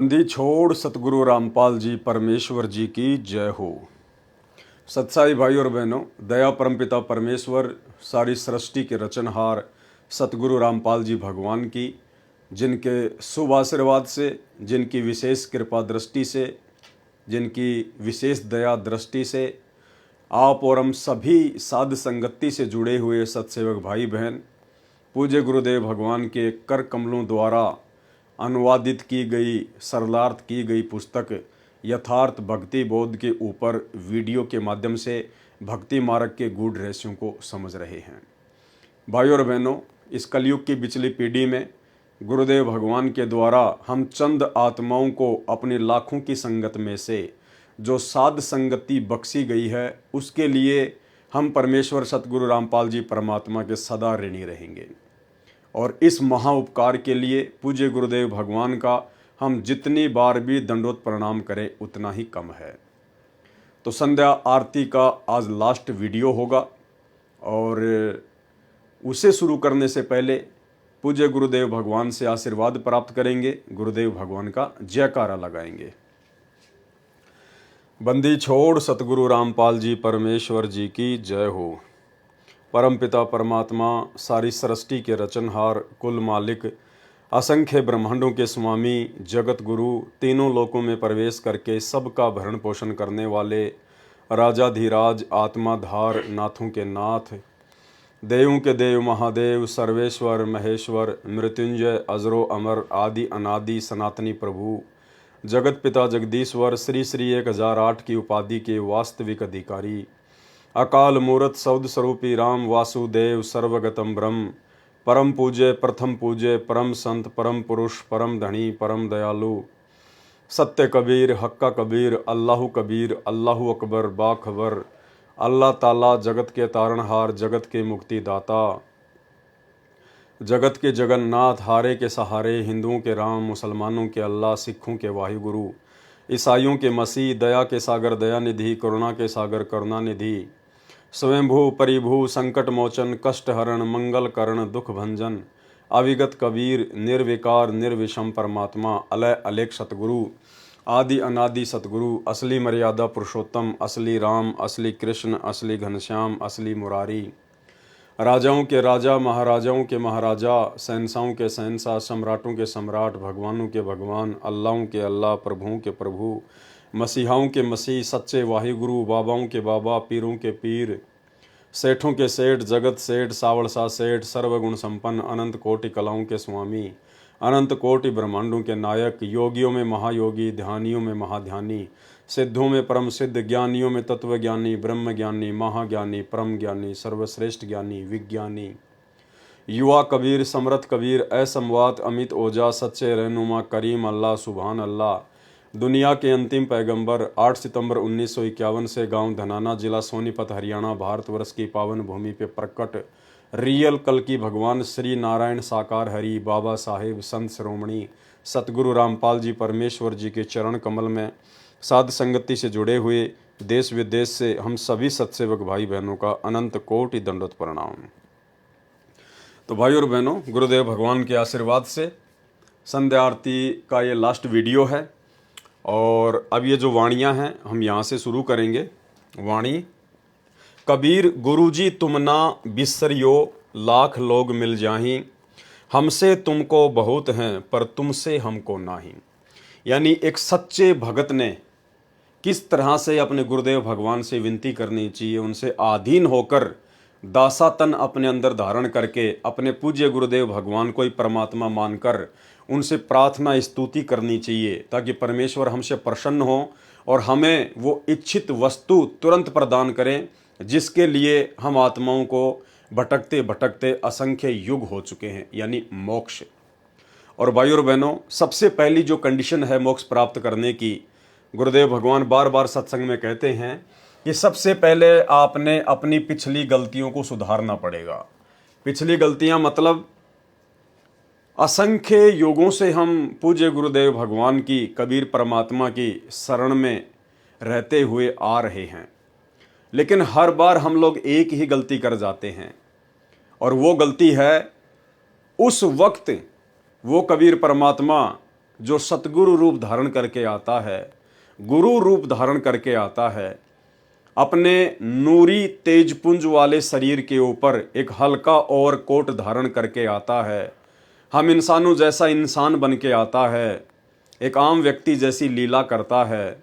बंदी छोड़ सतगुरु रामपाल जी परमेश्वर जी की जय हो। सत्साई भाई और बहनों, दया परमपिता परमेश्वर सारी सृष्टि के रचनहार सतगुरु रामपाल जी भगवान की, जिनके शुभ आशीर्वाद से, जिनकी विशेष कृपा दृष्टि से, जिनकी विशेष दया दृष्टि से आप और हम सभी साध संगति से जुड़े हुए सत्सेवक भाई बहन पूज्य गुरुदेव भगवान के कर कमलों द्वारा अनुवादित की गई, सरलार्थ की गई पुस्तक यथार्थ भक्ति बोध के ऊपर वीडियो के माध्यम से भक्ति मार्ग के गूढ़ रहस्यों को समझ रहे हैं। भाई और बहनों, इस कलयुग की बिचली पीढ़ी में गुरुदेव भगवान के द्वारा हम चंद आत्माओं को अपनी लाखों की संगत में से जो साध संगति बख्शी गई है, उसके लिए हम परमेश्वर सतगुरु रामपाल जी परमात्मा के सदा ऋणी रहेंगे। और इस महा उपकार के लिए पूज्य गुरुदेव भगवान का हम जितनी बार भी दंडोत प्रणाम करें उतना ही कम है। तो संध्या आरती का आज लास्ट वीडियो होगा और उसे शुरू करने से पहले पूज्य गुरुदेव भगवान से आशीर्वाद प्राप्त करेंगे, गुरुदेव भगवान का जयकारा लगाएंगे। बंदी छोड़ सतगुरु रामपाल जी परमेश्वर जी की जय हो। परमपिता परमात्मा सारी सृष्टि के रचनहार, कुल मालिक, असंख्य ब्रह्मांडों के स्वामी, जगत गुरु, तीनों लोकों में प्रवेश करके सबका भरण पोषण करने वाले राजाधिराज, आत्माधार, नाथों के नाथ, देवों के देव महादेव, सर्वेश्वर महेश्वर, मृत्युंजय, अजरो अमर, आदि अनादि सनातनी प्रभु, जगत पिता जगदीश्वर, श्री श्री 1008 की उपाधि के वास्तविक अधिकारी, अकाल मूर्त शब्द स्वरूपी राम वासुदेव, सर्वगतम ब्रह्म, परम पूज्य, प्रथम पूज्य, परम संत, परम पुरुष, परम धनी, परम दयालु, सत्य कबीर, हक्का कबीर, अल्लाहु कबीर, अल्लाहु अकबर, बाखबर, अल्लाह ताला, जगत के तारणहार, जगत के मुक्तिदाता, जगत के जगन्नाथ, हारे के सहारे, हिंदुओं के राम, मुसलमानों के अल्लाह, सिखों के वाहिगुरु, ईसाइयों के मसीह, दया के सागर दयानिधि, करुणा के सागर करुणानिधि, स्वयंभू परिभू, संकट मोचन, कष्ट हरण, मंगल करण, दुख भंजन, अविगत कबीर, निर्विकार निर्विषम परमात्मा, अलय अलेख सतगुरु, आदि अनादि सतगुरु, असली मर्यादा पुरुषोत्तम, असली राम, असली कृष्ण, असली घनश्याम, असली मुरारी, राजाओं के राजा, महाराजाओं के महाराजा, शहंशाहों के शहंशाह, सम्राटों के सम्राट, भगवानों के भगवान, अल्लाहों के अल्लाह, प्रभुओं के प्रभु, मसीहाओं के मसीह, सच्चे वाहिगुरु, बाबाओं के बाबा, पीरों के पीर, सेठों के सेठ, जगत सेठ, सावड़सा सेठ, सर्वगुण संपन्न, अनंत कोटि कलाओं के स्वामी, अनंत कोटि ब्रह्मांडों के नायक, योगियों में महायोगी, ध्यानियों में महाध्यानी, सिद्धों में परम सिद्ध, ज्ञानियों में तत्वज्ञानी, ब्रह्म ज्ञानी, महाज्ञानी, परम ज्ञानी, सर्वश्रेष्ठ ज्ञानी, विज्ञानी, युवा कबीर, समरथ कबीर, असमवात, अमित ओजा, सच्चे रहनुमा, करीम अल्लाह, सुभान अल्लाह, दुनिया के अंतिम पैगंबर, 8 सितंबर 1951 से गांव धनाना, जिला सोनीपत, हरियाणा, भारतवर्ष की पावन भूमि पे प्रकट रियल कल की भगवान श्री नारायण साकार हरि, बाबा साहेब, संत श्रोमणी सतगुरु रामपाल जी परमेश्वर जी के चरण कमल में साध संगति से जुड़े हुए देश विदेश से हम सभी सत्सेवक भाई बहनों का अनंत कोटि दंडोत प्रणाम। तो भाई और बहनों, गुरुदेव भगवान के आशीर्वाद से संध्या आरती का ये लास्ट वीडियो है और अब ये जो वाणियाँ हैं हम यहाँ से शुरू करेंगे। वाणी: कबीर गुरुजी तुम ना बिसरियो, लाख लोग मिल जाहीं, हमसे तुमको बहुत हैं पर तुमसे हमको नाही। यानी एक सच्चे भगत ने किस तरह से अपने गुरुदेव भगवान से विनती करनी चाहिए, उनसे आधीन होकर दासातन अपने अंदर धारण करके अपने पूज्य गुरुदेव भगवान को ही परमात्मा मानकर उनसे प्रार्थना स्तुति करनी चाहिए, ताकि परमेश्वर हमसे प्रसन्न हो और हमें वो इच्छित वस्तु तुरंत प्रदान करें जिसके लिए हम आत्माओं को भटकते भटकते असंख्य युग हो चुके हैं, यानी मोक्ष। और भाई और बहनों, सबसे पहली जो कंडीशन है मोक्ष प्राप्त करने की, गुरुदेव भगवान बार बार सत्संग में कहते हैं कि सबसे पहले आपने अपनी पिछली गलतियों को सुधारना पड़ेगा। पिछली गलतियां मतलब असंख्य युगों से हम पूज्य गुरुदेव भगवान की, कबीर परमात्मा की शरण में रहते हुए आ रहे हैं, लेकिन हर बार हम लोग एक ही गलती कर जाते हैं और वो गलती है उस वक्त वो कबीर परमात्मा जो सतगुरु रूप धारण करके आता है, गुरु रूप धारण करके आता है, अपने नूरी तेजपुंज वाले शरीर के ऊपर एक हल्का और कोट धारण करके आता है, हम इंसानों जैसा इंसान बन के आता है, एक आम व्यक्ति जैसी लीला करता है,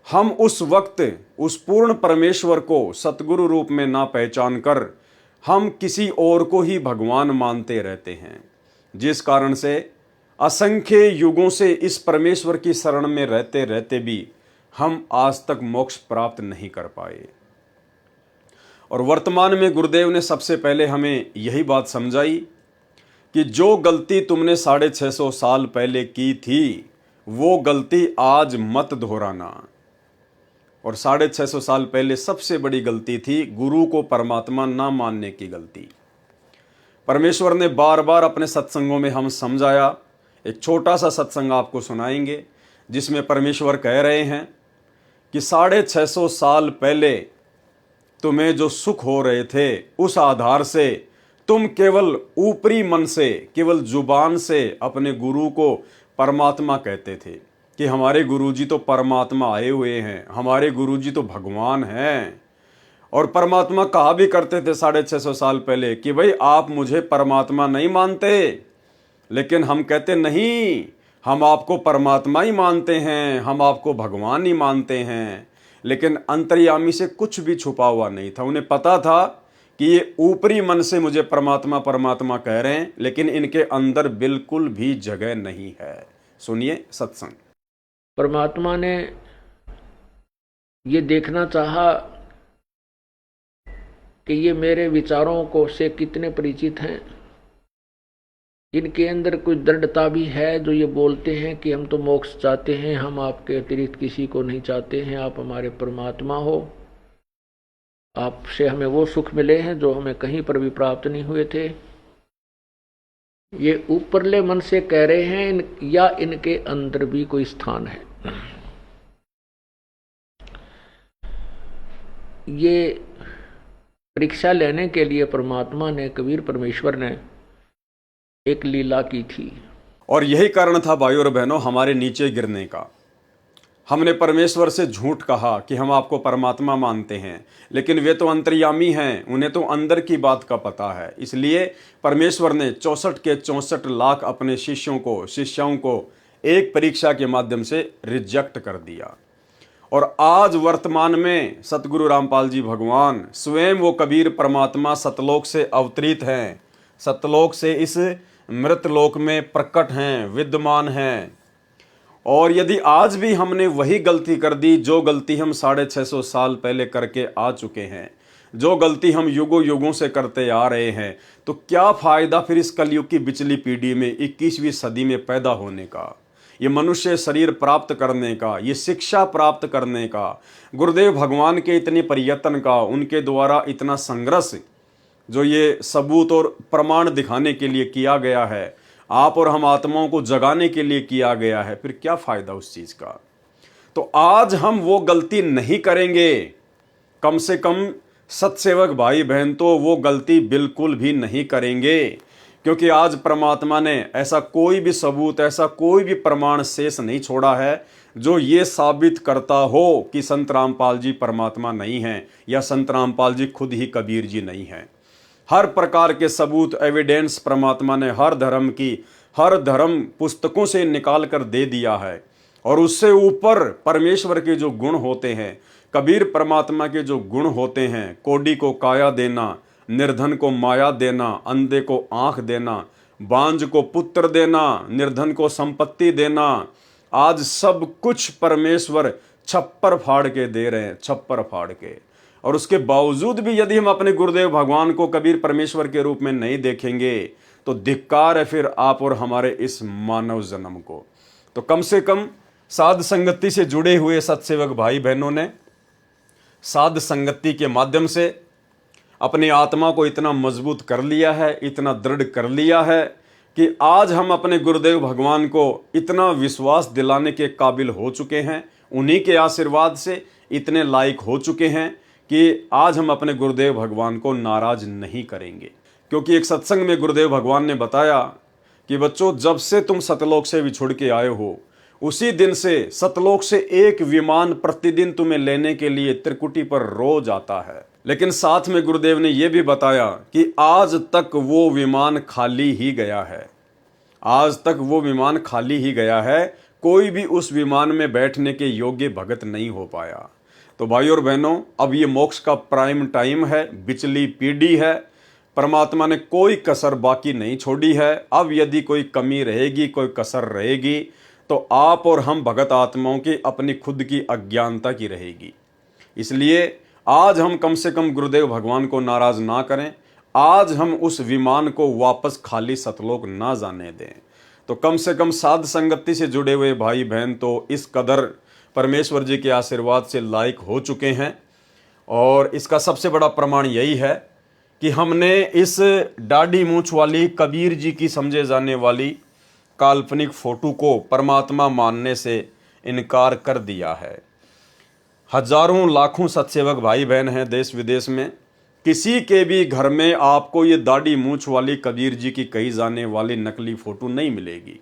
हम उस वक्त उस पूर्ण परमेश्वर को सतगुरु रूप में ना पहचान कर हम किसी और को ही भगवान मानते रहते हैं, जिस कारण से असंख्य युगों से इस परमेश्वर की शरण में रहते रहते भी हम आज तक मोक्ष प्राप्त नहीं कर पाए। और वर्तमान में गुरुदेव ने सबसे पहले हमें यही बात समझाई कि जो गलती तुमने 650 साल पहले की थी वो गलती आज मत दोहराना। और 650 साल पहले सबसे बड़ी गलती थी गुरु को परमात्मा ना मानने की गलती। परमेश्वर ने बार बार अपने सत्संगों में हम समझाया। एक छोटा सा सत्संग आपको सुनाएंगे जिसमें परमेश्वर कह रहे हैं कि 650 साल पहले तुम्हें जो सुख हो रहे थे उस आधार से तुम केवल ऊपरी मन से, केवल जुबान से अपने गुरु को परमात्मा कहते थे कि हमारे गुरुजी तो परमात्मा आए हुए हैं, हमारे गुरुजी तो भगवान हैं। और परमात्मा कहा भी करते थे 650 साल पहले कि भाई आप मुझे परमात्मा नहीं मानते, लेकिन हम कहते नहीं, हम आपको परमात्मा ही मानते हैं, हम आपको भगवान ही मानते हैं। लेकिन अंतर्यामी से कुछ भी छुपा हुआ नहीं था। उन्हें पता था कि ये ऊपरी मन से मुझे परमात्मा परमात्मा कह रहे हैं, लेकिन इनके अंदर बिल्कुल भी जगह नहीं है। सुनिए सत्संग। परमात्मा ने ये देखना चाहा कि ये मेरे विचारों को से कितने परिचित हैं, इनके अंदर कुछ दृढ़ता भी है जो ये बोलते हैं कि हम तो मोक्ष चाहते हैं, हम आपके अतिरिक्त किसी को नहीं चाहते हैं, आप हमारे परमात्मा हो, आपसे हमें वो सुख मिले हैं जो हमें कहीं पर भी प्राप्त नहीं हुए थे। ये ऊपरले मन से कह रहे हैं या इनके अंदर भी कोई स्थान है। ये परीक्षा लेने के लिए परमात्मा ने, कबीर परमेश्वर ने एक लीला की थी। और यही कारण था भाइयों और बहनों हमारे नीचे गिरने का। हमने परमेश्वर से झूठ कहा कि हम आपको परमात्मा मानते हैं, लेकिन वे तो अंतर्यामी हैं, उन्हें तो अंदर की बात का पता है। इसलिए परमेश्वर ने 64 के 64 लाख अपने शिष्यों को एक परीक्षा के माध्यम से रिजेक्ट कर दिया। और आज वर्तमान में सतगुरु रामपाल जी भगवान स्वयं वो कबीर परमात्मा सतलोक से अवतरित हैं, सतलोक से इस मृतलोक में प्रकट हैं, विद्यमान हैं। और यदि आज भी हमने वही गलती कर दी जो गलती हम 650 साल पहले करके आ चुके हैं, जो गलती हम युगों युगों से करते आ रहे हैं, तो क्या फायदा फिर इस कलयुग की बिचली पीढ़ी में 21वीं सदी में पैदा होने का, ये मनुष्य शरीर प्राप्त करने का, ये शिक्षा प्राप्त करने का, गुरुदेव भगवान के इतने प्रयत्न का, उनके द्वारा इतना संघर्ष जो ये सबूत और प्रमाण दिखाने के लिए किया गया है, आप और हम आत्माओं को जगाने के लिए किया गया है, फिर क्या फायदा उस चीज का। तो आज हम वो गलती नहीं करेंगे, कम से कम सत्सेवक भाई बहन तो वो गलती बिल्कुल भी नहीं करेंगे, क्योंकि आज परमात्मा ने ऐसा कोई भी सबूत, ऐसा कोई भी प्रमाण शेष नहीं छोड़ा है जो ये साबित करता हो कि संत रामपाल जी परमात्मा नहीं हैं या संत रामपाल जी खुद ही कबीर जी नहीं हैं। हर प्रकार के सबूत, एविडेंस परमात्मा ने हर धर्म पुस्तकों से निकाल कर दे दिया है। और उससे ऊपर परमेश्वर के जो गुण होते हैं, कबीर परमात्मा के जो गुण होते हैं, कोडी को काया देना, निर्धन को माया देना, अंधे को आंख देना, बांझ को पुत्र देना, निर्धन को संपत्ति देना, आज सब कुछ परमेश्वर छप्पर फाड़ के दे रहे हैं, छप्पर फाड़ के। और उसके बावजूद भी यदि हम अपने गुरुदेव भगवान को कबीर परमेश्वर के रूप में नहीं देखेंगे तो धिक्कार है फिर आप और हमारे इस मानव जन्म को। तो कम से कम साध संगति से जुड़े हुए सत्सेवक भाई बहनों ने साध संगति के माध्यम से अपनी आत्मा को इतना मजबूत कर लिया है, इतना दृढ़ कर लिया है कि आज हम अपने गुरुदेव भगवान को इतना विश्वास दिलाने के काबिल हो चुके हैं, उन्हीं के आशीर्वाद से इतने लायक हो चुके हैं कि आज हम अपने गुरुदेव भगवान को नाराज नहीं करेंगे। क्योंकि एक सत्संग में गुरुदेव भगवान ने बताया कि बच्चों, जब से तुम सतलोक से विछुड़ के आए हो, उसी दिन से सतलोक से एक विमान प्रतिदिन तुम्हें लेने के लिए त्रिकुटी पर रोज आता है। लेकिन साथ में गुरुदेव ने यह भी बताया कि आज तक वो विमान खाली ही गया है। आज तक वो विमान खाली ही गया है। कोई भी उस विमान में बैठने के योग्य भगत नहीं हो पाया। तो भाई और बहनों, अब ये मोक्ष का प्राइम टाइम है, बिचली पीढ़ी है। परमात्मा ने कोई कसर बाकी नहीं छोड़ी है। अब यदि कोई कमी रहेगी, कोई कसर रहेगी, तो आप और हम भगत आत्माओं की अपनी खुद की अज्ञानता की रहेगी। इसलिए आज हम कम से कम गुरुदेव भगवान को नाराज ना करें। आज हम उस विमान को वापस खाली सतलोक ना जाने दें। तो कम से कम साध संगति से जुड़े हुए भाई बहन तो इस कदर परमेश्वर जी के आशीर्वाद से लायक हो चुके हैं। और इसका सबसे बड़ा प्रमाण यही है कि हमने इस दाढ़ी मूंछ वाली कबीर जी की समझे जाने वाली काल्पनिक फोटो को परमात्मा मानने से इनकार कर दिया है। हजारों लाखों सत्सेवक भाई बहन हैं देश विदेश में। किसी के भी घर में आपको ये दाढ़ी मूंछ वाली कबीर जी की कही जाने वाली नकली फोटो नहीं मिलेगी।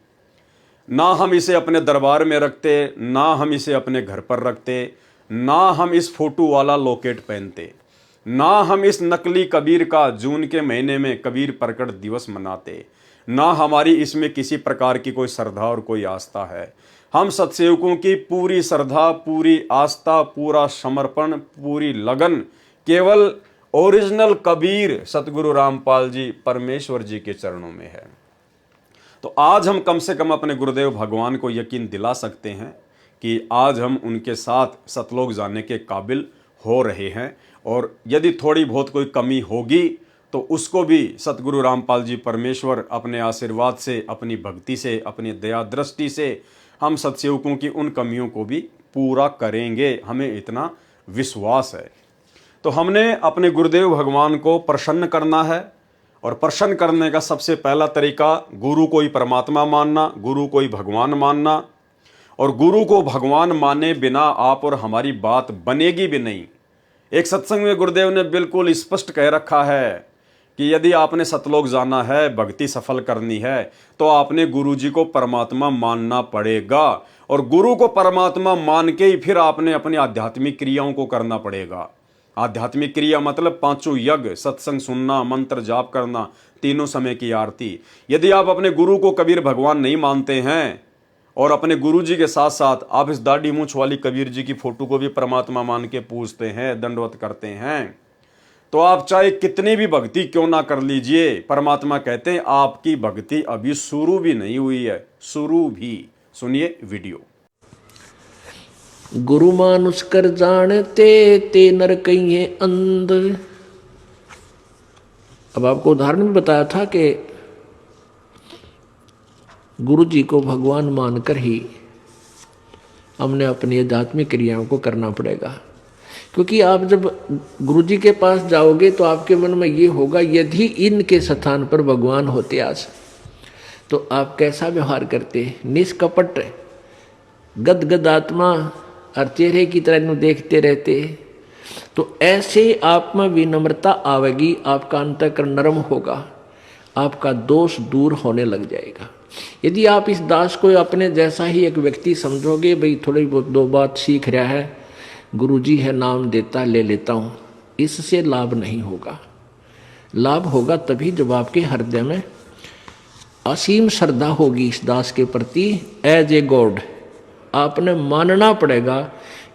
ना हम इसे अपने दरबार में रखते, ना हम इसे अपने घर पर रखते, ना हम इस फोटो वाला लॉकेट पहनते, ना हम इस नकली कबीर का जून के महीने में कबीर प्रकट दिवस मनाते, ना हमारी इसमें किसी प्रकार की कोई श्रद्धा और कोई आस्था है। हम सत्सेवकों की पूरी श्रद्धा, पूरी आस्था, पूरा समर्पण, पूरी लगन केवल ओरिजिनल कबीर सतगुरु रामपाल जी परमेश्वर जी के चरणों में है। तो आज हम कम से कम अपने गुरुदेव भगवान को यकीन दिला सकते हैं कि आज हम उनके साथ सतलोक जाने के काबिल हो रहे हैं। और यदि थोड़ी बहुत कोई कमी होगी तो उसको भी सतगुरु रामपाल जी परमेश्वर अपने आशीर्वाद से, अपनी भक्ति से, अपनी दया दृष्टि से हम सत्सेवकों की उन कमियों को भी पूरा करेंगे। हमें इतना विश्वास है। तो हमने अपने गुरुदेव भगवान को प्रसन्न करना है। और प्रसन्न करने का सबसे पहला तरीका गुरु को ही परमात्मा मानना, गुरु को ही भगवान मानना। और गुरु को भगवान माने बिना आप और हमारी बात बनेगी भी नहीं। एक सत्संग में गुरुदेव ने बिल्कुल स्पष्ट कह रखा है कि यदि आपने सतलोक जाना है, भक्ति सफल करनी है, तो आपने गुरु जी को परमात्मा मानना पड़ेगा। और गुरु को परमात्मा मान के ही फिर आपने अपनी आध्यात्मिक क्रियाओं को करना पड़ेगा। आध्यात्मिक क्रिया मतलब पांचों यज्ञ, सत्संग सुनना, मंत्र जाप करना, तीनों समय की आरती। यदि आप अपने गुरु को कबीर भगवान नहीं मानते हैं और अपने गुरु जी के साथ साथ आप इस दाढ़ी मूंछ वाली कबीर जी की फोटो को भी परमात्मा मान के पूजते हैं, दंडवत करते हैं, तो आप चाहे कितनी भी भक्ति क्यों ना कर लीजिए, परमात्मा कहते हैं आपकी भक्ति अभी शुरू भी नहीं हुई है। शुरू भी। सुनिए वीडियो। गुरु मानुष कर जानते ते नर कहिए अंध। अब आपको उदाहरण भी बताया था कि गुरु जी को भगवान मानकर ही हमने अपनी आध्यात्मिक क्रियाओं को करना पड़ेगा। क्योंकि आप जब गुरु जी के पास जाओगे तो आपके मन में ये होगा, यदि इनके स्थान पर भगवान होते आज तो आप कैसा व्यवहार करते। निष्कपट गदगद आत्मा और चेहरे की तरह इन्हें देखते रहते। तो ऐसे आप में विनम्रता आवेगी, आपका अंतःकरण नरम होगा, आपका दोष दूर होने लग जाएगा। यदि आप इस दास को अपने जैसा ही एक व्यक्ति समझोगे, भाई थोड़ी बहुत दो बात सीख रहा है, गुरुजी है नाम देता ले लेता हूँ, इससे लाभ नहीं होगा। लाभ होगा तभी जब आपके हृदय में असीम श्रद्धा होगी इस दास के प्रति। एज ए गॉड आपने मानना पड़ेगा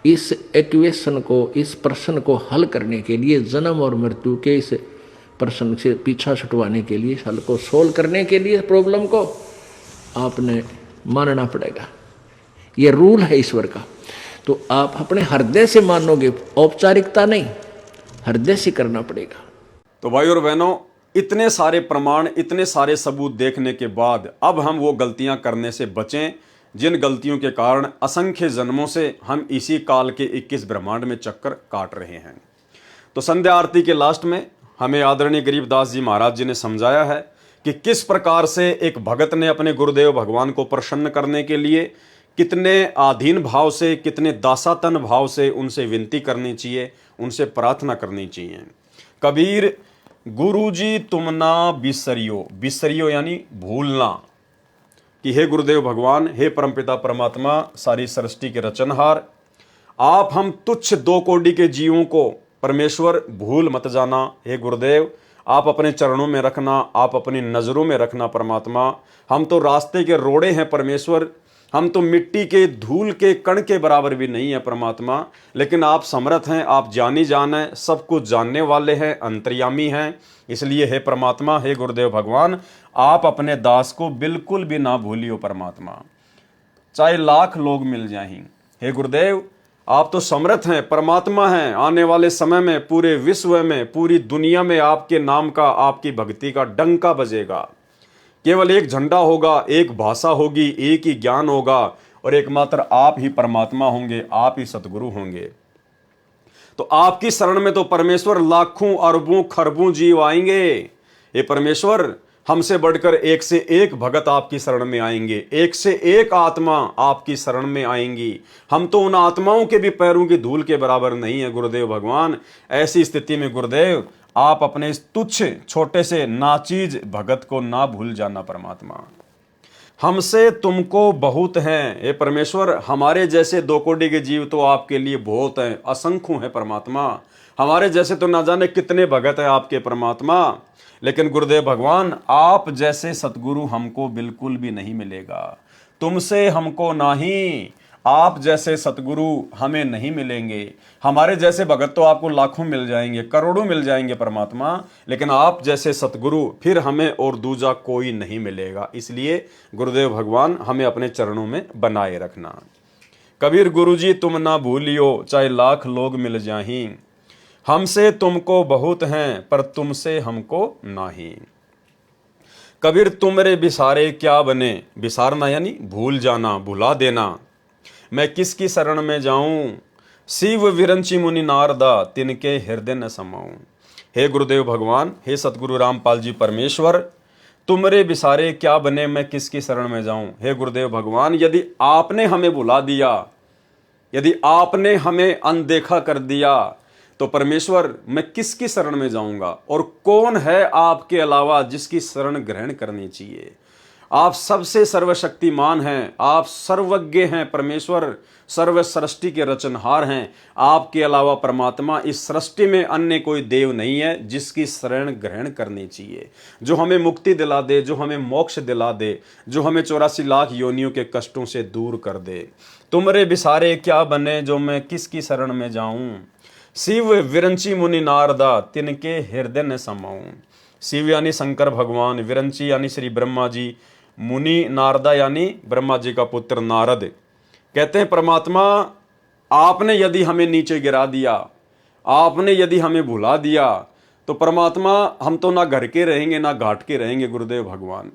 इस इक्वेशन को, इस प्रश्न को हल करने के लिए, जन्म और मृत्यु के इस प्रश्न से पीछा छुटवाने के लिए, हल को सोल्व करने के लिए प्रॉब्लम को आपने मानना पड़ेगा। ये रूल है ईश्वर का। तो आप अपने हृदय से मानोगे, औपचारिकता नहीं, हृदय से करना पड़ेगा। तो भाई और बहनों, इतने सारे प्रमाण, इतने सारे सबूत देखने के बाद अब हम वो गलतियां करने से बचें जिन गलतियों के कारण असंख्य जन्मों से हम इसी काल के 21 ब्रह्मांड में चक्कर काट रहे हैं। तो संध्या आरती के लास्ट में हमें आदरणीय गरीबदास जी महाराज जी ने समझाया है कि किस प्रकार से एक भगत ने अपने गुरुदेव भगवान को प्रसन्न करने के लिए कितने आधीन भाव से, कितने दासातन भाव से उनसे विनती करनी चाहिए, उनसे प्रार्थना करनी चाहिए। कबीर गुरुजी तुम ना बिसरियो, बिसरियो यानी भूलना, कि हे गुरुदेव भगवान, हे परमपिता परमात्मा, सारी सृष्टि के रचनहार, आप हम तुच्छ दो कोटि के जीवों को परमेश्वर भूल मत जाना। हे गुरुदेव, आप अपने चरणों में रखना, आप अपनी नज़रों में रखना परमात्मा। हम तो रास्ते के रोड़े हैं परमेश्वर, हम तो मिट्टी के धूल के कण के बराबर भी नहीं है परमात्मा, लेकिन आप समर्थ हैं, आप जानी जान हैं, सब कुछ जानने वाले हैं, अंतर्यामी हैं। इसलिए हे परमात्मा, हे गुरुदेव भगवान, आप अपने दास को बिल्कुल भी ना भूलियो परमात्मा, चाहे लाख लोग मिल जाएं। हे गुरुदेव, आप तो समर्थ हैं, परमात्मा हैं। आने वाले समय में पूरे विश्व में, पूरी दुनिया में आपके नाम का, आपकी भक्ति का डंका बजेगा। केवल एक झंडा होगा, एक भाषा होगी, एक ही ज्ञान होगा, और एकमात्र आप ही परमात्मा होंगे, आप ही सतगुरु होंगे। तो आपकी शरण में तो परमेश्वर लाखों अरबों खरबों जीव आएंगे। ये परमेश्वर, हमसे बढ़कर एक से एक भगत आपकी शरण में आएंगे, एक से एक आत्मा आपकी शरण में आएंगी। हम तो उन आत्माओं के भी पैरों की धूल के बराबर नहीं है गुरुदेव भगवान। ऐसी स्थिति में गुरुदेव, आप अपने इस तुच्छ छोटे से नाचीज भगत को ना भूल जाना परमात्मा। हमसे तुमको बहुत हैं। हे परमेश्वर, हमारे जैसे दो कोटि के जीव तो आपके लिए बहुत हैं, असंख्य हैं परमात्मा। हमारे जैसे तो ना जाने कितने भगत हैं आपके परमात्मा, लेकिन गुरुदेव भगवान, आप जैसे सतगुरु हमको बिल्कुल भी नहीं मिलेगा। तुमसे हमको नहीं, आप जैसे सतगुरु हमें नहीं मिलेंगे। हमारे जैसे भगत तो आपको लाखों मिल जाएंगे, करोड़ों मिल जाएंगे परमात्मा, लेकिन आप जैसे सतगुरु फिर हमें और दूजा कोई नहीं मिलेगा। इसलिए गुरुदेव भगवान, हमें अपने चरणों में बनाए रखना। कबीर गुरुजी, तुम ना भूलियो, चाहे लाख लोग मिल जाहीं। हमसे तुमको बहुत हैं, पर तुमसे हमको नहीं। कबीर, तुमरे बिसारे क्या बने। बिसारना यानी भूल जाना, भुला देना। मैं किसकी शरण में जाऊं, शिव विरंची मुनि नारदा, तिनके हृदय न समाऊं। हे गुरुदेव भगवान, हे सतगुरु रामपाल जी परमेश्वर, तुमरे बिसारे क्या बने, मैं किसकी शरण में जाऊं। हे गुरुदेव भगवान, यदि आपने हमें भुला दिया, यदि आपने हमें अनदेखा कर दिया, तो परमेश्वर मैं किसकी शरण में जाऊंगा। और कौन है आपके अलावा जिसकी शरण ग्रहण करनी चाहिए। आप सबसे सर्वशक्तिमान हैं, आप सर्वज्ञ हैं परमेश्वर, सर्व सृष्टि के रचनहार हैं। आपके अलावा परमात्मा इस सृष्टि में अन्य कोई देव नहीं है जिसकी शरण ग्रहण करनी चाहिए, जो हमें मुक्ति दिला दे, जो हमें मोक्ष दिला दे, जो हमें 84 लाख योनियों के कष्टों से दूर कर दे। तुमरे बिसारे क्या बने, जो मैं किसकी शरण में जाऊं। शिव विरंची मुनि नारदा, तिनके हृदय न समाऊं। शिव यानी शंकर भगवान, विरंची यानी श्री ब्रह्मा जी, मुनि नारदा यानी ब्रह्मा जी का पुत्र नारद। कहते हैं परमात्मा, आपने यदि हमें नीचे गिरा दिया, आपने यदि हमें भुला दिया, तो परमात्मा हम तो ना घर के रहेंगे ना घाट के रहेंगे गुरुदेव भगवान।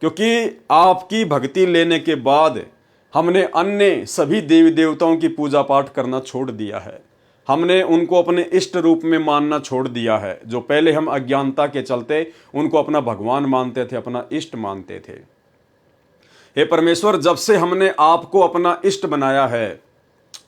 क्योंकि आपकी भक्ति लेने के बाद हमने अन्य सभी देवी देवताओं की पूजा पाठ करना छोड़ दिया है। हमने उनको अपने इष्ट रूप में मानना छोड़ दिया है। जो पहले हम अज्ञानता के चलते उनको अपना भगवान मानते थे, अपना इष्ट मानते थे। हे परमेश्वर, जब से हमने आपको अपना इष्ट बनाया है,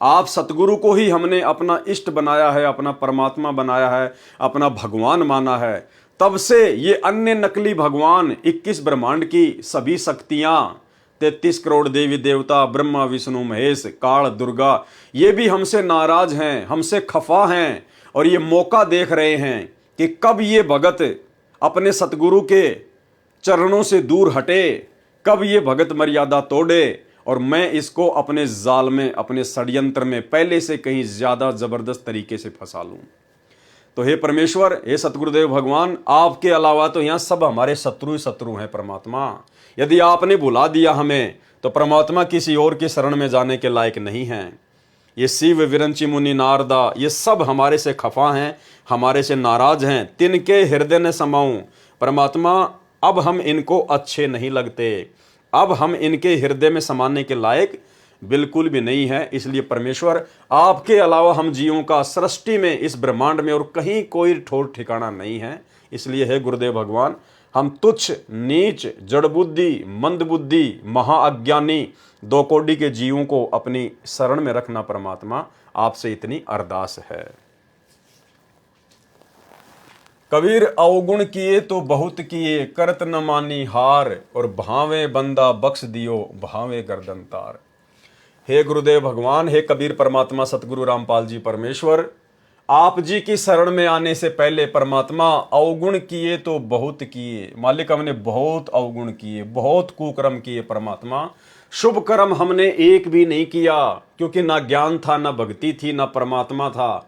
आप सतगुरु को ही हमने अपना इष्ट बनाया है, अपना परमात्मा बनाया है, अपना भगवान माना है, तब से ये अन्य नकली भगवान, 21 ब्रह्मांड की सभी शक्तियां, 33 करोड़ देवी देवता, ब्रह्मा विष्णु महेश, काल दुर्गा, ये भी हमसे नाराज हैं, हमसे खफा हैं, और ये मौका देख रहे हैं कि कब ये भगत अपने सतगुरु के चरणों से दूर हटे, कब ये भगत मर्यादा तोड़े, और मैं इसको अपने जाल में, अपने षड्यंत्र में पहले से कहीं ज्यादा जबरदस्त तरीके से फंसा लूं। तो हे परमेश्वर, हे सतगुरुदेव भगवान, आपके अलावा तो यहाँ सब हमारे शत्रु ही शत्रु हैं परमात्मा। यदि आपने बुला दिया हमें, तो परमात्मा किसी और की शरण में जाने के लायक नहीं हैं। ये शिव विरंची मुनि नारदा, ये सब हमारे से खफा हैं, हमारे से नाराज हैं। तिनके हृदय न समाऊं। परमात्मा, अब हम इनको अच्छे नहीं लगते, अब हम इनके हृदय में समाने के लायक बिल्कुल भी नहीं है। इसलिए परमेश्वर, आपके अलावा हम जीवों का सृष्टि में, इस ब्रह्मांड में और कहीं कोई ठोर ठिकाना नहीं है। इसलिए हे गुरुदेव भगवान, हम तुच्छ, नीच, जड़ बुद्धि, मंद बुद्धि, महाअज्ञानी दो कोटि के जीवों को अपनी शरण में रखना परमात्मा, आपसे इतनी अरदास है। कबीर अवगुण किए तो बहुत किए, करत न मानी हार, और भावे बंदा बख्श दियो, भावे गर्दन तार। हे गुरुदेव भगवान, हे कबीर परमात्मा सतगुरु रामपाल जी परमेश्वर, आप जी की शरण में आने से पहले परमात्मा अवगुण किए तो बहुत किए। मालिक, हमने बहुत अवगुण किए, बहुत कुकर्म किए परमात्मा। शुभ कर्म हमने एक भी नहीं किया, क्योंकि ना ज्ञान था, ना भक्ति थी, ना परमात्मा था।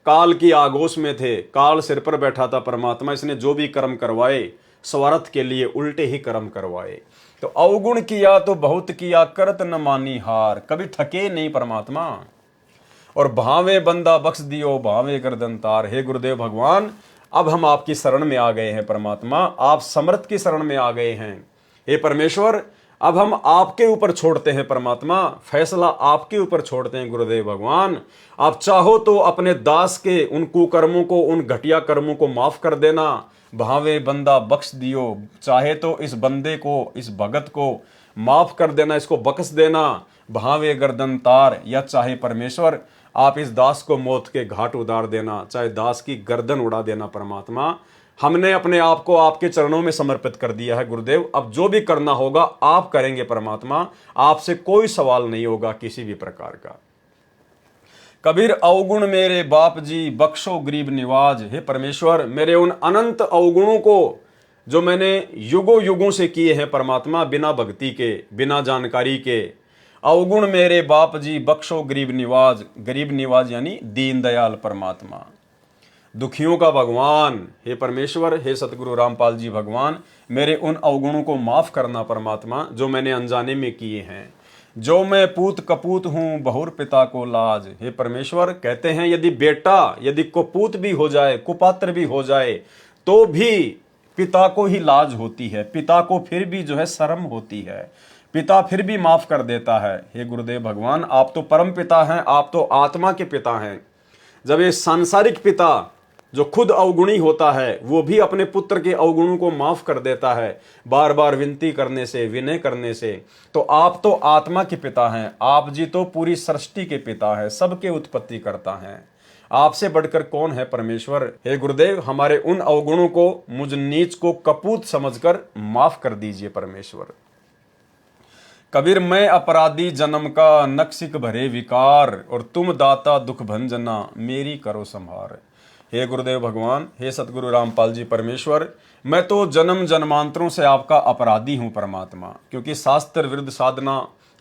काल की आगोश में थे, काल सिर पर बैठा था परमात्मा। इसने जो भी कर्म करवाए स्वार्थ के लिए उल्टे ही कर्म करवाए। तो अवगुण किया तो बहुत किया, करत न मानी हार, कभी थके नहीं परमात्मा। और भावे बंदा बख्श दियो, भावे गर्दन तार। हे गुरुदेव भगवान, अब हम आपकी शरण में आ गए हैं परमात्मा, आप समर्थ की शरण में आ गए हैं। हे परमेश्वर, अब हम आपके ऊपर छोड़ते हैं परमात्मा, फैसला आपके ऊपर छोड़ते हैं गुरुदेव भगवान। आप चाहो तो अपने दास के उन कुकर्मों को, उन घटिया कर्मों को माफ कर देना, भावे बंदा बख्श दियो। चाहे तो इस बंदे को, इस भगत को माफ कर देना, इसको बख्श देना, भावे गर्दन तार। या चाहे परमेश्वर आप इस दास को मौत के घाट उतार देना, चाहे दास की गर्दन उड़ा देना परमात्मा। हमने अपने आप को आपके चरणों में समर्पित कर दिया है गुरुदेव। अब जो भी करना होगा आप करेंगे परमात्मा, आपसे कोई सवाल नहीं होगा किसी भी प्रकार का। कबीर अवगुण मेरे बाप जी, बख्शो गरीब निवाज। हे परमेश्वर, मेरे उन अनंत अवगुणों को जो मैंने युगों युगों से किए हैं परमात्मा, बिना भक्ति के, बिना जानकारी के, अवगुण मेरे बाप जी, बख्शो गरीब निवाज। गरीब निवाज यानी दीन दयाल परमात्मा, दुखियों का भगवान। हे परमेश्वर, हे सतगुरु रामपाल जी भगवान, मेरे उन अवगुणों को माफ करना परमात्मा, जो मैंने अनजाने में किए हैं। जो मैं पूत कपूत हूं, बहुर पिता को लाज। हे परमेश्वर, कहते हैं यदि बेटा, यदि कुपूत भी हो जाए, कुपात्र भी हो जाए, तो भी पिता को ही लाज होती है, पिता को फिर भी जो है शर्म होती है, पिता फिर भी माफ कर देता है। हे गुरुदेव भगवान, आप तो परम पिता हैं, आप तो आत्मा के पिता हैं। जब ये सांसारिक पिता जो खुद अवगुणी होता है, वो भी अपने पुत्र के अवगुणों को माफ कर देता है, बार बार विनती करने से, विनय करने से, तो आप तो आत्मा के पिता हैं। आप जी तो पूरी सृष्टि के पिता हैं, सबके उत्पत्ति करता हैं। आपसे बढ़कर कौन है परमेश्वर। हे गुरुदेव, हमारे उन अवगुणों को, मुझ नीच को कपूत समझकर माफ कर दीजिए परमेश्वर। कबीर मैं अपराधी जन्म का, नक्सिक भरे विकार, और तुम दाता दुख भंजना, मेरी करो संहार। हे गुरुदेव भगवान, हे सतगुरु रामपाल जी परमेश्वर, मैं तो जन्म जन्मांतरों से आपका अपराधी हूँ परमात्मा, क्योंकि शास्त्र विरुद्ध साधना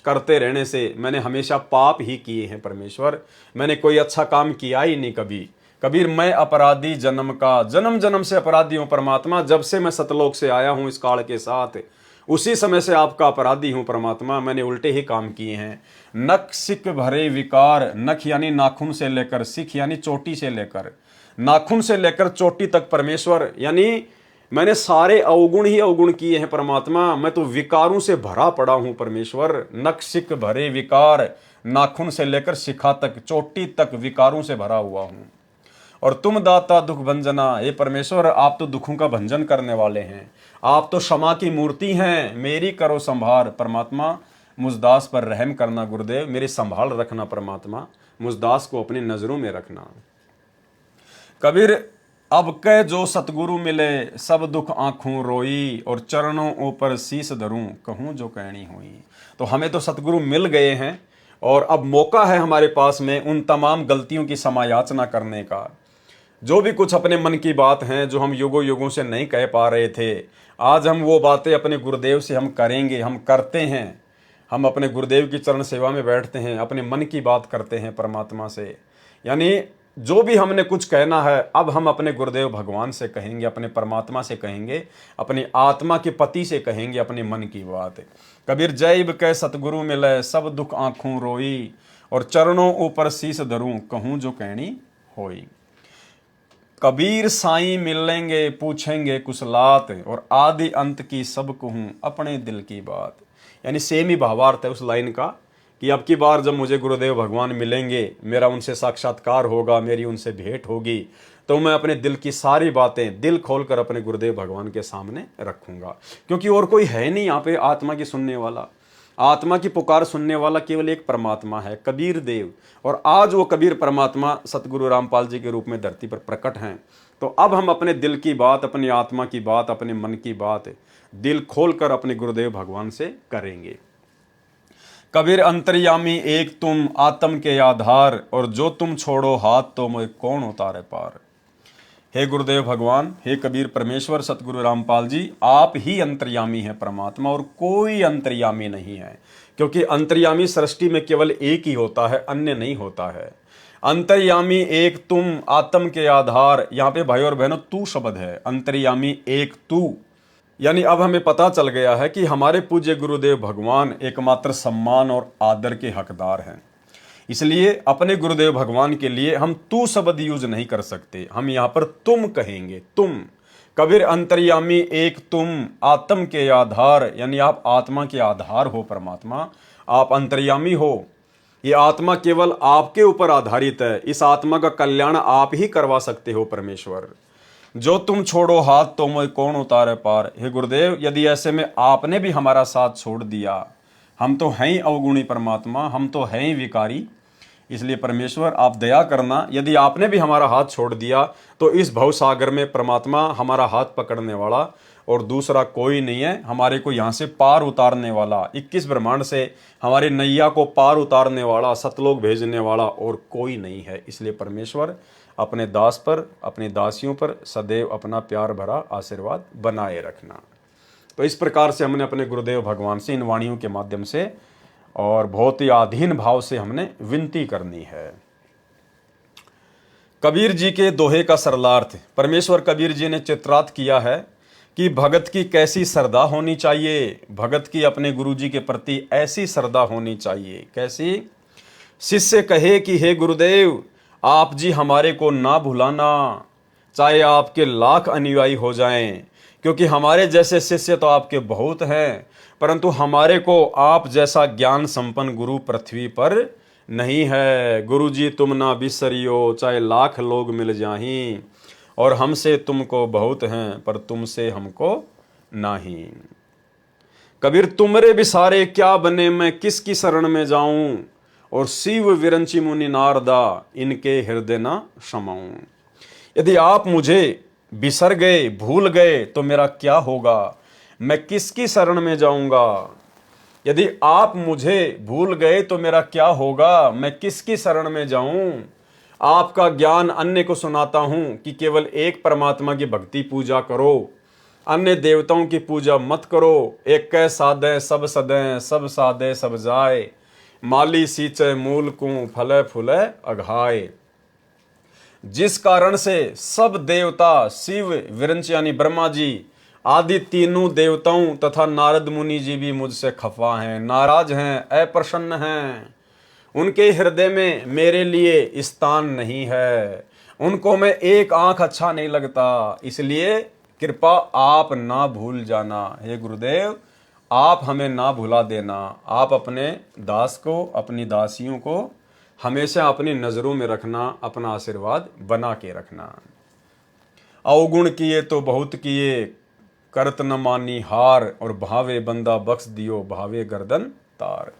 करते रहने से मैंने हमेशा पाप ही किए हैं परमेश्वर। मैंने कोई अच्छा काम किया ही नहीं कभी। कबीर मैं अपराधी जन्म का, जन्म जन्म से अपराधी हूँ परमात्मा। जब से मैं सतलोक से आया हूँ इस काल के साथ, उसी समय से आपका अपराधी हूँ परमात्मा। मैंने उल्टे ही काम किए हैं। नख सिक भरे विकार, नख यानी नाखून से लेकर, सिख यानी चोटी से लेकर, नाखून से लेकर चोटी तक परमेश्वर, यानी मैंने सारे अवगुण ही अवगुण किए हैं परमात्मा। मैं तो विकारों से भरा पड़ा हूं परमेश्वर। नख सिक भरे विकार, नाखून से लेकर शिखा तक, चोटी तक विकारों से भरा हुआ हूं। और तुम दाता दुख भंजना, हे परमेश्वर, आप तो दुखों का भंजन करने वाले हैं, आप तो क्षमा की मूर्ति हैं। मेरी करो संभार परमात्मा, मुझ दास पर रहम करना गुरुदेव, मेरी संभाल रखना परमात्मा, मुझ दास को अपनी नजरों में रखना। कबीर अब कह जो सतगुरु मिले, सब दुख आंखों रोई, और चरणों ऊपर शीस धरूं, कहूं जो कहनी हुई। तो हमें तो सतगुरु मिल गए हैं, और अब मौका है हमारे पास में उन तमाम गलतियों की समायाचना करने का। जो भी कुछ अपने मन की बात हैं, जो हम युगों युगों से नहीं कह पा रहे थे, आज हम वो बातें अपने गुरुदेव से हम करेंगे, हम करते हैं। हम अपने गुरुदेव की चरण सेवा में बैठते हैं, अपने मन की बात करते हैं परमात्मा से। यानी जो भी हमने कुछ कहना है, अब हम अपने गुरुदेव भगवान से कहेंगे, अपने परमात्मा से कहेंगे, अपनी आत्मा के पति से कहेंगे अपने मन की बात। कबीर जैब कह सतगुरु मिले, सब दुख आंखों रोई, और चरणों ऊपर शीस धरूं, कहूं जो कहनी होई। कबीर साईं मिलेंगे, पूछेंगे कुशलात, और आदि अंत की सब कहूं अपने दिल की बात। यानी सेम ही भावार्थ है उस लाइन का, कि अब की बार जब मुझे गुरुदेव भगवान मिलेंगे, मेरा उनसे साक्षात्कार होगा, मेरी उनसे भेंट होगी, तो मैं अपने दिल की सारी बातें दिल खोलकर अपने गुरुदेव भगवान के सामने रखूंगा। क्योंकि और कोई है नहीं यहाँ पे आत्मा की सुनने वाला। आत्मा की पुकार सुनने वाला केवल एक परमात्मा है, कबीर देव। और आज वो कबीर परमात्मा सतगुरु रामपाल जी के रूप में धरती पर प्रकट हैं। तो अब हम अपने दिल की बात, अपनी आत्मा की बात, अपने मन की बात दिल खोलकर अपने गुरुदेव भगवान से करेंगे। कबीर अंतर्यामी एक तुम आत्म के आधार, और जो तुम छोड़ो हाथ तो मुझे कौन उतारे पार। हे गुरुदेव भगवान, हे कबीर परमेश्वर सतगुरु रामपाल जी, आप ही अंतर्यामी हैं परमात्मा, और कोई अंतर्यामी नहीं है, क्योंकि अंतर्यामी सृष्टि में केवल एक ही होता है, अन्य नहीं होता है। अंतर्यामी एक तुम आत्म के आधार, यहाँ पे भाई और बहनों तू शब्द है, अंतर्यामी एक तू, यानी अब हमें पता चल गया है कि हमारे पूज्य गुरुदेव भगवान एकमात्र सम्मान और आदर के हकदार हैं। इसलिए अपने गुरुदेव भगवान के लिए हम तू शब्द यूज नहीं कर सकते, हम यहाँ पर तुम कहेंगे। तुम कबीर अंतर्यामी एक तुम आत्म के आधार, यानी आप आत्मा के आधार हो परमात्मा, आप अंतर्यामी हो। ये आत्मा केवल आपके ऊपर आधारित है, इस आत्मा का कल्याण आप ही करवा सकते हो परमेश्वर। जो तुम छोड़ो हाथ तो मुझे कौन उतारे पार। हे गुरुदेव, यदि ऐसे में आपने भी हमारा साथ छोड़ दिया, हम तो हैं ही अवगुणी परमात्मा, हम तो हैं ही विकारी, इसलिए परमेश्वर आप दया करना। यदि आपने भी हमारा हाथ छोड़ दिया तो इस भवसागर में परमात्मा हमारा हाथ पकड़ने वाला और दूसरा कोई नहीं है, हमारे को यहाँ से पार उतारने वाला, 21 ब्रह्मांड से हमारी नैया को पार उतारने वाला, सतलोक भेजने वाला और कोई नहीं है। इसलिए परमेश्वर अपने दास पर, अपनी दासियों पर सदैव अपना प्यार भरा आशीर्वाद बनाए रखना। तो इस प्रकार से हमने अपने गुरुदेव भगवान से इन वाणियों के माध्यम से और बहुत ही आधीन भाव से हमने विनती करनी है। कबीर जी के दोहे का सरलार्थ परमेश्वर कबीर जी ने चित्रार्थ किया है कि भगत की कैसी श्रद्धा होनी चाहिए, भगत की अपने गुरु जी के प्रति ऐसी श्रद्धा होनी चाहिए। कैसी? शिष्य कहे कि हे गुरुदेव, आप जी हमारे को ना भुलाना, चाहे आपके लाख अनुयायी हो जाएं, क्योंकि हमारे जैसे शिष्य तो आपके बहुत हैं, परंतु हमारे को आप जैसा ज्ञान संपन्न गुरु पृथ्वी पर नहीं है। गुरु जी तुम ना बिसरियो, चाहे लाख लोग मिल जाहीं, और हमसे तुमको बहुत हैं, पर तुमसे हमको नहीं। कबीर तुमरे बिसारे क्या बने, मैं किसकी शरण में जाऊं, और शिव विरंची मुनि नारदा, इनके हृदय न समाऊं। यदि आप मुझे बिसर गए, भूल गए, तो मेरा क्या होगा, मैं किसकी शरण में जाऊंगा। यदि आप मुझे भूल गए तो मेरा क्या होगा, मैं किसकी शरण में जाऊं। आपका ज्ञान अन्य को सुनाता हूं कि केवल एक परमात्मा की भक्ति पूजा करो, अन्य देवताओं की पूजा मत करो। एक कै साधे सब सदें, सब साधे सब जाए, माली सींचे मूल को, फले फूले अघाए। जिस कारण से सब देवता, शिव विरंच यानी ब्रह्मा जी आदि तीनों देवताओं तथा नारद मुनि जी भी मुझसे खफा हैं, नाराज हैं, अप्रसन्न हैं। उनके हृदय में मेरे लिए स्थान नहीं है, उनको मैं एक आंख अच्छा नहीं लगता। इसलिए कृपा आप ना भूल जाना। हे गुरुदेव, आप हमें ना भुला देना। आप अपने दास को, अपनी दासियों को हमेशा अपनी नज़रों में रखना, अपना आशीर्वाद बना के रखना। अवगुण किए तो बहुत किए, करत न मानी हार, और भावे बंदा बख्श दियो, भावे गर्दन तार।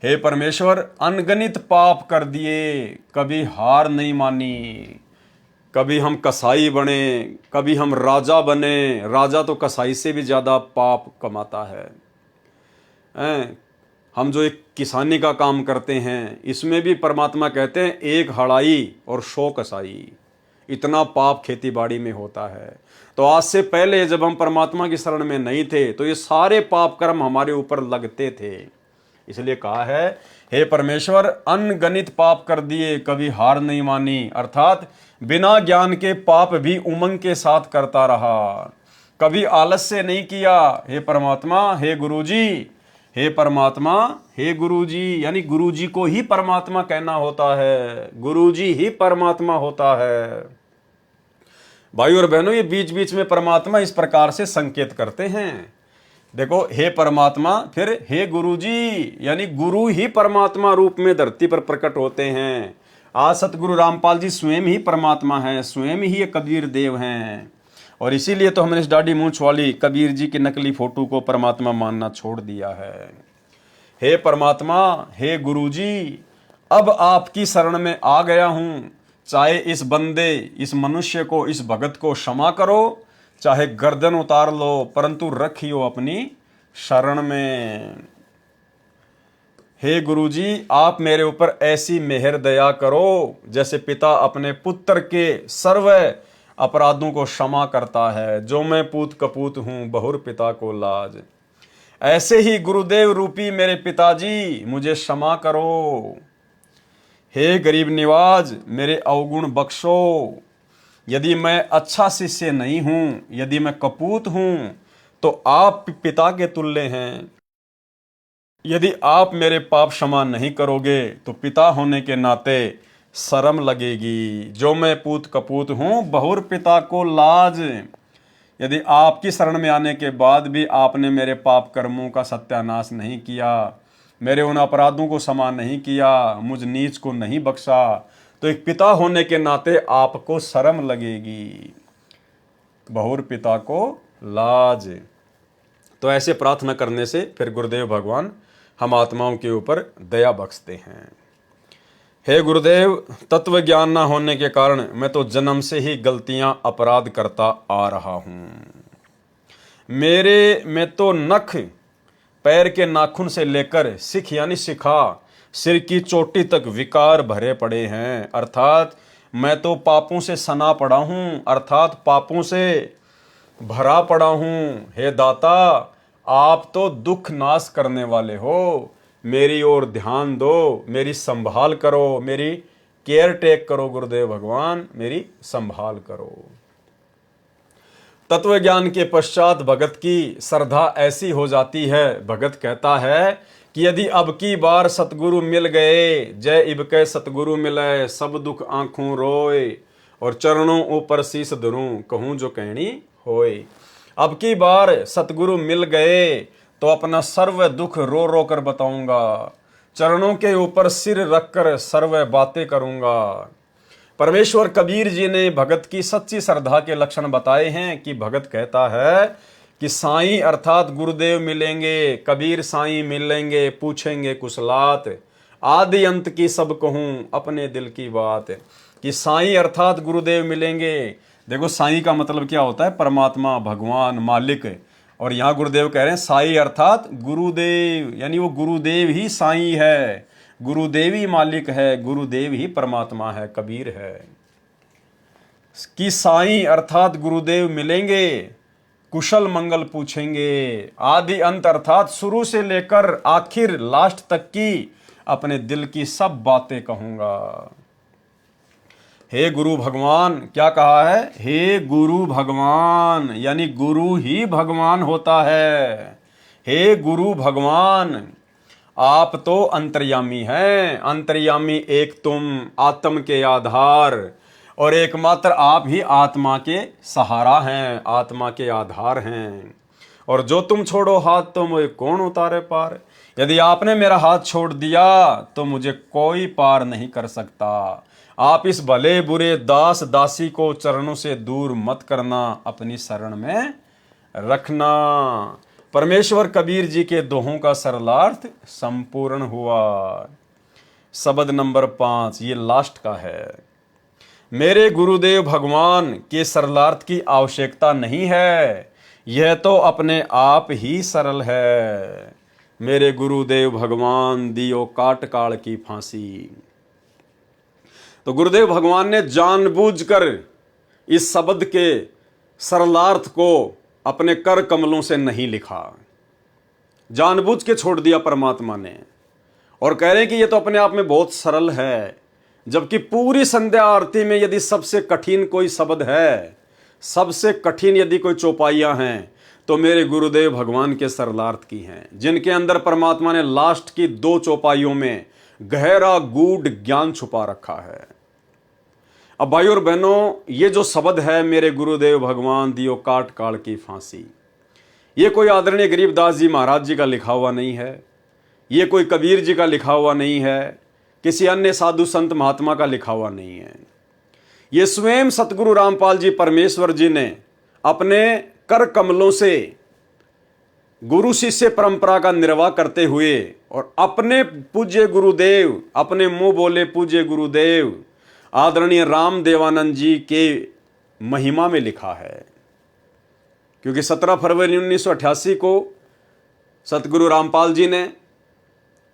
हे परमेश्वर, अनगणित पाप कर दिए, कभी हार नहीं मानी। कभी हम कसाई बने, कभी हम राजा बने, राजा तो कसाई से भी ज़्यादा पाप कमाता है। हम जो एक किसानी का काम करते हैं, इसमें भी परमात्मा कहते हैं एक हड़ाई और 100 कसाई, इतना पाप खेती बाड़ी में होता है। तो आज से पहले जब हम परमात्मा की शरण में नहीं थे तो ये सारे पाप कर्म हमारे ऊपर लगते थे। इसलिए कहा है, हे परमेश्वर, अनगणित पाप कर दिए, कभी हार नहीं मानी, अर्थात बिना ज्ञान के पाप भी उमंग के साथ करता रहा, कभी आलस्य नहीं किया। हे परमात्मा, हे गुरुजी, हे परमात्मा, हे गुरुजी, यानी गुरुजी को ही परमात्मा कहना होता है, गुरुजी ही परमात्मा होता है। भाई और बहनों, ये बीच बीच में परमात्मा इस प्रकार से संकेत करते हैं। देखो, हे परमात्मा, फिर हे गुरुजी, यानी गुरु ही परमात्मा रूप में धरती पर प्रकट होते हैं। आज सतगुरु रामपाल जी स्वयं ही परमात्मा हैं, स्वयं ही ये कबीर देव हैं, और इसीलिए तो हमने इस दाढ़ी मूंछ वाली कबीर जी की नकली फोटो को परमात्मा मानना छोड़ दिया है। हे परमात्मा, हे गुरुजी, अब आपकी शरण में आ गया हूँ, चाहे इस बंदे, इस मनुष्य को, इस भगत को क्षमा करो, चाहे गर्दन उतार लो, परंतु रखियो अपनी शरण में। हे गुरुजी, आप मेरे ऊपर ऐसी मेहर दया करो जैसे पिता अपने पुत्र के सर्व अपराधों को क्षमा करता है। जो मैं पूत कपूत हूं, बहुर पिता को लाज। ऐसे ही गुरुदेव रूपी मेरे पिताजी मुझे क्षमा करो। हे गरीब निवाज, मेरे अवगुण बख्शो। यदि मैं अच्छा शिष्य नहीं हूं, यदि मैं कपूत हूं, तो आप पिता के तुल्य हैं। यदि आप मेरे पाप क्षमा नहीं करोगे तो पिता होने के नाते शर्म लगेगी। जो मैं पूत कपूत हूं, बहुर पिता को लाज। यदि आपकी शरण में आने के बाद भी आपने मेरे पाप कर्मों का सत्यानाश नहीं किया, मेरे उन अपराधों को क्षमा नहीं किया, मुझ नीच को नहीं बख्शा, तो एक पिता होने के नाते आपको शर्म लगेगी। बहुर पिता को लाज। तो ऐसे प्रार्थना करने से फिर गुरुदेव भगवान हम आत्माओं के ऊपर दया बख्शते हैं। हे गुरुदेव, तत्व ज्ञान ना होने के कारण मैं तो जन्म से ही गलतियां अपराध करता आ रहा हूं। मेरे में तो नख, पैर के नाखून से लेकर सिख यानी शिखा, सिर की चोटी तक विकार भरे पड़े हैं। अर्थात मैं तो पापों से सना पड़ा हूं, अर्थात पापों से भरा पड़ा हूं। हे दाता, आप तो दुख नाश करने वाले हो। मेरी ओर ध्यान दो, मेरी संभाल करो, मेरी केयर टेक करो गुरुदेव भगवान, मेरी संभाल करो। तत्व ज्ञान के पश्चात भगत की श्रद्धा ऐसी हो जाती है, भगत कहता है कि यदि अब की बार सतगुरु मिल गए, जय इब के सतगुरु मिले, सब दुख आंखों रोए, और चरणों ऊपर शीस धरूं, कहूं जो कहनी होए। अब की बार सतगुरु मिल गए तो अपना सर्व दुख रो रो कर बताऊंगा, चरणों के ऊपर सिर रखकर सर्व बातें करूंगा। परमेश्वर कबीर जी ने भगत की सच्ची श्रद्धा के लक्षण बताए हैं कि भगत कहता है कि साईं अर्थात गुरुदेव मिलेंगे, कबीर साईं मिलेंगे, पूछेंगे कुशलात, आदि अंत की सब कहूं अपने दिल की बात। कि साईं अर्थात गुरुदेव मिलेंगे। देखो साईं का मतलब क्या होता है? परमात्मा, भगवान, मालिक। और यहाँ गुरुदेव कह रहे हैं साईं अर्थात गुरुदेव, यानी वो गुरुदेव ही साईं है, गुरुदेव ही मालिक है, गुरुदेव ही परमात्मा है, कबीर है। कि साईं अर्थात गुरुदेव मिलेंगे, कुशल मंगल पूछेंगे, आदि अंत अर्थात शुरू से लेकर आखिर लास्ट तक की अपने दिल की सब बातें कहूंगा। हे गुरु भगवान, क्या कहा है? हे गुरु भगवान, यानी गुरु ही भगवान होता है। हे गुरु भगवान, आप तो अंतर्यामी हैं, अंतर्यामी एक तुम, आत्म के आधार, और एकमात्र आप ही आत्मा के सहारा हैं, आत्मा के आधार हैं। और जो तुम छोड़ो हाथ तो मुझे कौन उतारे पार। यदि आपने मेरा हाथ छोड़ दिया तो मुझे कोई पार नहीं कर सकता। आप इस भले बुरे दास दासी को चरणों से दूर मत करना, अपनी शरण में रखना। परमेश्वर कबीर जी के दोहों का सरलार्थ संपूर्ण हुआ। शब्द नंबर 5 ये लास्ट का है। मेरे गुरुदेव भगवान के सरलार्थ की आवश्यकता नहीं है, यह तो अपने आप ही सरल है। मेरे गुरुदेव भगवान दियो काट काल की फांसी। तो गुरुदेव भगवान ने जानबूझकर इस शब्द के सरलार्थ को अपने कर कमलों से नहीं लिखा, जानबूझ के छोड़ दिया परमात्मा ने। और कह रहे हैं कि ये तो अपने आप में बहुत सरल है, जबकि पूरी संध्या आरती में यदि सबसे कठिन कोई शब्द है, सबसे कठिन यदि कोई चौपाइयां हैं, तो मेरे गुरुदेव भगवान के सरलार्थ की हैं, जिनके अंदर परमात्मा ने लास्ट की 2 चौपाइयों में गहरा गूढ़ ज्ञान छुपा रखा है। अब भाई और बहनों, ये जो शब्द है मेरे गुरुदेव भगवान दियो काट काल की फांसी, ये कोई आदरणीय गरीबदास जी महाराज जी का लिखा हुआ नहीं है, ये कोई कबीर जी का लिखा हुआ नहीं है, किसी अन्य साधु संत महात्मा का लिखा हुआ नहीं है। ये स्वयं सतगुरु रामपाल जी परमेश्वर जी ने अपने कर कमलों से गुरु शिष्य परंपरा का निर्वाह करते हुए और अपने पूज्य गुरुदेव, अपने मुंह बोले पूज्य गुरुदेव, आदरणीय राम देवानंद जी के महिमा में लिखा है। क्योंकि 17 फरवरी 1988 को सतगुरु रामपाल जी ने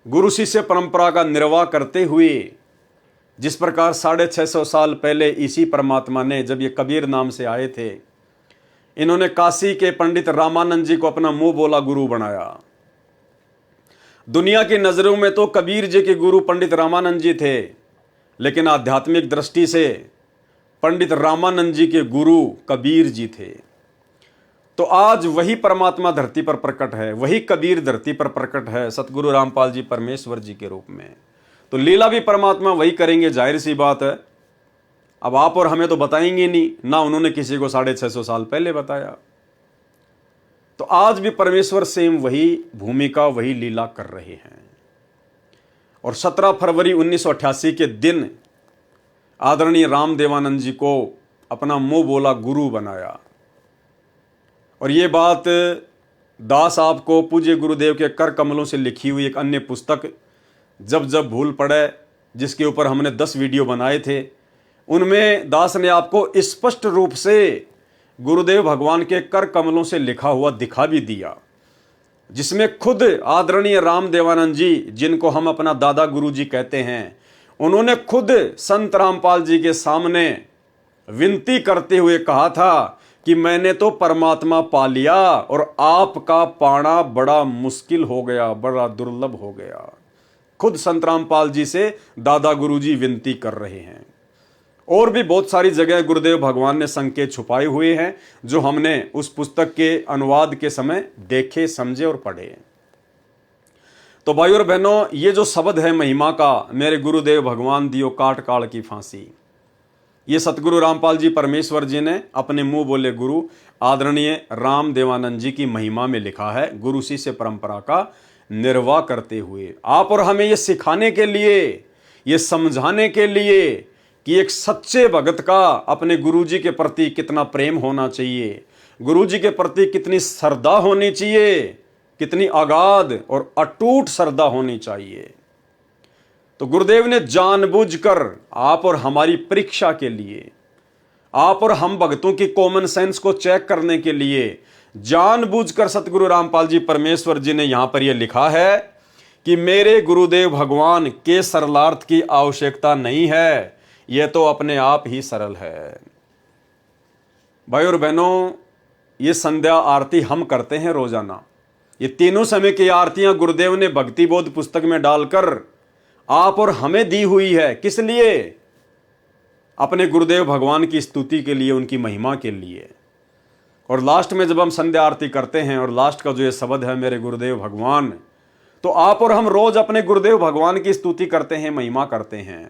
गुरु शिष्य परंपरा का निर्वाह करते हुए जिस प्रकार 650 साल पहले इसी परमात्मा ने, जब ये कबीर नाम से आए थे, इन्होंने काशी के पंडित रामानंद जी को अपना मुंह बोला गुरु बनाया। दुनिया की नजरों में तो कबीर जी के गुरु पंडित रामानंद जी थे, लेकिन आध्यात्मिक दृष्टि से पंडित रामानंद जी के गुरु कबीर जी थे। तो आज वही परमात्मा धरती पर प्रकट है, वही कबीर धरती पर प्रकट है, सतगुरु रामपाल जी परमेश्वर जी के रूप में। तो लीला भी परमात्मा वही करेंगे, जाहिर सी बात है। अब आप और हमें तो बताएंगे नहीं, ना उन्होंने किसी को 650 साल पहले बताया। तो आज भी परमेश्वर सेम वही भूमिका, वही लीला कर रहे हैं। और 17 फरवरी 1988 के दिन आदरणीय राम देवानंद जी को अपना मुंह बोला गुरु बनाया। और ये बात दास आपको पूज्य गुरुदेव के कर कमलों से लिखी हुई एक अन्य पुस्तक जब जब भूल पड़े, जिसके ऊपर हमने 10 वीडियो बनाए थे, उनमें दास ने आपको स्पष्ट रूप से गुरुदेव भगवान के कर कमलों से लिखा हुआ दिखा भी दिया, जिसमें खुद आदरणीय राम देवानंद जी, जिनको हम अपना दादा गुरु जी कहते हैं, उन्होंने खुद संत रामपाल जी के सामने विनती करते हुए कहा था कि मैंने तो परमात्मा पा लिया और आपका पाना बड़ा मुश्किल हो गया, बड़ा दुर्लभ हो गया। खुद संत रामपाल जी से दादा गुरु जी विनती कर रहे हैं। और भी बहुत सारी जगह गुरुदेव भगवान ने संकेत छुपाए हुए हैं, जो हमने उस पुस्तक के अनुवाद के समय देखे, समझे और पढ़े। तो भाई और बहनों, ये जो शब्द है महिमा का, मेरे गुरुदेव भगवान दियो काट काल की फांसी, ये सतगुरु रामपाल जी परमेश्वर जी ने अपने मुंह बोले गुरु आदरणीय राम देवानंद जी की महिमा में लिखा है, गुरु शिष्य परंपरा का निर्वाह करते हुए। आप और हमें ये सिखाने के लिए, ये समझाने के लिए कि एक सच्चे भगत का अपने गुरुजी के प्रति कितना प्रेम होना चाहिए, गुरुजी के प्रति कितनी श्रद्धा होनी चाहिए, कितनी अगाध और अटूट श्रद्धा होनी चाहिए। तो गुरुदेव ने जानबूझकर आप और हमारी परीक्षा के लिए, आप और हम भक्तों की कॉमन सेंस को चेक करने के लिए जानबूझकर सतगुरु रामपाल जी परमेश्वर जी ने यहां पर यह लिखा है कि मेरे गुरुदेव भगवान के सरलार्थ की आवश्यकता नहीं है, यह तो अपने आप ही सरल है। भाई और बहनों, ये संध्या आरती हम करते हैं रोजाना। ये तीनों समय की आरतियां गुरुदेव ने भक्ति बोध पुस्तक में डालकर आप और हमें दी हुई है। किस लिए? अपने गुरुदेव भगवान की स्तुति के लिए, उनकी महिमा के लिए। और लास्ट में जब हम संध्या आरती करते हैं और लास्ट का जो ये शब्द है मेरे गुरुदेव भगवान, तो आप और हम रोज अपने गुरुदेव भगवान की स्तुति करते हैं, महिमा करते हैं।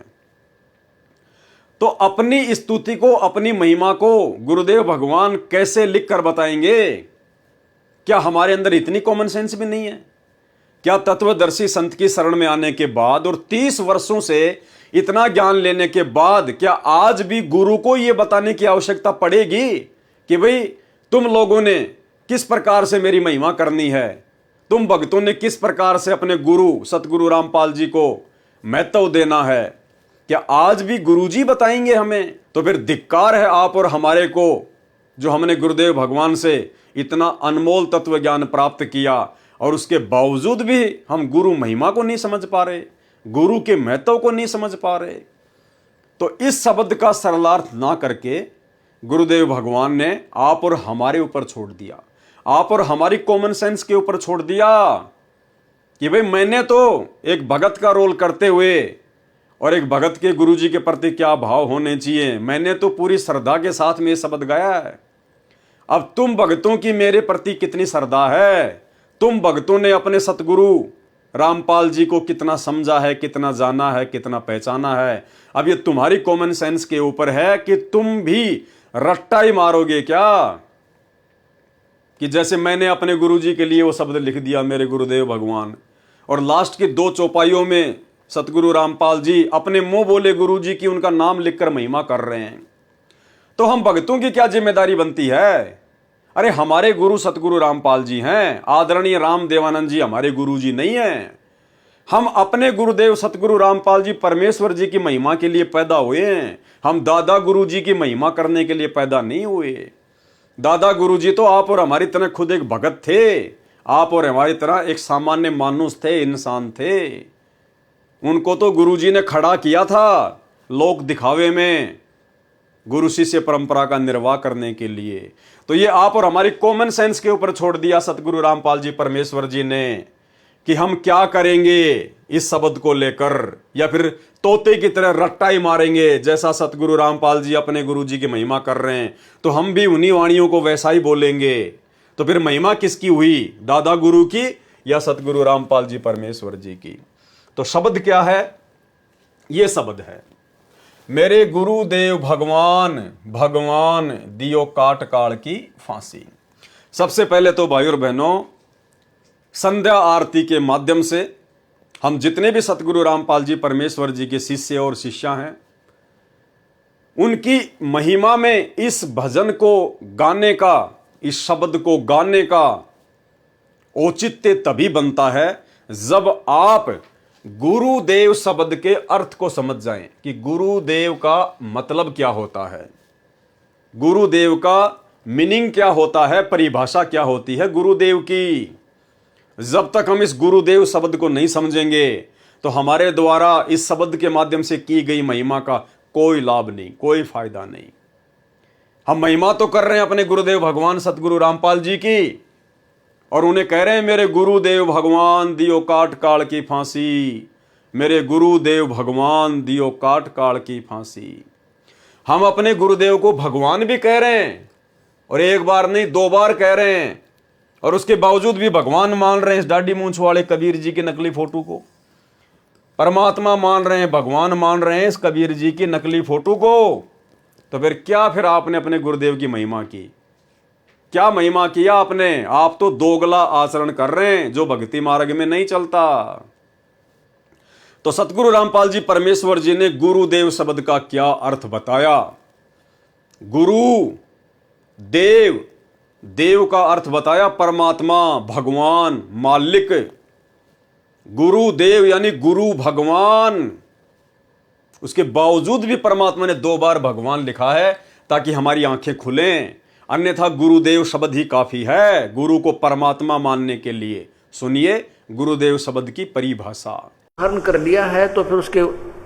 तो अपनी स्तुति को, अपनी महिमा को गुरुदेव भगवान कैसे लिख कर बताएंगे? क्या हमारे अंदर इतनी कॉमन सेंस भी नहीं है? क्या तत्वदर्शी संत की शरण में आने के बाद और 30 वर्षों से इतना ज्ञान लेने के बाद क्या आज भी गुरु को यह बताने की आवश्यकता पड़ेगी कि भाई तुम लोगों ने किस प्रकार से मेरी महिमा करनी है, तुम भक्तों ने किस प्रकार से अपने गुरु सतगुरु रामपाल जी को महत्व देना है? क्या आज भी गुरुजी बताएंगे हमें? तो फिर धिक्कार है आप और हमारे को, जो हमने गुरुदेव भगवान से इतना अनमोल तत्व ज्ञान प्राप्त किया और उसके बावजूद भी हम गुरु महिमा को नहीं समझ पा रहे, गुरु के महत्व को नहीं समझ पा रहे। तो इस शब्द का सरलार्थ ना करके गुरुदेव भगवान ने आप और हमारे ऊपर छोड़ दिया, आप और हमारी कॉमन सेंस के ऊपर छोड़ दिया कि भाई मैंने तो एक भगत का रोल करते हुए और एक भगत के गुरुजी के प्रति क्या भाव होने चाहिए, मैंने तो पूरी श्रद्धा के साथ में ये शब्द गाया है। अब तुम भक्तों की मेरे प्रति कितनी श्रद्धा है, तुम भक्तों ने अपने सतगुरु रामपाल जी को कितना समझा है, कितना जाना है, कितना पहचाना है। अब ये तुम्हारी कॉमन सेंस के ऊपर है कि तुम भी रट्टा ही मारोगे क्या, कि जैसे मैंने अपने गुरुजी के लिए वो शब्द लिख दिया मेरे गुरुदेव भगवान, और लास्ट की 2 चौपाइयों में सतगुरु रामपाल जी अपने मुंह बोले गुरुजी की उनका नाम लिखकर महिमा कर रहे हैं। तो हम भक्तों की क्या जिम्मेदारी बनती है? अरे हमारे गुरु सतगुरु रामपाल जी हैं, आदरणीय राम देवानंद जी हमारे गुरु जी नहीं हैं। हम अपने गुरुदेव सतगुरु रामपाल जी परमेश्वर जी की महिमा के लिए पैदा हुए हैं। हम दादा गुरु जी की महिमा करने के लिए पैदा नहीं हुए। दादा गुरु जी तो आप और हमारी तरह खुद एक भगत थे। आप और हमारी तरह एक सामान्य मानुष थे, इंसान थे। उनको तो गुरु जी ने खड़ा किया था लोक दिखावे में, गुरु शिष्य परंपरा का निर्वाह करने के लिए। तो ये आप और हमारी कॉमन सेंस के ऊपर छोड़ दिया सतगुरु रामपाल जी परमेश्वर जी ने कि हम क्या करेंगे इस शब्द को लेकर, या फिर तोते की तरह रट्टा ही मारेंगे जैसा सतगुरु रामपाल जी अपने गुरु जी की महिमा कर रहे हैं, तो हम भी उन्हीं वाणियों को वैसा ही बोलेंगे। तो फिर महिमा किसकी हुई, दादा गुरु की या सतगुरु रामपाल जी परमेश्वर जी की? तो शब्द क्या है? ये शब्द है, मेरे गुरुदेव भगवान भगवान दियो काट काल की फांसी। सबसे पहले तो भाइयों और बहनों, संध्या आरती के माध्यम से हम जितने भी सतगुरु रामपाल जी परमेश्वर जी के शिष्य और शिष्या हैं, उनकी महिमा में इस भजन को गाने का, इस शब्द को गाने का औचित्य तभी बनता है जब आप गुरुदेव शब्द के अर्थ को समझ जाएं कि गुरुदेव का मतलब क्या होता है, गुरुदेव का मीनिंग क्या होता है, परिभाषा क्या होती है गुरुदेव की। जब तक हम इस गुरुदेव शब्द को नहीं समझेंगे तो हमारे द्वारा इस शब्द के माध्यम से की गई महिमा का कोई लाभ नहीं, कोई फायदा नहीं। हम महिमा तो कर रहे हैं अपने गुरुदेव भगवान सतगुरु रामपाल जी की, और उन्हें कह रहे हैं मेरे गुरुदेव भगवान दियो काट काल की फांसी, मेरे गुरुदेव भगवान दियो काट काल की फांसी। हम अपने गुरुदेव को भगवान भी कह रहे हैं, और एक बार नहीं 2 बार कह रहे हैं, और उसके बावजूद भी भगवान मान रहे हैं इस दाढ़ी मूंछ वाले कबीर जी की नकली फोटो को। परमात्मा मान रहे हैं, भगवान मान रहे हैं इस कबीर जी की नकली फोटो को। तो फिर क्या फिर आपने अपने गुरुदेव की महिमा की? क्या महिमा किया आपने? आप तो दोगला आचरण कर रहे हैं जो भक्ति मार्ग में नहीं चलता। तो सतगुरु रामपाल जी परमेश्वर जी ने गुरुदेव शब्द का क्या अर्थ बताया। गुरु देव, देव का अर्थ बताया परमात्मा, भगवान, मालिक। गुरुदेव यानी गुरु भगवान। उसके बावजूद भी परमात्मा ने 2 बार भगवान लिखा है ताकि हमारी आंखें खुलें, अन्यथा गुरुदेव शब्द ही काफी है गुरु को परमात्मा मानने के लिए। सुनिए गुरुदेव शब्द की परिभाषा। हरण कर लिया है तो फिर उसके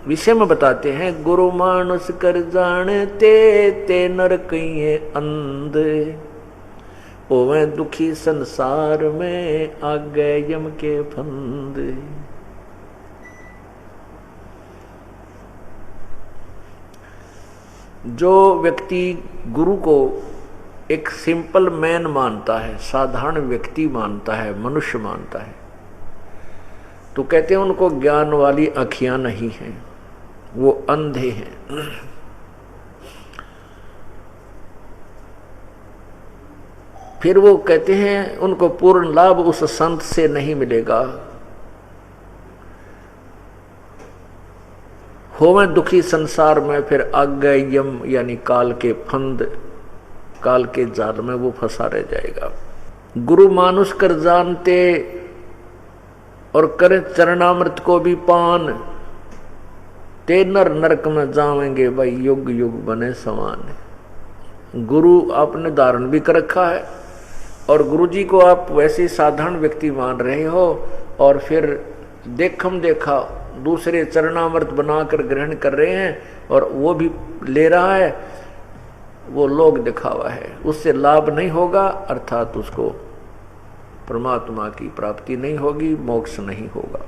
विषय में बताते हैं, गुरु मानुष कर जानते ते नर कहिए अंध, ओवे दुखी संसार में आ गए यम के फंद। जो व्यक्ति गुरु को एक सिंपल मैन मानता है, साधारण व्यक्ति मानता है, मनुष्य मानता है, तो कहते हैं उनको ज्ञान वाली आँखियां नहीं हैं, वो अंधे हैं। फिर वो कहते हैं उनको पूर्ण लाभ उस संत से नहीं मिलेगा। होवे दुखी संसार में, फिर आगे यम यानी काल के फंद, काल के जाल में वो फंसा रह जाएगा। गुरु मानुष कर जानते और करे चरणामृत को भी पान, ते नर नरक में जावेंगे भाई युग युग बने समान। गुरु आपने धारण भी कर रखा है और गुरु जी को आप वैसे साधारण व्यक्ति मान रहे हो, और फिर देखम देखा दूसरे चरणामृत बनाकर ग्रहण कर रहे हैं और वो भी ले रहा है, वो लोग दिखावा है, उससे लाभ नहीं होगा, अर्थात उसको परमात्मा की प्राप्ति नहीं होगी, मोक्ष नहीं होगा।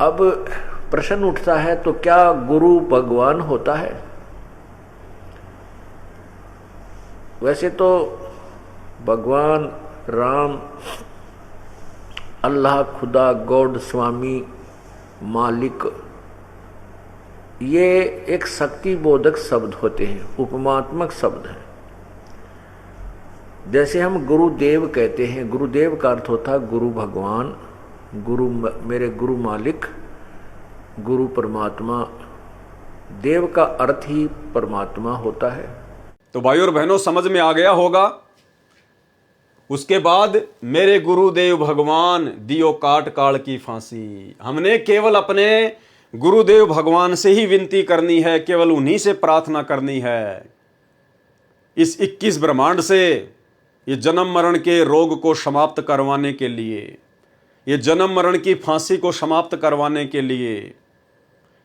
अब प्रश्न उठता है, तो क्या गुरु भगवान होता है? वैसे तो भगवान राम, अल्लाह, खुदा, गॉड, स्वामी, मालिक, ये एक शक्ति बोधक शब्द होते हैं, उपमात्मक शब्द हैं। जैसे हम गुरुदेव कहते हैं, गुरुदेव का अर्थ होता है गुरु भगवान, गुरु मेरे गुरु मालिक, गुरु परमात्मा। देव का अर्थ ही परमात्मा होता है। तो भाइयों और बहनों समझ में आ गया होगा। उसके बाद मेरे गुरुदेव भगवान दियो काट काल की फांसी। हमने केवल अपने गुरुदेव भगवान से ही विनती करनी है, केवल उन्हीं से प्रार्थना करनी है। इस 21 ब्रह्मांड से ये जन्म मरण के रोग को समाप्त करवाने के लिए, ये जन्म मरण की फांसी को समाप्त करवाने के लिए,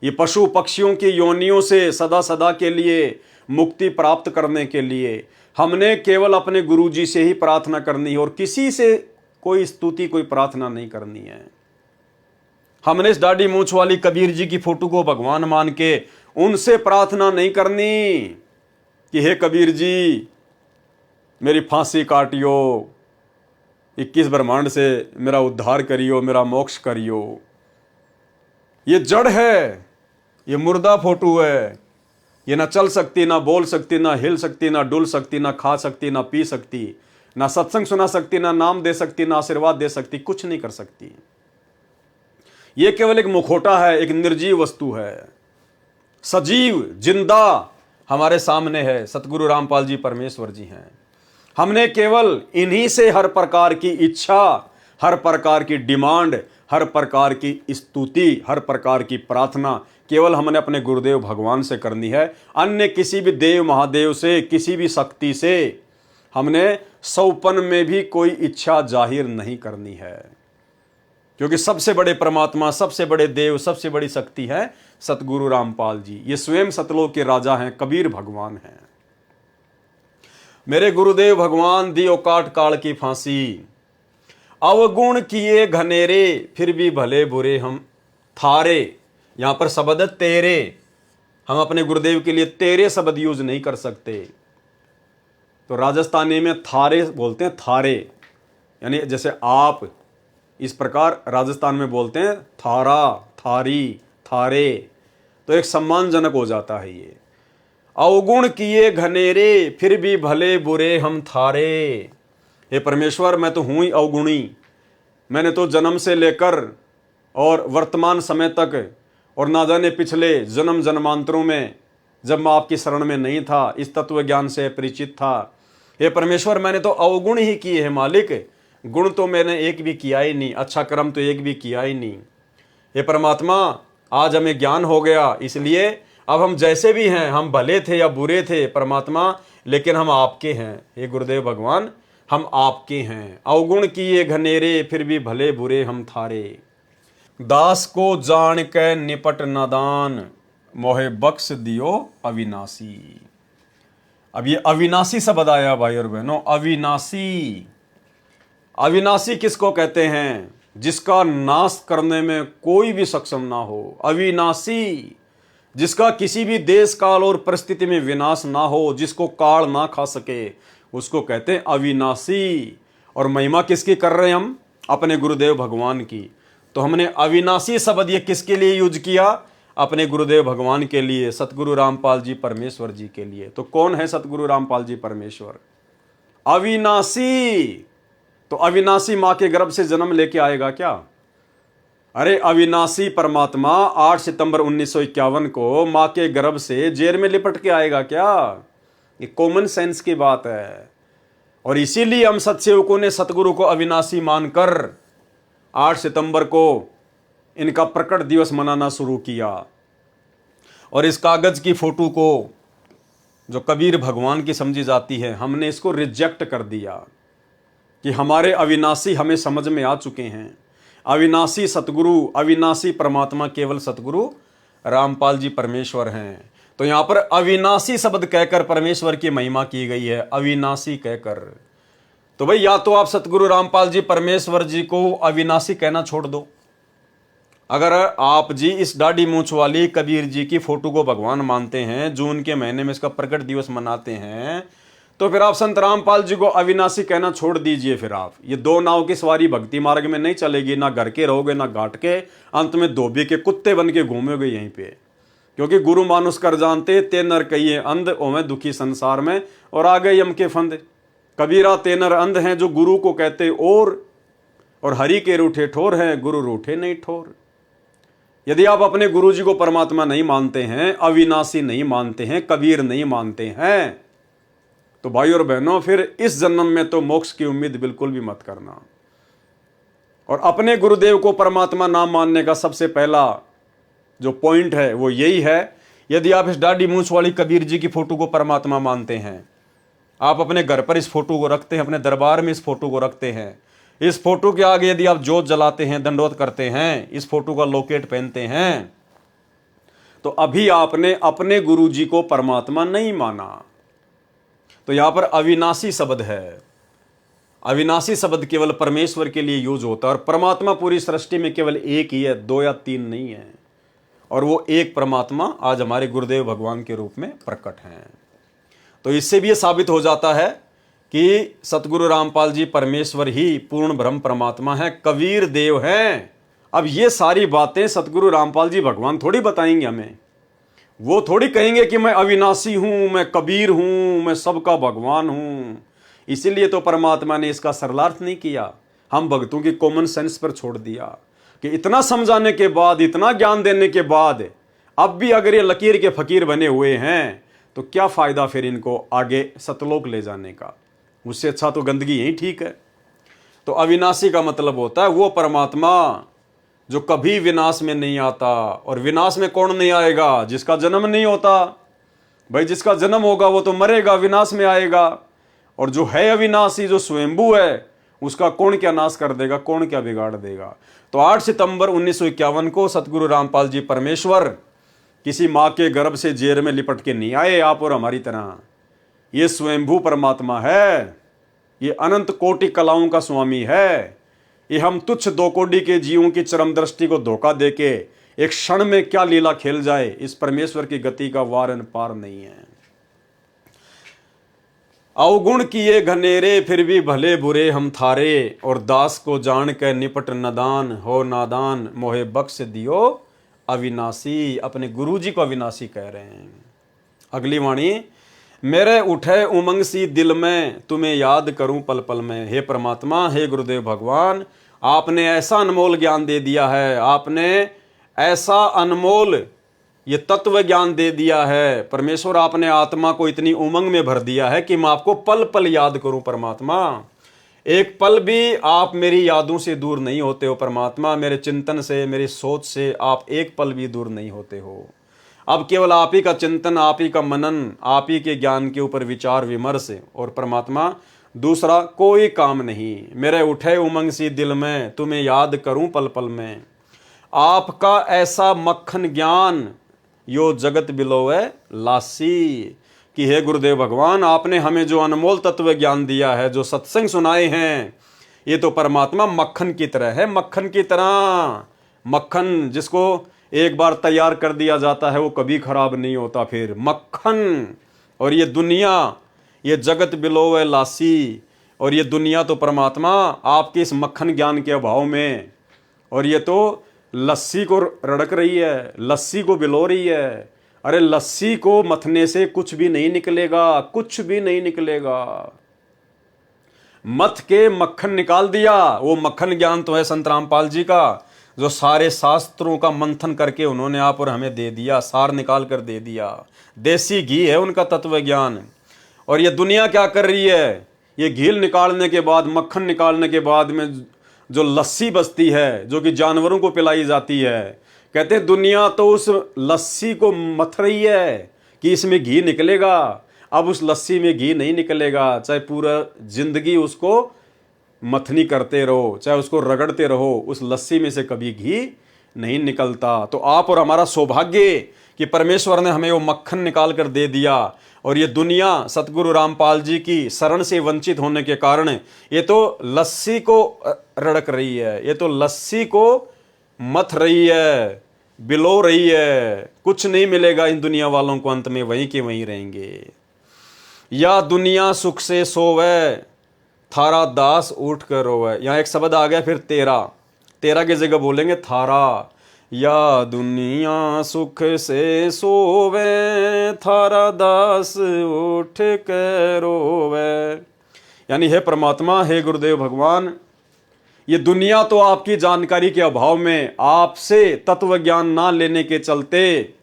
ये पशु पक्षियों की योनियों से सदा सदा के लिए मुक्ति प्राप्त करने के लिए हमने केवल अपने गुरुजी से ही प्रार्थना करनी है और किसी से कोई स्तुति, कोई प्रार्थना नहीं करनी है। हमने इस दाढ़ी मूंछ वाली कबीर जी की फोटो को भगवान मान के उनसे प्रार्थना नहीं करनी कि हे कबीर जी मेरी फांसी काटियो, 21 ब्रह्मांड से मेरा उद्धार करियो, मेरा मोक्ष करियो। ये जड़ है, ये मुर्दा फोटो है, ये ना चल सकती, ना बोल सकती, ना हिल सकती, ना डुल सकती, ना खा सकती, ना पी सकती, ना सत्संग सुना सकती, ना नाम दे सकती, ना आशीर्वाद दे सकती, कुछ नहीं कर सकती। ये केवल एक मुखौटा है, एक निर्जीव वस्तु है। सजीव जिंदा हमारे सामने है, सतगुरु रामपाल जी परमेश्वर जी हैं। हमने केवल इन्हीं से हर प्रकार की इच्छा, हर प्रकार की डिमांड, हर प्रकार की स्तुति, हर प्रकार की प्रार्थना केवल हमने अपने गुरुदेव भगवान से करनी है। अन्य किसी भी देव महादेव से, किसी भी शक्ति से हमने सौपन में भी कोई इच्छा जाहिर नहीं करनी है, क्योंकि सबसे बड़े परमात्मा, सबसे बड़े देव, सबसे बड़ी शक्ति है सतगुरु रामपाल जी। ये स्वयं सतलोक के राजा हैं, कबीर भगवान हैं। मेरे गुरुदेव भगवान दियो काट काल की फांसी, अवगुण किए घनेरे फिर भी भले बुरे हम थारे। यहां पर शब्द है तेरे। हम अपने गुरुदेव के लिए तेरे शब्द यूज नहीं कर सकते। तो राजस्थानी में थारे बोलते हैं, थारे यानी जैसे आप, इस प्रकार राजस्थान में बोलते हैं थारा, थारी, थारे। तो एक सम्मानजनक हो जाता है ये। अवगुण किए घनेरे फिर भी भले बुरे हम थारे। हे परमेश्वर, मैं तो हूं ही अवगुणी। मैंने तो जन्म से लेकर और वर्तमान समय तक और ना जाने पिछले जन्म जन्मांतरों में, जब मैं आपकी शरण में नहीं था, इस तत्व ज्ञान से परिचित था, हे परमेश्वर मैंने तो अवगुण ही किए हैं मालिक। गुण तो मैंने एक भी किया ही नहीं, अच्छा कर्म तो एक भी किया ही नहीं। हे परमात्मा, आज हमें ज्ञान हो गया, इसलिए अब हम जैसे भी हैं, हम भले थे या बुरे थे परमात्मा, लेकिन हम आपके हैं। हे गुरुदेव भगवान, हम आपके हैं। अवगुण किए घनेरे फिर भी भले बुरे हम थारे। दास को जान के निपट नादान, मोहे बख्श दियो अविनाशी। अब ये अविनाशी शब्द आया भाई और बहनों, अविनाशी। अविनाशी किसको कहते हैं? जिसका नाश करने में कोई भी सक्षम ना हो। अविनाशी, जिसका किसी भी देश काल और परिस्थिति में विनाश ना हो, जिसको काल ना खा सके, उसको कहते हैं अविनाशी। और महिमा किसकी कर रहे हैं हम? अपने गुरुदेव भगवान की। तो हमने अविनाशी शब्द ये किसके लिए यूज किया? अपने गुरुदेव भगवान के लिए, सतगुरु रामपाल जी परमेश्वर जी के लिए। तो कौन है सतगुरु रामपाल जी परमेश्वर? अविनाशी। तो अविनाशी मां के गर्भ से जन्म लेके आएगा क्या? अरे अविनाशी परमात्मा 8 सितंबर 1951 को मां के गर्भ से जेल में लिपट के आएगा क्या? ये कॉमन सेंस की बात है। और इसीलिए हम सत्सेवकों ने सतगुरु को अविनाशी मानकर 8 सितंबर को इनका प्रकट दिवस मनाना शुरू किया। और इस कागज की फोटो को जो कबीर भगवान की समझी जाती है, हमने इसको रिजेक्ट कर दिया कि हमारे अविनाशी हमें समझ में आ चुके हैं। अविनाशी सतगुरु, अविनाशी परमात्मा केवल सतगुरु रामपाल जी परमेश्वर हैं। तो यहां पर अविनाशी शब्द कहकर परमेश्वर की महिमा की गई है, अविनाशी कहकर। तो भाई या तो आप सतगुरु रामपाल जी परमेश्वर जी को अविनाशी कहना छोड़ दो। अगर आप जी इस दाढ़ी मूंछ वाली कबीर जी की फोटो को भगवान मानते हैं, जून के महीने में इसका प्रकट दिवस मनाते हैं, तो फिर आप संत रामपाल जी को अविनाशी कहना छोड़ दीजिए। फिर आप ये दो नाव की सवारी भक्ति मार्ग में नहीं चलेगी। ना घर के रहोगे, ना घाट के, अंत में धोबी के कुत्ते बन के घूमोगे यहीं पे। क्योंकि गुरु मानुष कर जानते, ते नर कहिए अंध, ओमें दुखी संसार में और आ गए यम के फंद। कबीरा ते नर अंध हैं जो गुरु को कहते और हरि के रूठे ठोर हैं, गुरु रूठे नहीं ठोर। यदि आप अपने गुरु जी को परमात्मा नहीं मानते हैं, अविनाशी नहीं मानते हैं, कबीर नहीं मानते हैं, तो भाई और बहनों, फिर इस जन्म में तो मोक्ष की उम्मीद बिल्कुल भी मत करना। और अपने गुरुदेव को परमात्मा नाम मानने का सबसे पहला जो पॉइंट है वो यही है, यदि आप इस दाढ़ी मूंछ वाली कबीर जी की फोटो को परमात्मा मानते हैं, आप अपने घर पर इस फोटो को रखते हैं, अपने दरबार में इस फोटो को रखते हैं, इस फोटो के आगे यदि आप जोत जलाते हैं, दंडवत करते हैं, इस फोटो का लॉकेट पहनते हैं, तो अभी आपने अपने गुरु जी को परमात्मा नहीं माना। तो यहां पर अविनाशी शब्द है। अविनाशी शब्द केवल परमेश्वर के लिए यूज होता है, और परमात्मा पूरी सृष्टि में केवल एक ही है, दो या तीन नहीं है। और वो एक परमात्मा आज हमारे गुरुदेव भगवान के रूप में प्रकट हैं। तो इससे भी ये साबित हो जाता है कि सतगुरु रामपाल जी परमेश्वर ही पूर्ण ब्रह्म परमात्मा है, कबीर देव हैं। अब ये सारी बातें सतगुरु रामपाल जी भगवान थोड़ी बताएंगे हमें। वो थोड़ी कहेंगे कि मैं अविनाशी हूं, मैं कबीर हूं, मैं सबका भगवान हूं। इसीलिए तो परमात्मा ने इसका सरलार्थ नहीं किया, हम भक्तों की कॉमन सेंस पर छोड़ दिया कि इतना समझाने के बाद, इतना ज्ञान देने के बाद अब भी अगर ये लकीर के फकीर बने हुए हैं तो क्या फायदा फिर इनको आगे सतलोक ले जाने का। उससे अच्छा तो गंदगी यही ठीक है। तो अविनाशी का मतलब होता है वो परमात्मा जो कभी विनाश में नहीं आता। और विनाश में कौन नहीं आएगा? जिसका जन्म नहीं होता। भाई जिसका जन्म होगा वो तो मरेगा, विनाश में आएगा। और जो है अविनाशी, जो स्वयंभू है, उसका कौन क्या नाश कर देगा, कौन क्या बिगाड़ देगा। तो 8 सितंबर 1951 को सतगुरु रामपाल जी परमेश्वर किसी माँ के गर्भ से जेर में लिपट के नहीं आए आप और हमारी तरह। ये स्वयंभू परमात्मा है, ये अनंत कोटि कलाओं का स्वामी है। ये हम तुच्छ दो कोटि के जीवों की चरम दृष्टि को धोखा देके एक क्षण में क्या लीला खेल जाए, इस परमेश्वर की गति का वारन पार नहीं है। अवगुण किए घनेरे फिर भी भले बुरे हम थारे, और दास को जान के निपट नदान हो नादान, मोहे बख्श दियो अविनाशी। अपने गुरु जी को अविनाशी कह रहे हैं। अगली वाणी, मेरे उठे उमंग सी दिल में, तुम्हें याद करूं पल पल में। हे परमात्मा, हे गुरुदेव भगवान, आपने ऐसा अनमोल ज्ञान दे दिया है, आपने ऐसा अनमोल ये तत्व ज्ञान दे दिया है परमेश्वर। आपने आत्मा को इतनी उमंग में भर दिया है कि मैं आपको पल पल याद करूं परमात्मा। एक पल भी आप मेरी यादों से दूर नहीं होते हो परमात्मा। मेरे चिंतन से, मेरी सोच से आप एक पल भी दूर नहीं होते हो। अब केवल आप ही का चिंतन, आप ही का मनन, आप ही के ज्ञान के ऊपर विचार विमर्श, और परमात्मा दूसरा कोई काम नहीं। मेरे उठे उमंग सी दिल में, तुम्हें याद करूं पल पल में। आपका ऐसा मक्खन ज्ञान यो जगत बिलोवे लासी। कि हे गुरुदेव भगवान, आपने हमें जो अनमोल तत्व ज्ञान दिया है, जो सत्संग सुनाए हैं, ये तो परमात्मा मक्खन की तरह है। मक्खन की तरह, मक्खन जिसको एक बार तैयार कर दिया जाता है वो कभी खराब नहीं होता। फिर मक्खन, और ये दुनिया, ये जगत बिलोवे लासी। और ये दुनिया तो परमात्मा आपके इस मक्खन ज्ञान के अभाव में, और ये तो लस्सी को रड़क रही है, लस्सी को बिलो रही है। अरे लस्सी को मथने से कुछ भी नहीं निकलेगा, कुछ भी नहीं निकलेगा। मथ के मक्खन निकाल दिया। वो मक्खन ज्ञान तो है संत रामपाल जी का, जो सारे शास्त्रों का मंथन करके उन्होंने आप और हमें दे दिया, सार निकाल कर दे दिया। देसी घी है उनका तत्व ज्ञान। और ये दुनिया क्या कर रही है? ये घी निकालने के बाद, मक्खन निकालने के बाद में जो लस्सी बचती है, जो कि जानवरों को पिलाई जाती है, कहते हैं दुनिया तो उस लस्सी को मथ रही है कि इसमें घी निकलेगा। अब उस लस्सी में घी नहीं निकलेगा, चाहे पूरा जिंदगी उसको मथनी करते रहो, चाहे उसको रगड़ते रहो, उस लस्सी में से कभी घी नहीं निकलता। तो आप और हमारा सौभाग्य कि परमेश्वर ने हमें वो मक्खन निकाल कर दे दिया। और ये दुनिया सतगुरु रामपाल जी की शरण से वंचित होने के कारण ये तो लस्सी को रड़क रही है, ये तो लस्सी को मथ रही है, बिलो रही है। कुछ नहीं मिलेगा इन दुनिया वालों को, अंत में वहीं के वहीं रहेंगे। या दुनिया सुख से सोवे, थारा दास उठ कर रोवे। यहाँ एक शब्द आ गया फिर तेरा, तेरा की जगह बोलेंगे थारा। या दुनिया सुख से सोवे, थारा दास उठ कर रोवे। यानी हे परमात्मा, हे गुरुदेव भगवान, ये दुनिया तो आपकी जानकारी के अभाव में, आपसे तत्व ज्ञान ना लेने के चलते,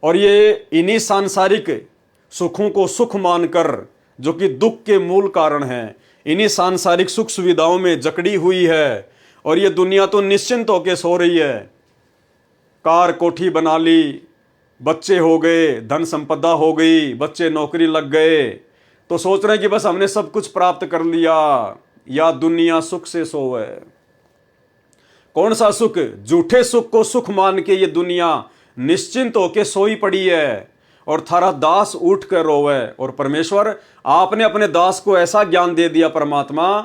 और ये इन्हीं सांसारिक सुखों को सुख मानकर जो कि दुख के मूल कारण हैं, इन्हीं सांसारिक सुख सुविधाओं में जकड़ी हुई है और ये दुनिया तो निश्चिंत होकर सो रही है। कार कोठी बना ली, बच्चे हो गए, धन संपदा हो गई, बच्चे नौकरी लग गए, तो सोच रहे हैं कि बस हमने सब कुछ प्राप्त कर लिया, या दुनिया सुख से सोए। कौन सा सुख? झूठे सुख को सुख मान के ये दुनिया निश्चिंत होके सोई पड़ी है और थारा दास उठ कर रोवे। और परमेश्वर आपने अपने दास को ऐसा ज्ञान दे दिया परमात्मा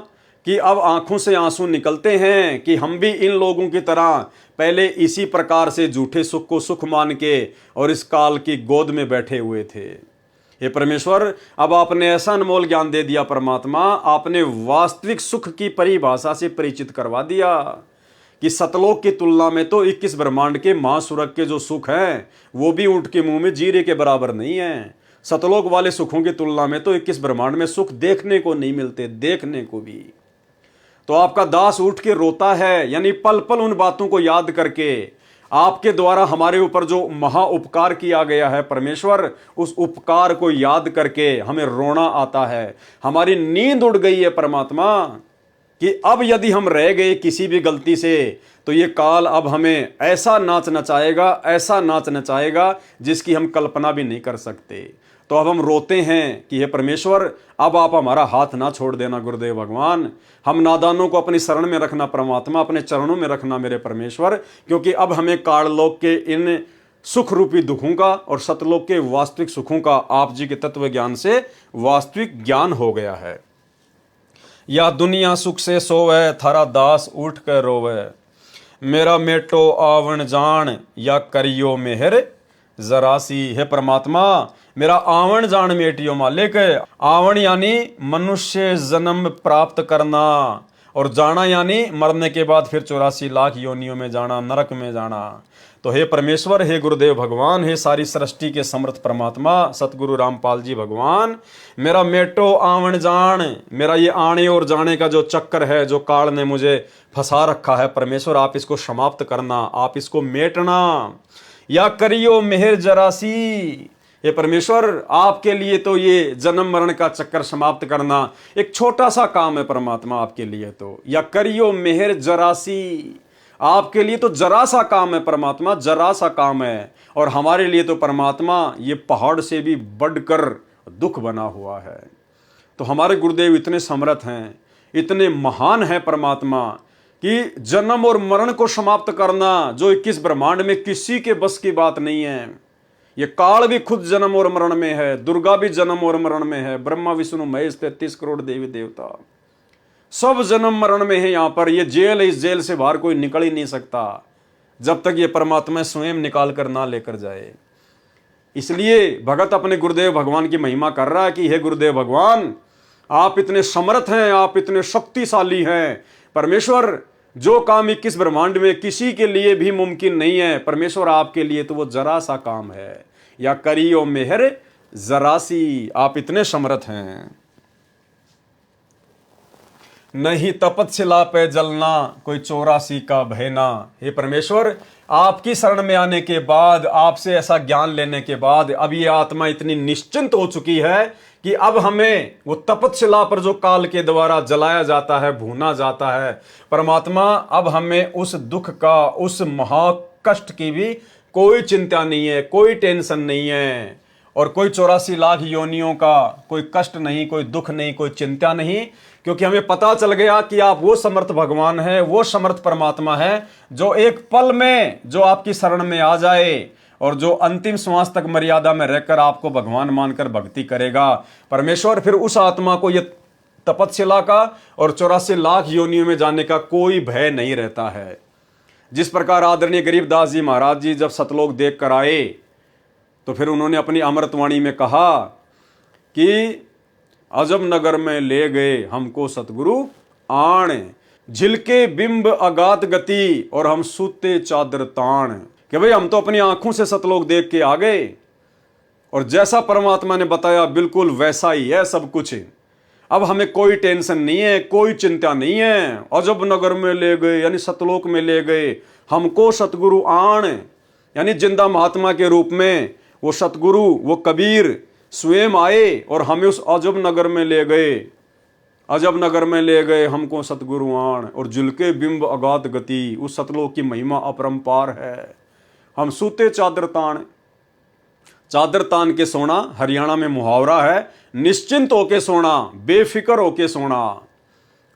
कि अब आंखों से आंसू निकलते हैं कि हम भी इन लोगों की तरह पहले इसी प्रकार से झूठे सुख को सुख मान के और इस काल की गोद में बैठे हुए थे। हे परमेश्वर, अब आपने ऐसा अनमोल ज्ञान दे दिया परमात्मा, आपने वास्तविक सुख की परिभाषा से परिचित करवा दिया कि सतलोक की तुलना में तो 21 ब्रह्मांड के महासुरग के जो सुख हैं वो भी ऊंट के मुंह में जीरे के बराबर नहीं है। सतलोक वाले सुखों की तुलना में तो 21 ब्रह्मांड में सुख देखने को नहीं मिलते, देखने को भी। तो आपका दास उठ के रोता है, यानी पल पल उन बातों को याद करके आपके द्वारा हमारे ऊपर जो महा उपकार किया गया है परमेश्वर, उस उपकार को याद करके हमें रोना आता है। हमारी नींद उड़ गई है परमात्मा कि अब यदि हम रह गए किसी भी गलती से तो ये काल अब हमें ऐसा नाच नचाएगा, ऐसा नाच नचाएगा जिसकी हम कल्पना भी नहीं कर सकते। तो अब हम रोते हैं कि हे परमेश्वर, अब आप हमारा हाथ ना छोड़ देना गुरुदेव भगवान। हम नादानों को अपनी शरण में रखना परमात्मा, अपने चरणों में रखना मेरे परमेश्वर, क्योंकि अब हमें काललोक के इन सुख रूपी दुखों का और सतलोक के वास्तविक सुखों का आप जी के तत्व ज्ञान से वास्तविक ज्ञान हो गया है। या दुनिया सुख से सोवे, थारा दास उठ कर रोवे। मेरा मेटो आवण जान, या करियो मेहर जरासी। है परमात्मा, मेरा आवण जान मेटियो मालिक। आवण यानी मनुष्य जन्म प्राप्त करना, और जाना यानी मरने के बाद फिर 84 लाख योनियों में जाना, नरक में जाना। तो हे परमेश्वर, हे गुरुदेव भगवान, हे सारी सृष्टि के समर्थ परमात्मा सतगुरु रामपाल जी भगवान, मेरा मेटो आवण जान, मेरा ये आने और जाने का जो चक्कर है, जो काल ने मुझे फंसा रखा है परमेश्वर, आप इसको समाप्त करना, आप इसको मेटना। या करियो मेहर जरासी। ये परमेश्वर, आपके लिए तो ये जन्म मरण का चक्कर समाप्त करना एक छोटा सा काम है परमात्मा आपके लिए तो। या करियो मेहर जरासी, आपके लिए तो जरा सा काम है परमात्मा, जरा सा काम है। और हमारे लिए तो परमात्मा ये पहाड़ से भी बढ़कर दुख बना हुआ है। तो हमारे गुरुदेव इतने समर्थ हैं, इतने महान हैं परमात्मा, कि जन्म और मरण को समाप्त करना जो 21 ब्रह्मांड में किसी के बस की बात नहीं है। ये काल भी खुद जन्म और मरण में है, दुर्गा भी जन्म और मरण में है, ब्रह्मा विष्णु महेश 33 करोड़ देवी देवता सब जन्म मरण में है। यहां पर ये जेल है, इस जेल से बाहर कोई निकल ही नहीं सकता जब तक ये परमात्मा स्वयं निकाल कर ना लेकर जाए। इसलिए भगत अपने गुरुदेव भगवान की महिमा कर रहा है कि हे गुरुदेव भगवान, आप इतने समर्थ हैं, आप इतने शक्तिशाली हैं परमेश्वर, जो काम 21 ब्रह्मांड में किसी के लिए भी मुमकिन नहीं है परमेश्वर, आपके लिए तो वो जरा सा काम है। या करियो मेहर जरासी, आप इतने समर्थ हैं। नहीं तपतशिला पे जलना, कोई 84 का भयना। हे परमेश्वर, आपकी शरण में आने के बाद, आपसे ऐसा ज्ञान लेने के बाद अब ये आत्मा इतनी निश्चिंत हो चुकी है कि अब हमें वो तपतशिला पर जो काल के द्वारा जलाया जाता है, भूना जाता है परमात्मा, अब हमें उस दुख का, उस महाकष्ट की भी कोई चिंता नहीं है, कोई टेंशन नहीं है, और कोई 84 लाख योनियों का कोई कष्ट नहीं, कोई दुख नहीं, कोई चिंता नहीं, क्योंकि हमें पता चल गया कि आप वो समर्थ भगवान है, वो समर्थ परमात्मा है, जो एक पल में जो आपकी शरण में आ जाए और जो अंतिम श्वास तक मर्यादा में रहकर आपको भगवान मानकर भक्ति करेगा परमेश्वर, फिर उस आत्मा को ये तपतशिला का और 84 लाख योनियों में जाने का कोई भय नहीं रहता है। जिस प्रकार आदरणीय गरीबदास जी महाराज जी जब सतलोक देख कर आए तो फिर उन्होंने अपनी अमृतवाणी में कहा कि अजब नगर में ले गए हमको सतगुरु आण, झिलके बिंब अगात गति और हम सूते चादर ताण। कि भाई हम तो अपनी आंखों से सतलोक देख के आ गए और जैसा परमात्मा ने बताया बिल्कुल वैसा ही है सब कुछ। अब हमें कोई टेंशन नहीं है, कोई चिंता नहीं है। अजब नगर में ले गए यानी सतलोक में ले गए हमको सतगुरु आण, यानी जिंदा महात्मा के रूप में वो सतगुरु, वो कबीर स्वयं आए और हमें उस अजब नगर में ले गए, अजब नगर में ले गए हमको सतगुरुआण, और झुलके बिंब अगाध गति, उस सतलोक की महिमा अपरंपार है। हम सूते चादर तान, चादर तान के सोना हरियाणा में मुहावरा है, निश्चिंत होके सोना, बेफिक्र होके सोना।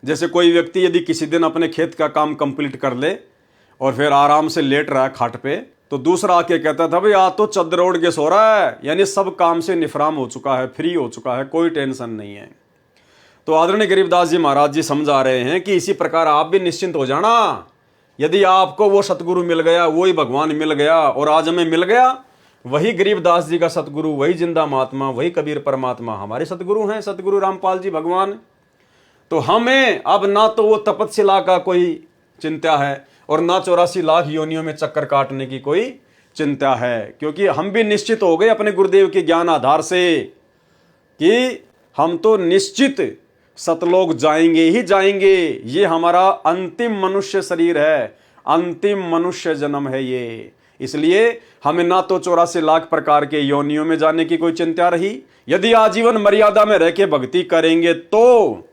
जैसे कोई व्यक्ति यदि किसी दिन अपने खेत का काम कंप्लीट कर ले और फिर आराम से लेट रहा है खाट पे, तो दूसरा आके कहता था भाई आज तो चादर ओढ़ के सो रहा है, यानी सब काम से निफराम हो चुका है, फ्री हो चुका है, कोई टेंशन नहीं है। तो आदरणीय गरीबदास जी महाराज जी समझा रहे हैं कि इसी प्रकार आप भी निश्चिंत हो जाना। यदि आपको वो सतगुरु मिल गया, वही भगवान मिल गया, और आज हमें मिल गया वही गरीबदास जी का सतगुरु, वही जिंदा महात्मा, वही कबीर परमात्मा हमारे सतगुरु हैं, सतगुरु रामपाल जी भगवान। तो हमें अब ना तो वो तपस्या का कोई चिंता है और ना 84 लाख योनियों में चक्कर काटने की कोई चिंता है, क्योंकि हम भी निश्चित हो गए अपने गुरुदेव के ज्ञान आधार से कि हम तो निश्चित सतलोक जाएंगे ही जाएंगे। ये हमारा अंतिम मनुष्य शरीर है, अंतिम मनुष्य जन्म है ये। इसलिए हमें ना तो 84 लाख प्रकार के योनियों में जाने की कोई चिंता रही। यदि आजीवन मर्यादा में रह के भक्ति करेंगे तो,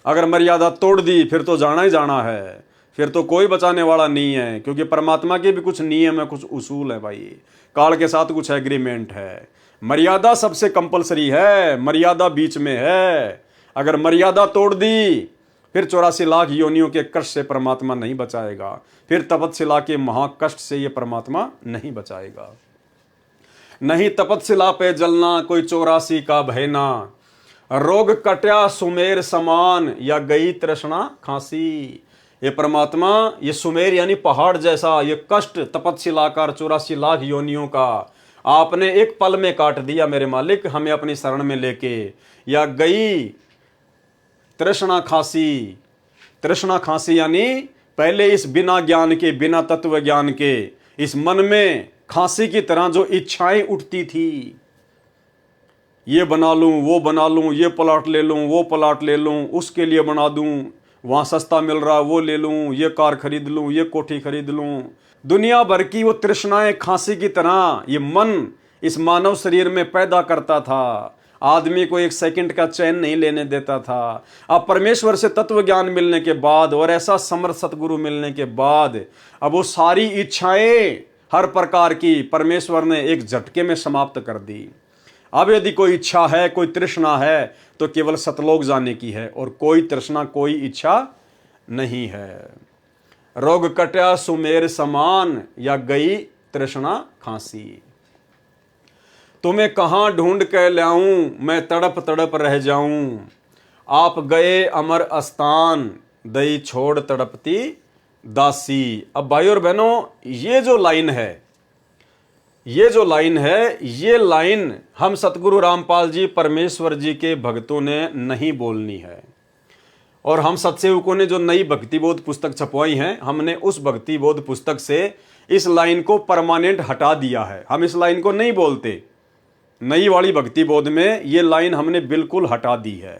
अगर मर्यादा तोड़ दी फिर तो जाना ही जाना है, फिर तो कोई बचाने वाला नहीं है, क्योंकि परमात्मा के भी कुछ नियम है, कुछ उसूल है भाई, काल के साथ कुछ एग्रीमेंट है। मर्यादा सबसे कंपलसरी है, मर्यादा बीच में है। अगर मर्यादा तोड़ दी फिर 84 लाख योनियों के कष्ट से परमात्मा नहीं बचाएगा, फिर तपस्या के महाकष्ट से ये परमात्मा नहीं बचाएगा। नहीं तपस्या पे जलना कोई 84 का भयना, रोग कट्या सुमेर समान, या गई तृष्णा खांसी। ये परमात्मा, ये सुमेर यानी पहाड़ जैसा ये कष्ट तपस्याकार 84 लाख योनियों का आपने एक पल में काट दिया मेरे मालिक, हमें अपनी शरण में लेके। या गई तृष्णा खांसी, तृष्णा खांसी यानी पहले इस बिना ज्ञान के, बिना तत्व ज्ञान के इस मन में खांसी की तरह जो इच्छाएं उठती थी, ये बना लूं, वो बना लूं, ये प्लाट ले लूं, वो प्लाट ले लूं, उसके लिए बना दूं, वहां सस्ता मिल रहा वो ले लूं, ये कार खरीद लूं, ये कोठी खरीद लूं। दुनिया भर की वो तृष्णाएं खांसी की तरह ये मन इस मानव शरीर में पैदा करता था, आदमी को एक सेकंड का चैन नहीं लेने देता था। अब परमेश्वर से तत्व ज्ञान मिलने के बाद और ऐसा समर्थ सतगुरु मिलने के बाद अब वो सारी इच्छाएं हर प्रकार की परमेश्वर ने एक झटके में समाप्त कर दी। अब यदि कोई इच्छा है, कोई तृष्णा है तो केवल सतलोक जाने की है, और कोई तृष्णा, कोई इच्छा नहीं है। रोग कट्या सुमेर समान, या गई तृष्णा खांसी। तुम्हें कहां ढूंढ के लाऊं, मैं तड़प तड़प रह जाऊं, आप गए अमर अस्तान, दई छोड़ तड़पती दासी। अब भाई और बहनों, ये जो लाइन है, ये जो लाइन है, ये लाइन हम सतगुरु रामपाल जी परमेश्वर जी के भक्तों ने नहीं बोलनी है। और हम सत्सेवकों ने जो नई भक्ति बोध पुस्तक छपवाई है, हमने उस भक्ति बोध पुस्तक से इस लाइन को परमानेंट हटा दिया है। हम इस लाइन को नहीं बोलते, नई वाली भक्ति बोध में ये लाइन हमने बिल्कुल हटा दी है।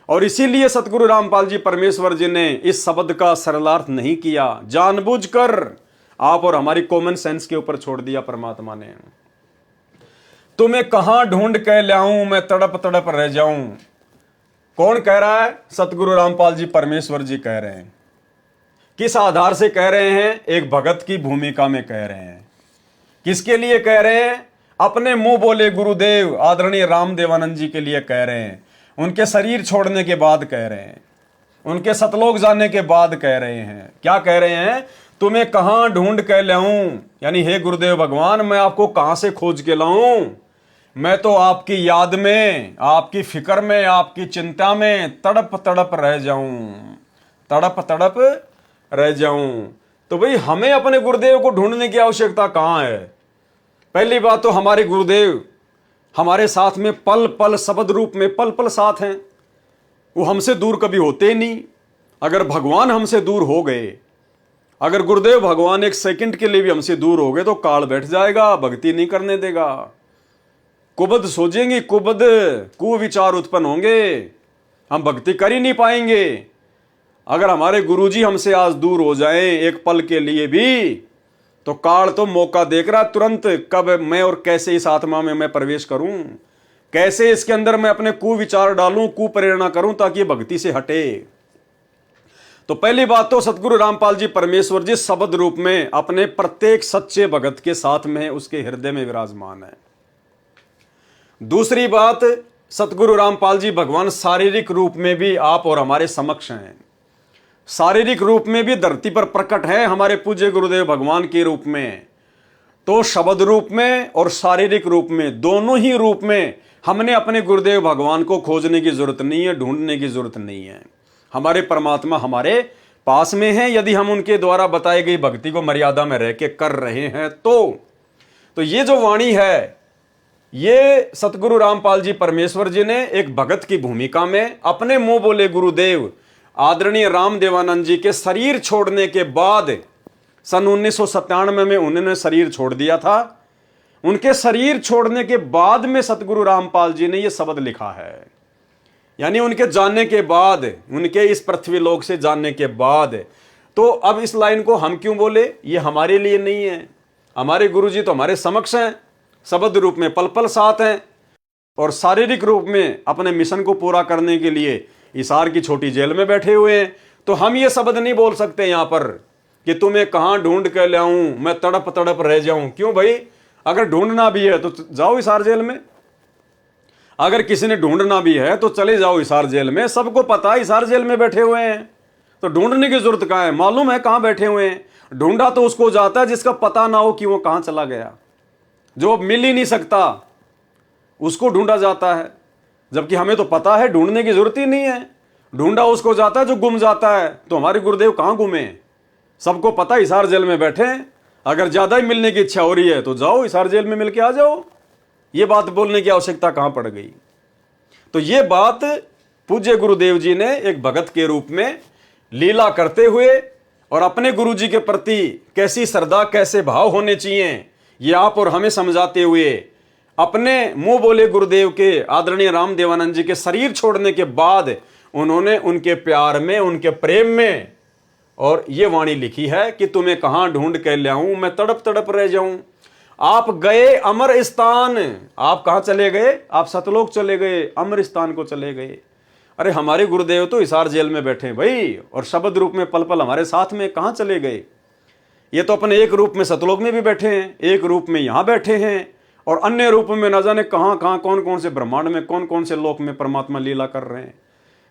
और इसीलिए सतगुरु रामपाल जी परमेश्वर जी ने इस शब्द का सरलार्थ नहीं किया, जानबूझकर आप और हमारी कॉमन सेंस के ऊपर छोड़ दिया परमात्मा ने। तुम्हें कहां ढूंढ के लाऊं, मैं तड़प तड़प रह जाऊं। कौन कह रहा है? सतगुरु रामपाल जी परमेश्वर जी कह रहे हैं। किस आधार से कह रहे हैं? एक भगत की भूमिका में कह रहे हैं। किसके लिए कह रहे हैं? अपने मुंह बोले गुरुदेव आदरणीय रामदेवानंद जी के लिए कह रहे हैं। उनके शरीर छोड़ने के बाद कह रहे हैं, उनके सतलोक जाने के बाद कह रहे हैं। क्या कह रहे हैं? तुम्हें कहां ढूंढ के लाऊं, यानी हे गुरुदेव भगवान, मैं आपको कहां से खोज के लाऊं? मैं तो आपकी याद में, आपकी फिक्र में, आपकी चिंता में तड़प तड़प रह जाऊं, तड़प तड़प रह जाऊं। तो भाई हमें अपने गुरुदेव को ढूंढने की आवश्यकता कहां है? पहली बात तो हमारे गुरुदेव हमारे साथ में पल पल शब्द रूप में पल पल साथ हैं, वो हमसे दूर कभी होते ही नहीं। अगर भगवान हमसे दूर हो गए, अगर गुरुदेव भगवान एक सेकंड के लिए भी हमसे दूर हो गए तो काल बैठ जाएगा, भक्ति नहीं करने देगा, कुबद सोचेंगे, कुबद कुविचार उत्पन्न होंगे, हम भक्ति कर ही नहीं पाएंगे। अगर हमारे गुरुजी हमसे आज दूर हो जाएं एक पल के लिए भी, तो काल तो मौका देख रहा तुरंत, कब मैं और कैसे इस आत्मा में मैं प्रवेश करूं, कैसे इसके अंदर मैं अपने कुविचार डालूं, कुप्रेरणा करूं ताकि ये भक्ति से हटे। तो पहली बात तो सतगुरु रामपाल जी परमेश्वर जी शब्द रूप में अपने प्रत्येक सच्चे भगत के साथ में, उसके हृदय में विराजमान है। दूसरी बात, सतगुरु रामपाल जी भगवान शारीरिक रूप में भी आप और हमारे समक्ष हैं। शारीरिक रूप में भी धरती पर प्रकट है हमारे पूज्य गुरुदेव भगवान के रूप में। तो शब्द रूप में और शारीरिक रूप में, दोनों ही रूप में हमने अपने गुरुदेव भगवान को खोजने की जरूरत नहीं है, ढूंढने की जरूरत नहीं है। हमारे परमात्मा हमारे पास में है, यदि हम उनके द्वारा बताई गई भक्ति को मर्यादा में रह के कर रहे हैं तो ये जो वाणी है, ये सतगुरु रामपाल जी परमेश्वर जी ने एक भगत की भूमिका में अपने मुंह बोले गुरुदेव आदरणीय रामदेवानंद जी के शरीर छोड़ने के बाद सन 1997 में उन्होंने शरीर छोड़ दिया था। उनके शरीर छोड़ने के बाद में सतगुरु रामपाल जी ने यह शब्द लिखा है, यानी उनके जानने के बाद, उनके इस पृथ्वी लोक से जानने के बाद। तो अब इस लाइन को हम क्यों बोले, ये हमारे लिए नहीं है। हमारे गुरु जी तो हमारे समक्ष हैं, शब्द रूप में पल पल साथ हैं, और शारीरिक रूप में अपने मिशन को पूरा करने के लिए हिसार की छोटी जेल में बैठे हुए हैं। तो हम ये शब्द नहीं बोल सकते यहां पर कि तुम्हें कहां ढूंढ के लाऊं, मैं तड़प तड़प रह जाऊं। क्यों भाई, अगर ढूंढना भी है तो जाओ हिसार जेल में, अगर किसी ने ढूंढना भी है तो चले जाओ हिसार जेल में। सबको पता है हिसार जेल में बैठे हुए हैं, तो ढूंढने की जरूरत कहां है, मालूम है कहां बैठे हुए हैं। ढूंढा तो उसको जाता है जिसका पता ना हो कि वो कहां चला गया, जो मिल ही नहीं सकता उसको ढूंढा जाता है, जबकि हमें तो पता है ढूंढने की जरूरत ही नहीं है। ढूंढा उसको जाता है जो गुम जाता है। तो हमारे गुरुदेव कहां गुमे, सबको पता हिसार जेल में बैठे हैं। अगर ज्यादा ही मिलने की इच्छा हो रही है तो जाओ हिसार जेल में मिलके आ जाओ। ये बात बोलने की आवश्यकता कहां पड़ गई। तो ये बात पूज्य गुरुदेव जी ने एक भगत के रूप में लीला करते हुए और अपने गुरु जी के प्रति कैसी श्रद्धा, कैसे भाव होने चाहिए, ये आप और हमें समझाते हुए अपने मुंह बोले गुरुदेव के आदरणीय रामदेवानंद जी के शरीर छोड़ने के बाद उन्होंने उनके प्यार में, उनके प्रेम में और ये वाणी लिखी है कि तुम्हें कहां ढूंढ के लाऊं, मैं तड़प तड़प रह जाऊं। आप गए अमर स्थान, आप कहां चले गए, आप सतलोक चले गए, अमर स्थान को चले गए। अरे हमारे गुरुदेव तो हिसार जेल में बैठे हैं भाई, और शब्द रूप में पल पल हमारे साथ में, कहां चले गए। ये तो अपने एक रूप में सतलोक में भी बैठे हैं, एक रूप में यहां बैठे हैं, और अन्य रूप में न जाने कहां कहां, कौन कौन से ब्रह्मांड में, कौन कौन से लोक में परमात्मा लीला कर रहे हैं।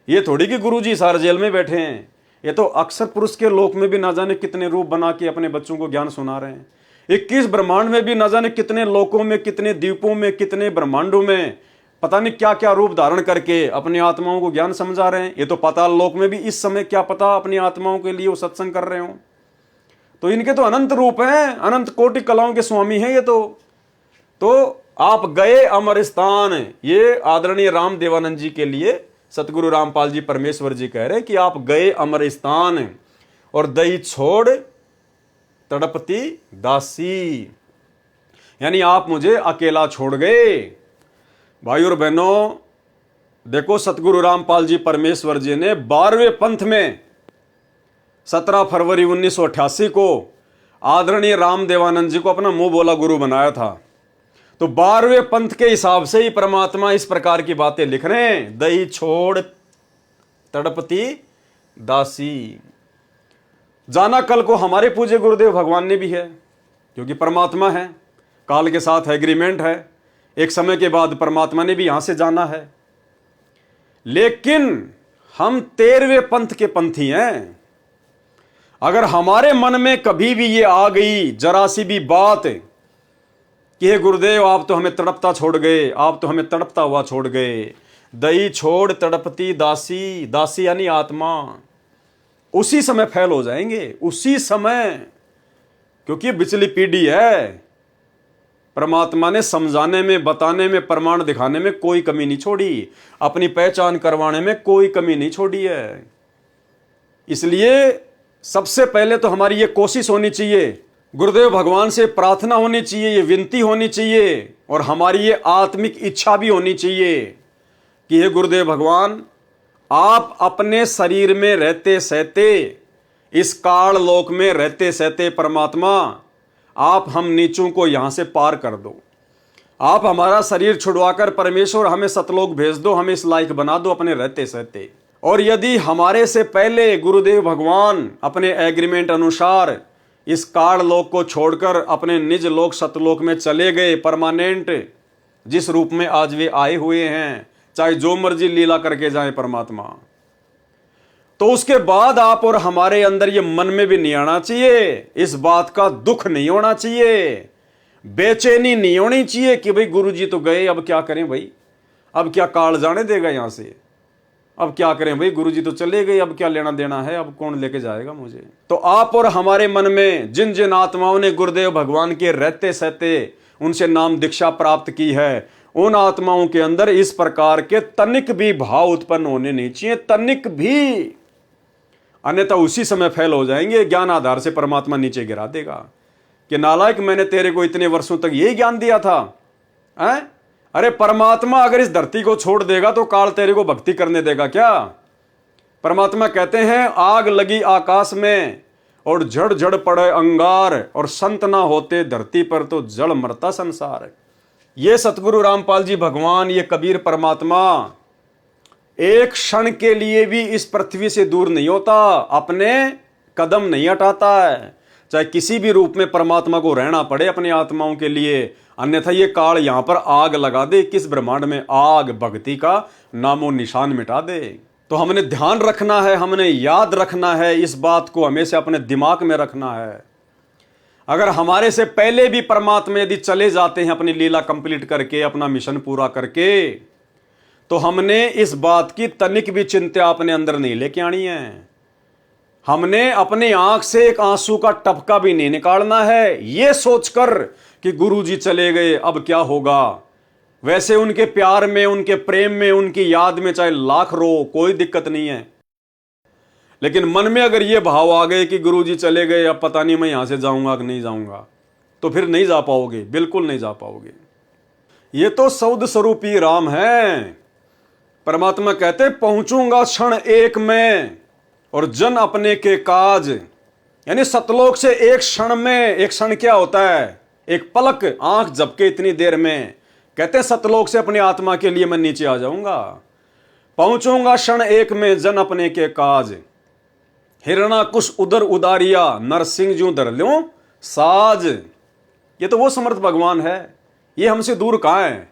ये थोड़ी कि गुरु जी हिसार जेल में बैठे हैं, ये तो अक्षर पुरुष के लोक में भी न जाने कितने रूप बना के अपने बच्चों को ज्ञान सुना रहे हैं। 21 ब्रह्मांड में भी न जाने कितने लोकों में, कितने द्वीपों में, कितने ब्रह्मांडों में पता नहीं क्या क्या रूप धारण करके अपनी आत्माओं को ज्ञान समझा रहे हैं। ये तो पाताल लोक में भी इस समय क्या पता अपनी आत्माओं के लिए वो सत्संग कर रहे हो। तो इनके तो अनंत रूप हैं, अनंत कोटि कलाओं के स्वामी हैं ये तो आप गए अमर स्थान, ये आदरणीय रामदेवानंद जी के लिए सतगुरु रामपाल जी परमेश्वर जी कह रहे हैं कि आप गए अमर स्थान, और दई छोड़ तड़पती दासी, यानी आप मुझे अकेला छोड़ गए। भाई और बहनों, देखो सतगुरु रामपाल जी परमेश्वर जी ने 12वें पंथ में 17 फरवरी 1988 को आदरणीय रामदेवानंद जी को अपना मुंह बोला गुरु बनाया था। तो 12वें पंथ के हिसाब से ही परमात्मा इस प्रकार की बातें लिख रहे हैं, दही छोड़ तड़पती दासी। जाना कल को हमारे पूज्य गुरुदेव भगवान ने भी है, क्योंकि परमात्मा है, काल के साथ एग्रीमेंट है, एक समय के बाद परमात्मा ने भी यहां से जाना है। लेकिन हम 13वें पंथ के पंथी हैं। अगर हमारे मन में कभी भी ये आ गई जरा सी भी बात कि हे गुरुदेव आप तो हमें तड़पता छोड़ गए, आप तो हमें तड़पता हुआ छोड़ गए, दही छोड़ तड़पती दासी, दासी यानी आत्मा, उसी समय फैल हो जाएंगे, उसी समय। क्योंकि बिचली पीढ़ी है, परमात्मा ने समझाने में, बताने में, प्रमाण दिखाने में कोई कमी नहीं छोड़ी, अपनी पहचान करवाने में कोई कमी नहीं छोड़ी है। इसलिए सबसे पहले तो हमारी ये कोशिश होनी चाहिए, गुरुदेव भगवान से प्रार्थना होनी चाहिए, ये विनती होनी चाहिए, और हमारी ये आत्मिक इच्छा भी होनी चाहिए कि हे गुरुदेव भगवान, आप अपने शरीर में रहते सहते, इस काल लोक में रहते सहते परमात्मा, आप हम नीचों को यहां से पार कर दो। आप हमारा शरीर छुड़वाकर परमेश्वर हमें सतलोक भेज दो, हमें इस लायक बना दो अपने रहते सहते। और यदि हमारे से पहले गुरुदेव भगवान अपने एग्रीमेंट अनुसार इस काल लोक को छोड़कर अपने निज लोक सतलोक में चले गए परमानेंट, जिस रूप में आज वे आए हुए हैं, चाहे जो मर्जी लीला करके जाए परमात्मा, तो उसके बाद आप और हमारे अंदर ये मन में भी नहीं आना चाहिए, इस बात का दुख नहीं होना चाहिए, बेचैनी नहीं होनी चाहिए कि भाई गुरुजी तो गए, अब क्या करें भाई, अब क्या काल जाने देगा यहां से, अब क्या करें भाई, गुरुजी तो चले गए, अब क्या लेना देना है, अब कौन लेके जाएगा मुझे। तो आप और हमारे मन में जिन जिन आत्माओं ने गुरुदेव भगवान के रहते सहते उनसे नाम दीक्षा प्राप्त की है, उन आत्माओं के अंदर इस प्रकार के तनिक भी भाव उत्पन्न होने नहीं चाहिए, तनिक भी, अन्यथा उसी समय फेल हो जाएंगे। ज्ञान आधार से परमात्मा नीचे गिरा देगा कि नालायक, मैंने तेरे को इतने वर्षों तक यही ज्ञान दिया था। अरे परमात्मा अगर इस धरती को छोड़ देगा तो काल तेरे को भक्ति करने देगा क्या? परमात्मा कहते हैं आग लगी आकाश में और झड़ झड़ पड़े अंगार, और संत ना होते धरती पर तो जड़ मरता संसार। ये सतगुरु रामपाल जी भगवान, ये कबीर परमात्मा एक क्षण के लिए भी इस पृथ्वी से दूर नहीं होता, अपने कदम नहीं हटाता है, चाहे किसी भी रूप में परमात्मा को रहना पड़े अपनी आत्माओं के लिए, अन्यथा ये काल यहां पर आग लगा दे, किस ब्रह्मांड में आग भक्ति का नामो निशान मिटा दे। तो हमने ध्यान रखना है, हमने याद रखना है, इस बात को हमेशा अपने दिमाग में रखना है। अगर हमारे से पहले भी परमात्मा यदि चले जाते हैं अपनी लीला कंप्लीट करके, अपना मिशन पूरा करके, तो हमने इस बात की तनिक भी चिंता अपने अंदर नहीं लेके आनी है। हमने अपनी आंख से एक आंसू का टपका भी नहीं निकालना है ये सोचकर कि गुरुजी चले गए अब क्या होगा। वैसे उनके प्यार में, उनके प्रेम में, उनकी याद में चाहे लाख रो, कोई दिक्कत नहीं है, लेकिन मन में अगर ये भाव आ गए कि गुरुजी चले गए, अब पता नहीं मैं यहां से जाऊंगा कि नहीं जाऊंगा, तो फिर नहीं जा पाओगे, बिल्कुल नहीं जा पाओगे। ये तो सौद स्वरूपी राम है। परमात्मा कहते पहुंचूंगा क्षण एक में और जन अपने के काज, यानी सतलोक से एक क्षण में, एक क्षण क्या होता है, एक पलक, आंख झपके इतनी देर में, कहते हैं सतलोक से अपनी आत्मा के लिए मैं नीचे आ जाऊंगा। पहुंचूंगा क्षण एक में जन अपने के काज, हिरणा कुश उदर उदारिया, नरसिंह जू धर ल्यों साज। ये तो वो समर्थ भगवान है, ये हमसे दूर कहां है,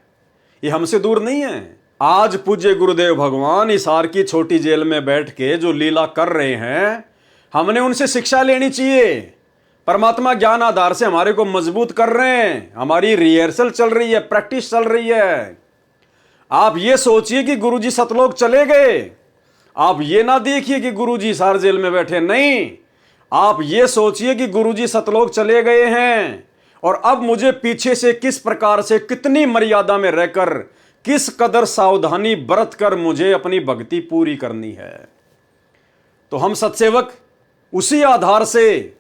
ये हमसे दूर नहीं है। आज पूज्य गुरुदेव भगवान हिसार की छोटी जेल में बैठ के जो लीला कर रहे हैं, हमने उनसे शिक्षा लेनी चाहिए। परमात्मा ज्ञान आधार से हमारे को मजबूत कर रहे हैं, हमारी रिहर्सल चल रही है, प्रैक्टिस चल रही है। आप ये सोचिए कि गुरुजी सतलोक चले गए, आप ये ना देखिए कि गुरुजी हिसार जेल में बैठे, नहीं, आप ये सोचिए कि गुरुजी सतलोक चले गए हैं और अब मुझे पीछे से किस प्रकार से, कितनी मर्यादा में रहकर, किस कदर सावधानी बरत कर मुझे अपनी भक्ति पूरी करनी है। तो हम सत्सेवक उसी आधार से,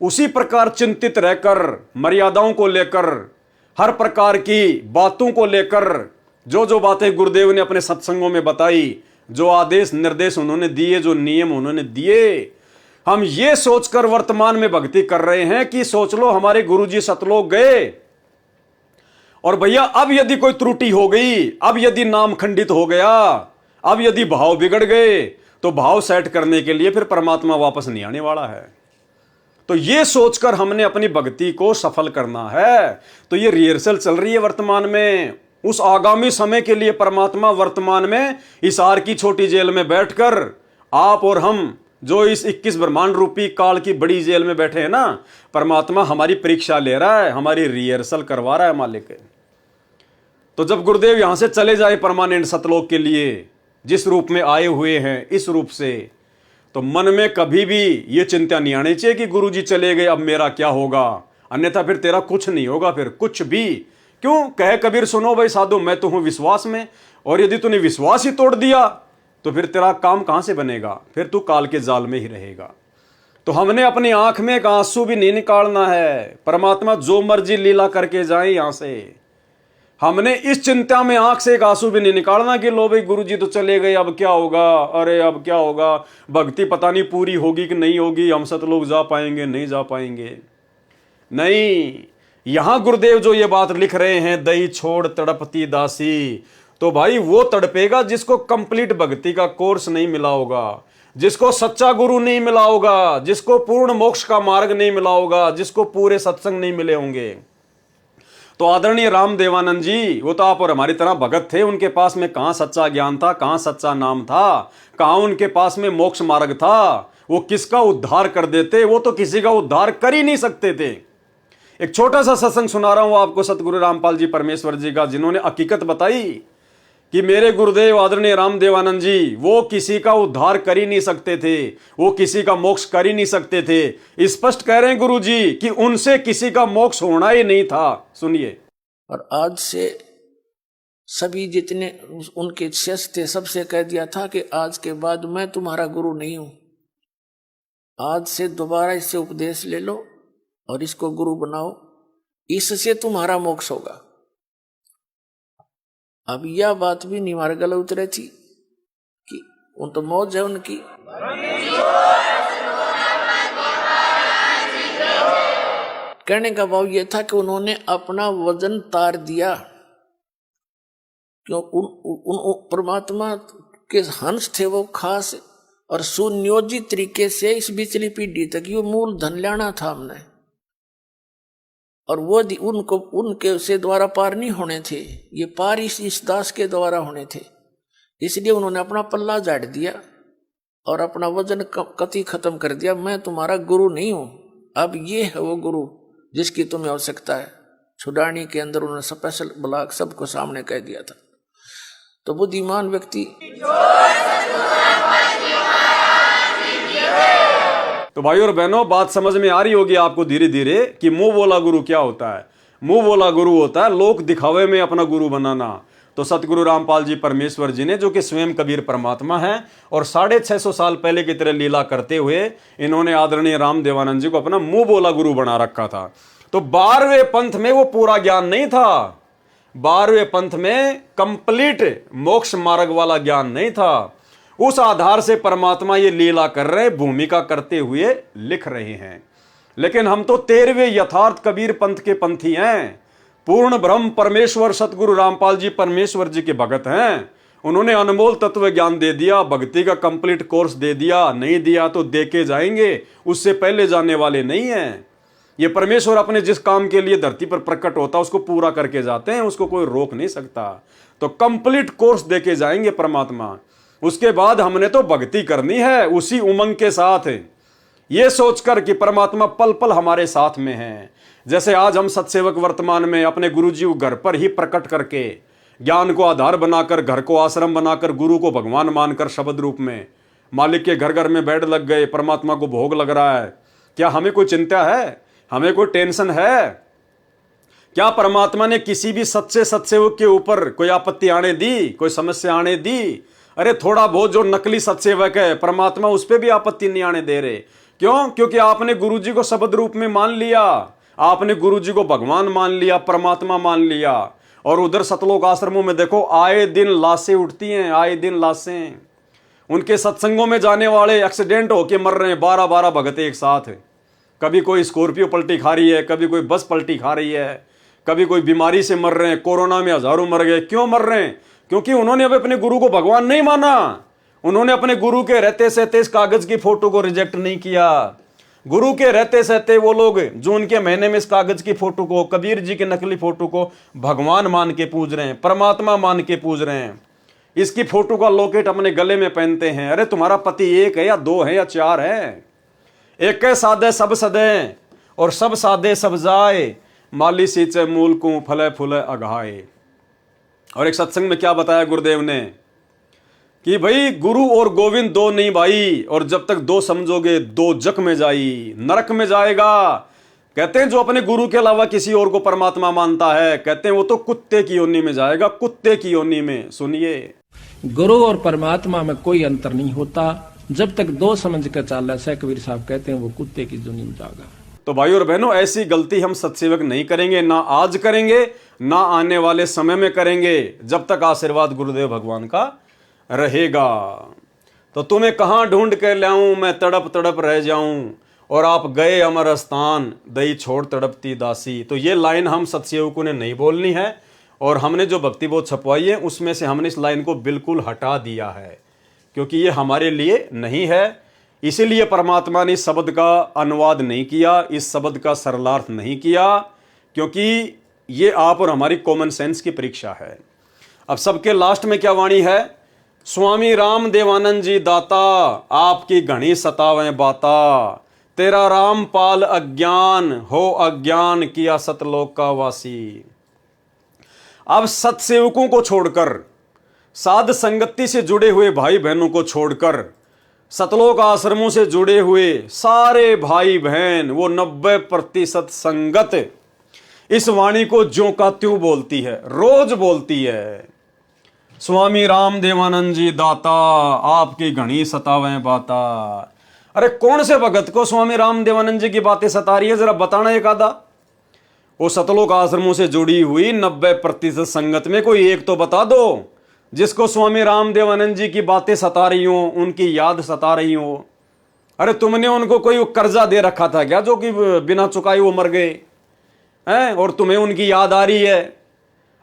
उसी प्रकार चिंतित रहकर, मर्यादाओं को लेकर, हर प्रकार की बातों को लेकर, जो जो बातें गुरुदेव ने अपने सत्संगों में बताई, जो आदेश निर्देश उन्होंने दिए, जो नियम उन्होंने दिए, हम ये सोचकर वर्तमान में भक्ति कर रहे हैं कि सोच लो हमारे गुरुजी सतलोक गए और भैया अब यदि कोई त्रुटि हो गई, अब यदि नाम खंडित हो गया, अब यदि भाव बिगड़ गए, तो भाव सेट करने के लिए फिर परमात्मा वापस नहीं आने वाला है। तो ये सोचकर हमने अपनी भक्ति को सफल करना है। तो ये रिहर्सल चल रही है वर्तमान में, उस आगामी समय के लिए परमात्मा वर्तमान में हिसार की छोटी जेल में बैठकर, आप और हम जो इस 21 ब्रह्मांड रूपी काल की बड़ी जेल में बैठे हैं ना, परमात्मा हमारी परीक्षा ले रहा है, हमारी रिहर्सल करवा रहा है मालिक। तो जब गुरुदेव यहां से चले जाए परमानेंट सतलोक के लिए, जिस रूप में आए हुए हैं इस रूप से, तो मन में कभी भी ये चिंता नहीं आनी चाहिए कि गुरुजी चले गए अब मेरा क्या होगा, अन्यथा फिर तेरा कुछ नहीं होगा, फिर कुछ भी। क्यों कहे कबीर सुनो भाई साधु, मैं तो हूं विश्वास में, और यदि तूने विश्वास ही तोड़ दिया तो फिर तेरा काम कहां से बनेगा, फिर तू काल के जाल में ही रहेगा। तो हमने अपनी आंख में एक आंसू भी नहीं निकालना है। परमात्मा जो मर्जी लीला करके जाए यहां से, हमने इस चिंता में आंख से एक आंसू भी नहीं निकालना कि लो भाई गुरुजी तो चले गए अब क्या होगा, अरे अब क्या होगा, भक्ति पता नहीं पूरी होगी कि नहीं होगी, हम सतलोक जा पाएंगे नहीं जा पाएंगे। नहीं, यहां गुरुदेव जो ये बात लिख रहे हैं, दही छोड़ तड़पती दासी, तो भाई वो तड़पेगा जिसको कंप्लीट भक्ति का कोर्स नहीं मिला होगा, जिसको सच्चा गुरु नहीं मिला होगा, जिसको पूर्ण मोक्ष का मार्ग नहीं मिला होगा, जिसको पूरे सत्संग नहीं मिले होंगे। तो आदरणीय राम देवानंद जी, वो तो आप और हमारी तरह भगत थे, उनके पास में कहां सच्चा ज्ञान था, कहां सच्चा नाम था, कहां उनके पास में मोक्ष मार्ग था। वो किसका उद्धार कर देते, वो तो किसी का उद्धार कर ही नहीं सकते थे। एक छोटा सा सत्संग सुना रहा हूं आपको सतगुरु रामपाल जी परमेश्वर जी का, जिन्होंने हकीकत बताई कि मेरे गुरुदेव आदरणीय राम देवानंद जी वो किसी का उद्धार कर ही नहीं सकते थे, वो किसी का मोक्ष कर ही नहीं सकते थे। स्पष्ट कह रहे हैं गुरु जी कि उनसे किसी का मोक्ष होना ही नहीं था। सुनिए। और आज से सभी जितने उनके शिष्य थे सबसे कह दिया था कि आज के बाद मैं तुम्हारा गुरु नहीं हूं, आज से दोबारा इससे उपदेश ले लो और इसको गुरु बनाओ, इससे तुम्हारा मोक्ष होगा। अब यह बात भी नहीं हमारे गले उतरे थी कि उन तो मौज है उनकी। कहने का भाव यह था कि उन्होंने अपना वजन तार दिया, क्यों उन परमात्मा के हंस थे वो खास, और सुनियोजित तरीके से इस बिचली पीढ़ी तक ये मूल धन लाना था हमने, और वो उनको उनके से द्वारा पार नहीं होने थे, ये पार इस दास के द्वारा होने थे। इसलिए उन्होंने अपना पल्ला झाड़ दिया और अपना वजन कति खत्म कर दिया। मैं तुम्हारा गुरु नहीं हूं, अब ये है वो गुरु जिसकी तुम्हें आवश्यकता है। छुड़ानी के अंदर उन्होंने स्पेशल ब्लॉक सबको सामने कह दिया था। तो बुद्धिमान व्यक्ति तो भाई और बहनों, बात समझ में आ रही होगी आपको धीरे धीरे कि मुंह बोला गुरु क्या होता है। मुंह बोला गुरु होता है लोक दिखावे में अपना गुरु बनाना। तो सतगुरु रामपाल जी परमेश्वर जी ने, जो कि स्वयं कबीर परमात्मा है और 650 साल पहले की तरह लीला करते हुए इन्होंने आदरणीय राम देवानंद जी को अपना मुंह बोला गुरु बना रखा था। तो 12वें पंथ में वो पूरा ज्ञान नहीं था, 12वें पंथ में कंप्लीट मोक्ष मार्ग वाला ज्ञान नहीं था। उस आधार से परमात्मा ये लीला कर रहे, भूमिका करते हुए लिख रहे हैं। लेकिन हम तो 13वें यथार्थ कबीर पंथ के पंथी हैं। पूर्ण ब्रह्म परमेश्वर सतगुरु रामपाल जी परमेश्वर जी के भगत हैं। उन्होंने अनमोल तत्व ज्ञान दे दिया, भक्ति का कंप्लीट कोर्स दे दिया, नहीं दिया तो दे के जाएंगे, उससे पहले जाने वाले नहीं हैं। ये परमेश्वर अपने जिस काम के लिए धरती पर प्रकट होता है उसको पूरा करके जाते हैं, उसको कोई रोक नहीं सकता। तो कंप्लीट कोर्स दे के जाएंगे परमात्मा। उसके बाद हमने तो भक्ति करनी है उसी उमंग के साथ, ये सोचकर कि परमात्मा पल पल हमारे साथ में है। जैसे आज हम सत्सेवक वर्तमान में अपने गुरु जी को घर पर ही प्रकट करके ज्ञान को आधार बनाकर, घर को आश्रम बनाकर, गुरु को भगवान मानकर शब्द रूप में मालिक के घर घर में बैठ लग गए, परमात्मा को भोग लग रहा है। क्या हमें कोई चिंता है? हमें कोई टेंशन है? क्या परमात्मा ने किसी भी सच्चे सत्सेवक के ऊपर कोई आपत्ति आने दी, कोई समस्या आने दी? अरे थोड़ा बहुत जो नकली सत्सेवक है परमात्मा उस पर भी आपत्ति नहीं आने दे रहे। क्यों? क्योंकि आपने गुरु जी को शब्द रूप में मान लिया, आपने गुरु जी को भगवान मान लिया, परमात्मा मान लिया। और उधर सतलोक आश्रमों में देखो आए दिन लाशें उठती हैं, आए दिन लाशें। उनके सत्संगों में जाने वाले एक्सीडेंट होके मर रहे हैं, 12-12 भगत एक साथ। कभी कोई स्कॉर्पियो पलटी खा रही है, कभी कोई बस पलटी खा रही है, कभी कोई बीमारी से मर रहे हैं, कोरोना में हजारों मर गए। क्यों मर रहे हैं? क्योंकि उन्होंने अब अपने गुरु को भगवान नहीं माना। उन्होंने अपने गुरु के रहते सहते इस कागज की फोटो को रिजेक्ट नहीं किया। गुरु के रहते सहते वो लोग जो उनके महीने में इस कागज की फोटो को, कबीर जी की नकली फोटो को भगवान मान के पूज रहे हैं, परमात्मा मान के पूज रहे हैं। इसकी फोटो का लॉकेट अपने गले में पहनते हैं। अरे तुम्हारा पति एक है या दो है या चार है? एक है सादे सब सदे और सब सादे सब जाए, माली सींचे मूल को फले फूले अघाए। और एक सत्संग में क्या बताया गुरुदेव ने कि भाई गुरु और गोविंद दो नहीं भाई, और जब तक दो समझोगे दो जग में जाई, नरक में जाएगा। कहते हैं जो अपने गुरु के अलावा किसी और को परमात्मा मानता है, कहते हैं वो तो कुत्ते की योनि में जाएगा, कुत्ते की योनि में। सुनिए, गुरु और परमात्मा में कोई अंतर नहीं होता, जब तक दो समझ कर चाला है, कबीर साहब कहते हैं वो कुत्ते की योनि में जाएगा। तो भाई और बहनों, ऐसी गलती हम सत्सेवक नहीं करेंगे, ना आज करेंगे ना आने वाले समय में करेंगे, जब तक आशीर्वाद गुरुदेव भगवान का रहेगा। तो तुम्हें कहां ढूंढ कर लाऊं, मैं तड़प तड़प रह जाऊं, और आप गए अमर स्थान, दई छोड़ तड़पती दासी। तो ये लाइन हम सतसेवकों ने नहीं बोलनी है, और हमने जो भक्ति बोध छपवाई है उसमें से हमने इस लाइन को बिल्कुल हटा दिया है, क्योंकि ये हमारे लिए नहीं है। इसीलिए परमात्मा ने इस शब्द का अनुवाद नहीं किया, इस शब्द का सरलार्थ नहीं किया, क्योंकि ये आप और हमारी कॉमन सेंस की परीक्षा है। अब सबके लास्ट में क्या वाणी है? स्वामी राम देवानंद जी दाता, आपकी घनी सतावें बाता, तेरा रामपाल अज्ञान हो अज्ञान किया सतलोक का वासी। अब सतसेवकों को छोड़कर, साध संगति से जुड़े हुए भाई बहनों को छोड़कर, सतलोक आश्रमों से जुड़े हुए सारे भाई बहन, वो 90% संगत इस वाणी को ज्यों का त्यों बोलती है, रोज बोलती है। स्वामी राम देवानंद जी दाता, आपकी घनी सतावें बाता। अरे कौन से भगत को स्वामी राम देवानंद जी की बातें सता रही है, जरा बताना एक आधा। वो सतलोक आश्रमों से जुड़ी हुई 90% संगत में कोई एक तो बता दो जिसको स्वामी राम देवानंद जी की बातें सता रही हो, उनकी याद सता रही हो। अरे तुमने उनको कोई कर्जा दे रखा था क्या, जो कि बिना चुकाए वो मर गए हैं, और तुम्हें उनकी याद आ रही है?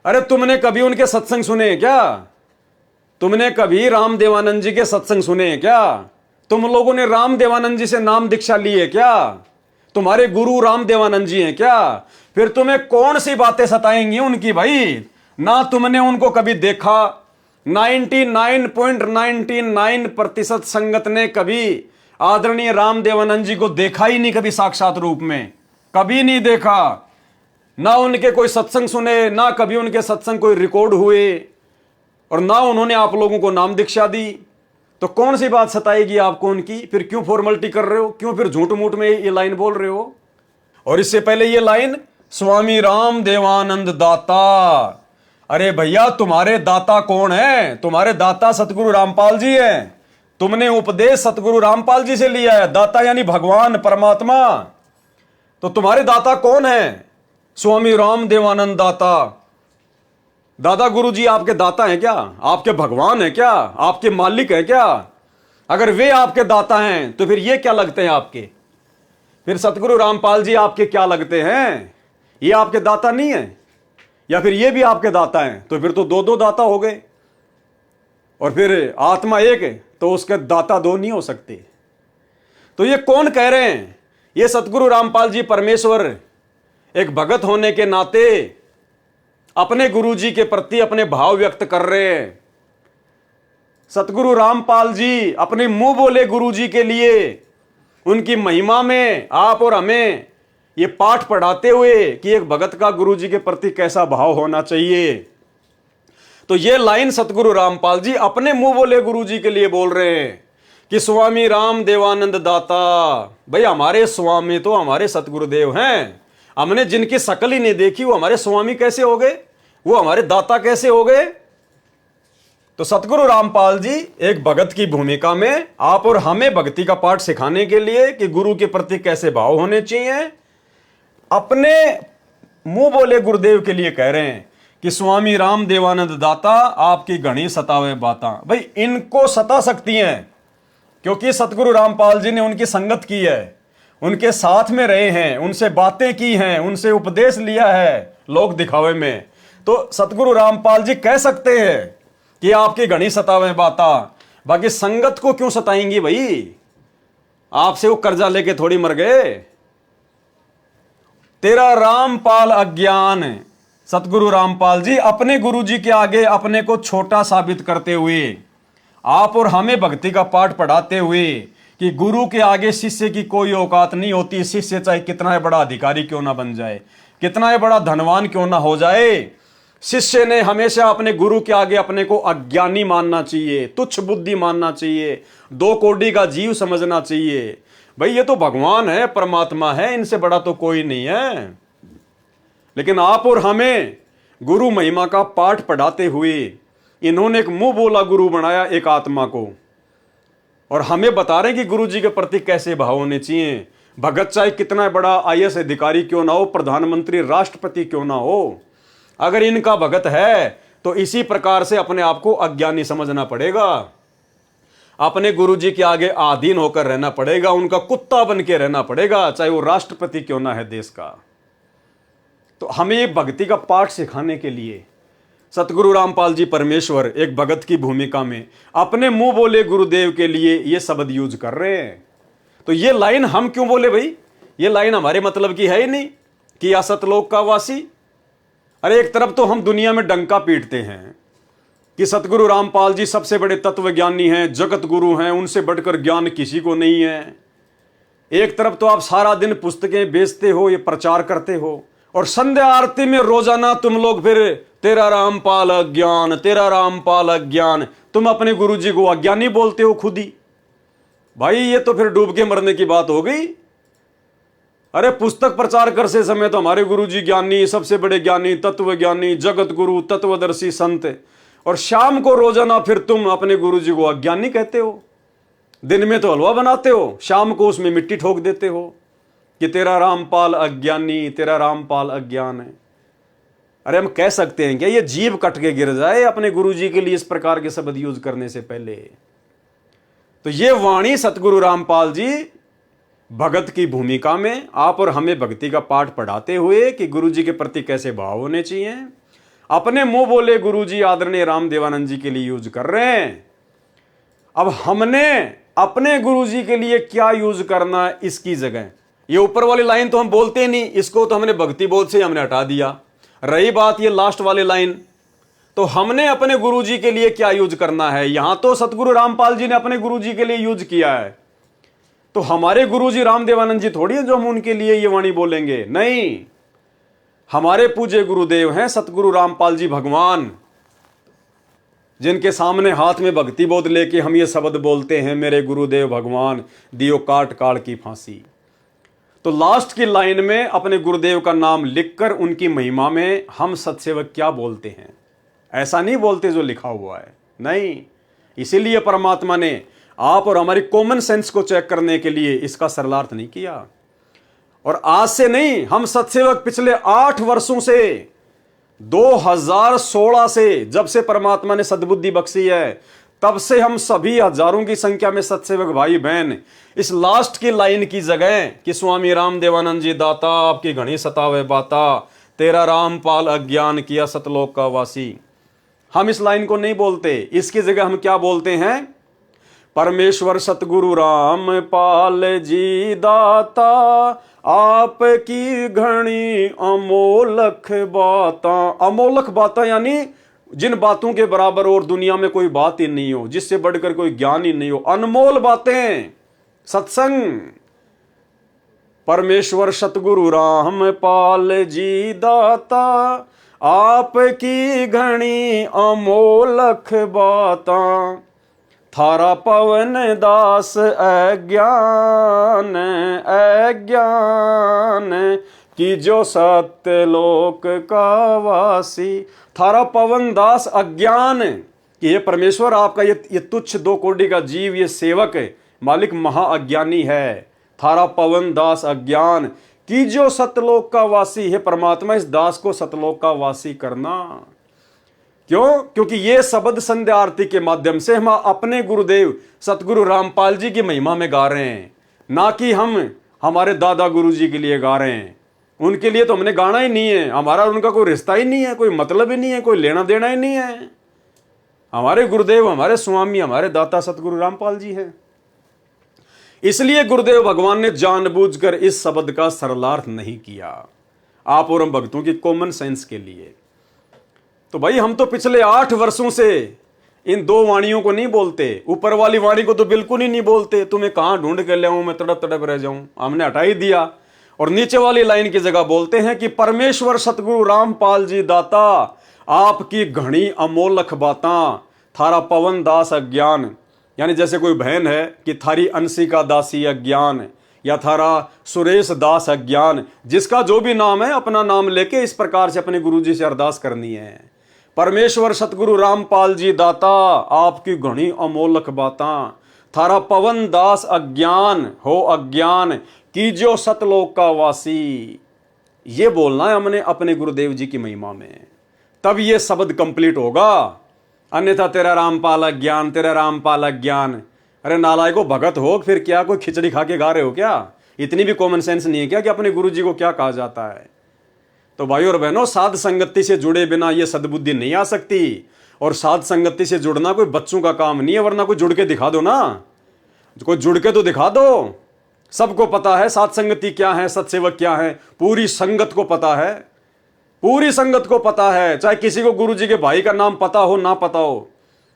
अरे तुमने कभी उनके सत्संग सुने हैं क्या? तुमने कभी राम देवानंद जी के सत्संग सुने हैं क्या? तुम लोगों ने राम देवानंद जी से नाम दीक्षा ली है क्या? तुम्हारे गुरु राम देवानंद जी हैं क्या? फिर तुम्हें कौन सी बातें सताएंगी उनकी भाई? ना तुमने उनको कभी देखा। 99.99% संगत ने कभी आदरणीय राम देवानंद जी को देखा ही नहीं, कभी साक्षात रूप में कभी नहीं देखा। ना उनके कोई सत्संग सुने, ना कभी उनके सत्संग कोई रिकॉर्ड हुए, और ना उन्होंने आप लोगों को नाम दीक्षा दी। तो कौन सी बात सताएगी आपको उनकी? फिर क्यों फॉर्मेलिटी कर रहे हो? क्यों फिर झूठ मूठ में ये लाइन बोल रहे हो? और इससे पहले ये लाइन, स्वामी राम देवानंद दाता। अरे भैया, तुम्हारे दाता कौन है? तुम्हारे दाता सतगुरु रामपाल जी हैं। तुमने उपदेश सतगुरु रामपाल जी से लिया है। दाता यानी भगवान परमात्मा। तो तुम्हारे दाता कौन है? स्वामी राम देवानंद दाता। दादा गुरु जी आपके दाता हैं क्या? आपके भगवान हैं क्या? आपके मालिक हैं क्या? अगर वे आपके दाता हैं तो फिर ये क्या लगते हैं आपके? फिर सतगुरु रामपाल जी आपके क्या लगते हैं? ये आपके दाता नहीं है? या फिर ये भी आपके दाता हैं? तो फिर तो दो दाता हो गए, और फिर आत्मा एक है तो उसके दाता दो नहीं हो सकते। तो ये कौन कह रहे हैं? ये सतगुरु रामपाल जी परमेश्वर एक भगत होने के नाते अपने गुरु जी के प्रति अपने भाव व्यक्त कर रहे हैं। सतगुरु रामपाल जी अपने मुंह बोले गुरु जी के लिए उनकी महिमा में आप और हमें ये पाठ पढ़ाते हुए कि एक भगत का गुरु जी के प्रति कैसा भाव होना चाहिए। तो ये लाइन सतगुरु रामपाल जी अपने मुंह बोले गुरु जी के लिए बोल रहे हैं कि स्वामी राम देवानंद दाता। भाई हमारे स्वामी तो हमारे सतगुरुदेव हैं। हमने जिनकी शकल ही नहीं देखी वो हमारे स्वामी कैसे हो गए? वो हमारे दाता कैसे हो गए? तो सतगुरु रामपाल जी एक भगत की भूमिका में आप और हमें भक्ति का पाठ सिखाने के लिए कि गुरु के प्रति कैसे भाव होने चाहिए, अपने मुंह बोले गुरुदेव के लिए कह रहे हैं कि स्वामी राम देवानंद दाता, आपकी घनी सतावे बाता। भाई इनको सता सकती हैं क्योंकि सतगुरु रामपाल जी ने उनकी संगत की है, उनके साथ में रहे हैं, उनसे बातें की हैं, उनसे उपदेश लिया है लोक दिखावे में। तो सतगुरु रामपाल जी कह सकते हैं कि आपकी घनी सतावे बाता। बाकी संगत को क्यों सताएंगी भाई? आपसे वो कर्जा लेके थोड़ी मर गए। तेरा रामपाल अज्ञान। सतगुरु रामपाल जी अपने गुरु जी के आगे अपने को छोटा साबित करते हुए, आप और हमें भक्ति का पाठ पढ़ाते हुए कि गुरु के आगे शिष्य की कोई औकात नहीं होती। शिष्य चाहे कितना बड़ा अधिकारी क्यों ना बन जाए, कितना बड़ा धनवान क्यों ना हो जाए, शिष्य ने हमेशा अपने गुरु के आगे अपने को अज्ञानी मानना चाहिए, तुच्छ बुद्धि मानना चाहिए, दो कोड़ी का जीव समझना चाहिए। भाई ये तो भगवान है, परमात्मा है, इनसे बड़ा तो कोई नहीं है। लेकिन आप और हमें गुरु महिमा का पाठ पढ़ाते हुए इन्होंने एक मुंह बोला गुरु बनाया एक आत्मा को, और हमें बता रहे हैं कि गुरु जी के प्रति कैसे भाव होने चाहिए। भगत चाहे कितना बड़ा IAS अधिकारी क्यों ना हो, प्रधानमंत्री राष्ट्रपति क्यों ना हो, अगर इनका भगत है तो इसी प्रकार से अपने आप को अज्ञानी समझना पड़ेगा। अपने गुरुजी के आगे आधीन होकर रहना पड़ेगा, उनका कुत्ता बन के रहना पड़ेगा, चाहे वो राष्ट्रपति क्यों ना है देश का। तो हमें ये भक्ति का पाठ सिखाने के लिए सतगुरु रामपाल जी परमेश्वर एक भगत की भूमिका में अपने मुंह बोले गुरुदेव के लिए ये शब्द यूज कर रहे हैं। तो ये लाइन हम क्यों बोले भाई? ये लाइन हमारे मतलब की है ही नहीं कि या सतलोक का वासी। अरे एक तरफ तो हम दुनिया में डंका पीटते हैं कि सतगुरु रामपाल जी सबसे बड़े तत्वज्ञानी हैं, जगत गुरु हैं, उनसे बढ़कर ज्ञान किसी को नहीं है। एक तरफ तो आप सारा दिन पुस्तकें बेचते हो, ये प्रचार करते हो, और संध्या आरती में रोजाना तुम लोग फिर तेरा रामपाल अज्ञान, तेरा रामपाल अज्ञान, तुम अपने गुरुजी को अज्ञानी बोलते हो खुद ही। भाई ये तो फिर डूब के मरने की बात हो गई। अरे पुस्तक प्रचार करते समय तो हमारे गुरुजी ज्ञानी, सबसे बड़े ज्ञानी, तत्वज्ञानी, जगत गुरु, तत्वदर्शी संत, और शाम को रोजाना फिर तुम अपने गुरुजी को अज्ञानी कहते हो। दिन में तो हलवा बनाते हो, शाम को उसमें मिट्टी ठोक देते हो कि तेरा रामपाल अज्ञानी, तेरा रामपाल अज्ञान है। अरे हम कह सकते हैं क्या ये जीभ कट के गिर जाए अपने गुरुजी के लिए इस प्रकार के शब्द यूज करने से पहले? तो ये वाणी सतगुरु रामपाल जी भगत की भूमिका में आप और हमें भक्ति का पाठ पढ़ाते हुए कि गुरुजी के प्रति कैसे भाव होने चाहिए, अपने मुंह बोले गुरुजी आदरणीय रामदेवानंद जी के लिए यूज कर रहे हैं। अब हमने अपने गुरुजी के लिए क्या यूज करना इसकी जगह, ये ऊपर वाली लाइन तो हम बोलते नहीं, इसको तो हमने भक्ति बोध से हमने हटा दिया। रही बात ये लास्ट वाली लाइन, तो हमने अपने गुरुजी के लिए क्या यूज करना है, यहां तो सतगुरु रामपाल जी ने अपने गुरुजी के लिए यूज किया है। तो हमारे गुरुजी रामदेवानंद जी थोड़ी है जो हम उनके लिए ये वाणी बोलेंगे, नहीं। हमारे पूज्य गुरुदेव हैं सतगुरु रामपाल जी भगवान, जिनके सामने हाथ में भक्ति बोध लेके हम ये शब्द बोलते हैं, मेरे गुरुदेव भगवान दियो काट काट की फांसी। तो लास्ट की लाइन में अपने गुरुदेव का नाम लिखकर उनकी महिमा में हम सत्सेवक क्या बोलते हैं, ऐसा नहीं बोलते जो लिखा हुआ है, नहीं। इसीलिए परमात्मा ने आप और हमारी कॉमन सेंस को चेक करने के लिए इसका सरलार्थ नहीं किया। और आज से नहीं, हम सत्सेवक पिछले 8 वर्षों से, 2016 से, जब से परमात्मा ने सद्बुद्धि बख्शी है, तब से हम सभी हजारों की संख्या में सत्सेवक भाई बहन इस लास्ट की लाइन की जगह कि स्वामी रामदेवानंद जी दाता आपकी घनी सतावे बाता, तेरा रामपाल अज्ञान किया सतलोक का वासी, हम इस लाइन को नहीं बोलते। इसकी जगह हम क्या बोलते हैं, परमेश्वर सतगुरु रामपाल जी दाता आपकी घनी अमोलक बाता। अमोलक बाता यानी जिन बातों के बराबर और दुनिया में कोई बात ही नहीं हो, जिससे बढ़कर कोई ज्ञान ही नहीं हो, अनमोल बातें, सत्संग। परमेश्वर सतगुरु रामपाल जी दाता आपकी घनी अमोलक बाता, थारा पवन दास अज्ञान अज्ञान कि जो सत्य लोक का वासी। थारा पवन दास अज्ञान कि ये परमेश्वर आपका ये तुच्छ 2 कोटि का जीव, ये सेवक है, मालिक महाअज्ञानी है। थारा पवन दास अज्ञान कि जो सतलोक का वासी है। परमात्मा इस दास को सतलोक का वासी करना। क्यों? क्योंकि ये शब्द संध्या आरती के माध्यम से हम अपने गुरुदेव सतगुरु रामपाल जी की महिमा में गा रहे हैं, ना कि हम हमारे दादा गुरु जी के लिए गा रहे हैं। उनके लिए तो हमने गाना ही नहीं है, हमारा उनका कोई रिश्ता ही नहीं है, कोई मतलब ही नहीं है, कोई लेना देना ही नहीं है। हमारे गुरुदेव, हमारे स्वामी, हमारे दाता सतगुरु रामपाल जी हैं। इसलिए गुरुदेव भगवान ने जानबूझकर इस शब्द का सरलार्थ नहीं किया, आप और हम भक्तों की कॉमन सेंस के लिए। तो भाई हम तो पिछले 8 वर्षों से इन 2 वाणियों को नहीं बोलते, ऊपर वाली वाणी को तो बिल्कुल ही नहीं बोलते। तुम्हें कहां ढूंढ कर ले आऊं, मैं तड़प तड़प रह जाऊं, हमने हटा ही दिया। और नीचे वाली लाइन की जगह बोलते हैं कि परमेश्वर सतगुरु रामपाल जी दाता आपकी घनी अमोलक बाता, थारा पवन दास अज्ञान। यानी जैसे कोई बहन है कि थारी अंशिका दासी अज्ञान, या थारा सुरेश दास अज्ञान, जिसका जो भी नाम है अपना नाम लेके इस प्रकार से अपने गुरुजी से अरदास करनी है। परमेश्वर सतगुरु रामपाल जी दाता आपकी घनी अमोलक बाता, थारा पवन दास अज्ञान हो अज्ञान की जो सतलोक का वासी। ये बोलना है हमने अपने गुरुदेव जी की महिमा में, तब ये शब्द कंप्लीट होगा। अन्यथा तेरा रामपाल अज्ञान, तेरा रामपाल अज्ञान, अरे नालायको, भगत हो फिर क्या, कोई खिचड़ी खा के गा रहे हो क्या? इतनी भी कॉमन सेंस नहीं है क्या कि अपने गुरु जी को क्या कहा जाता है? तो भाइयों और बहनों, साध संगति से जुड़े बिना ये सद्बुद्धि नहीं आ सकती। और साध संगति से जुड़ना कोई बच्चों का काम नहीं है, वरना कोई जुड़ के दिखा दो ना, कोई जुड़ के तो दिखा दो। सबको पता है साध संगति क्या है, सत्सेवक क्या है, पूरी संगत को पता है, पूरी संगत को पता है। चाहे किसी को गुरु जी के भाई का नाम पता हो ना पता हो,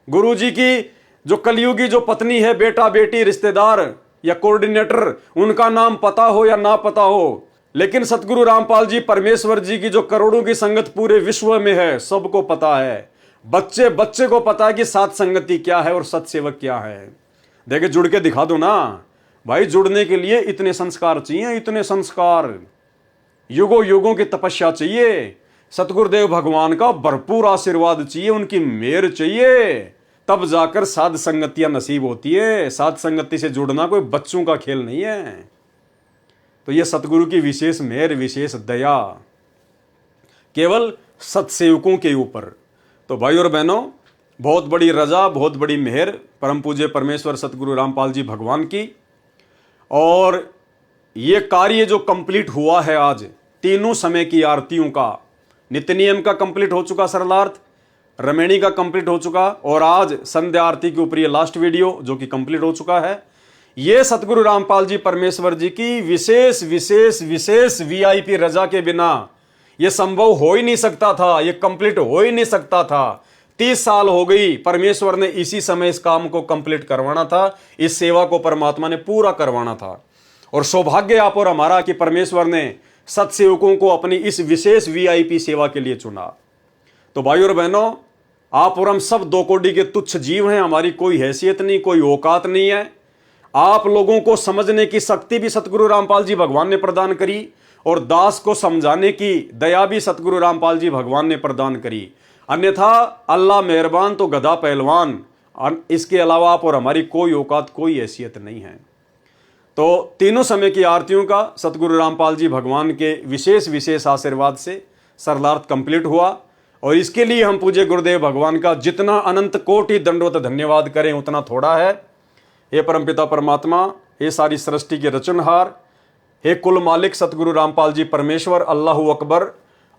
गुरु जी की जो कलयुगी जो पत्नी है, बेटा बेटी रिश्तेदार या कोऑर्डिनेटर, उनका नाम पता हो या ना पता हो, लेकिन सतगुरु रामपाल जी परमेश्वर जी की जो करोड़ों की संगत पूरे विश्व में है, सबको पता है। बच्चे बच्चे को पता है कि साध संगति क्या है और सत्सेवक क्या है। देखे, जुड़ के दिखा दो ना भाई। जुड़ने के लिए इतने संस्कार चाहिए, इतने संस्कार, युगों युगों की तपस्या चाहिए, सतगुरुदेव भगवान का भरपूर आशीर्वाद चाहिए, उनकी मेहर चाहिए, तब जाकर साध संगतियां नसीब होती है। साध संगति से जुड़ना कोई बच्चों का खेल नहीं है। तो यह सतगुरु की विशेष मेहर, विशेष दया केवल सत्सेवकों के ऊपर। तो भाई और बहनों, बहुत बड़ी रजा, बहुत बड़ी मेहर परम पूज्य परमेश्वर सतगुरु रामपाल जी भगवान की। और ये कार्य जो कंप्लीट हुआ है आज, तीनों समय की आरतियों का, नित्य नियम का कंप्लीट हो चुका सरलार्थ, रमेणी का कंप्लीट हो चुका, और आज संध्या आरती के ऊपर ये लास्ट वीडियो जो कि कंप्लीट हो चुका है। ये सतगुरु रामपाल जी परमेश्वर जी की विशेष विशेष विशेष वीआईपी रजा के बिना ये संभव हो ही नहीं सकता था, ये कंप्लीट हो ही नहीं सकता था। 30 साल हो गई, परमेश्वर ने इसी समय इस काम को कंप्लीट करवाना था, इस सेवा को परमात्मा ने पूरा करवाना था। और सौभाग्य आप और हमारा कि परमेश्वर ने सत्सेवकों को अपनी इस विशेष वीआईपी सेवा के लिए चुना। तो भाइयों और बहनों, आप और हम सब दो कोटि के तुच्छ जीव हैं, हमारी कोई हैसियत नहीं, कोई औकात नहीं है। आप लोगों को समझने की शक्ति भी सतगुरु रामपाल जी भगवान ने प्रदान करी, और दास को समझाने की दया भी सतगुरु रामपाल जी भगवान ने प्रदान करी। अन्यथा अल्लाह मेहरबान तो गधा पहलवान, इसके अलावा आप और हमारी कोई औकात, कोई हैसियत नहीं है। तो तीनों समय की आरतियों का सतगुरु रामपाल जी भगवान के विशेष विशेष आशीर्वाद से सरलार्थ कंप्लीट हुआ। और इसके लिए हम पूज्य गुरुदेव भगवान का जितना अनंत कोटि दंडवत धन्यवाद करें उतना थोड़ा है। हे परमपिता परमात्मा, हे सारी सृष्टि के रचनहार, हे कुल मालिक सतगुरु रामपाल जी परमेश्वर, अल्लाहु अकबर,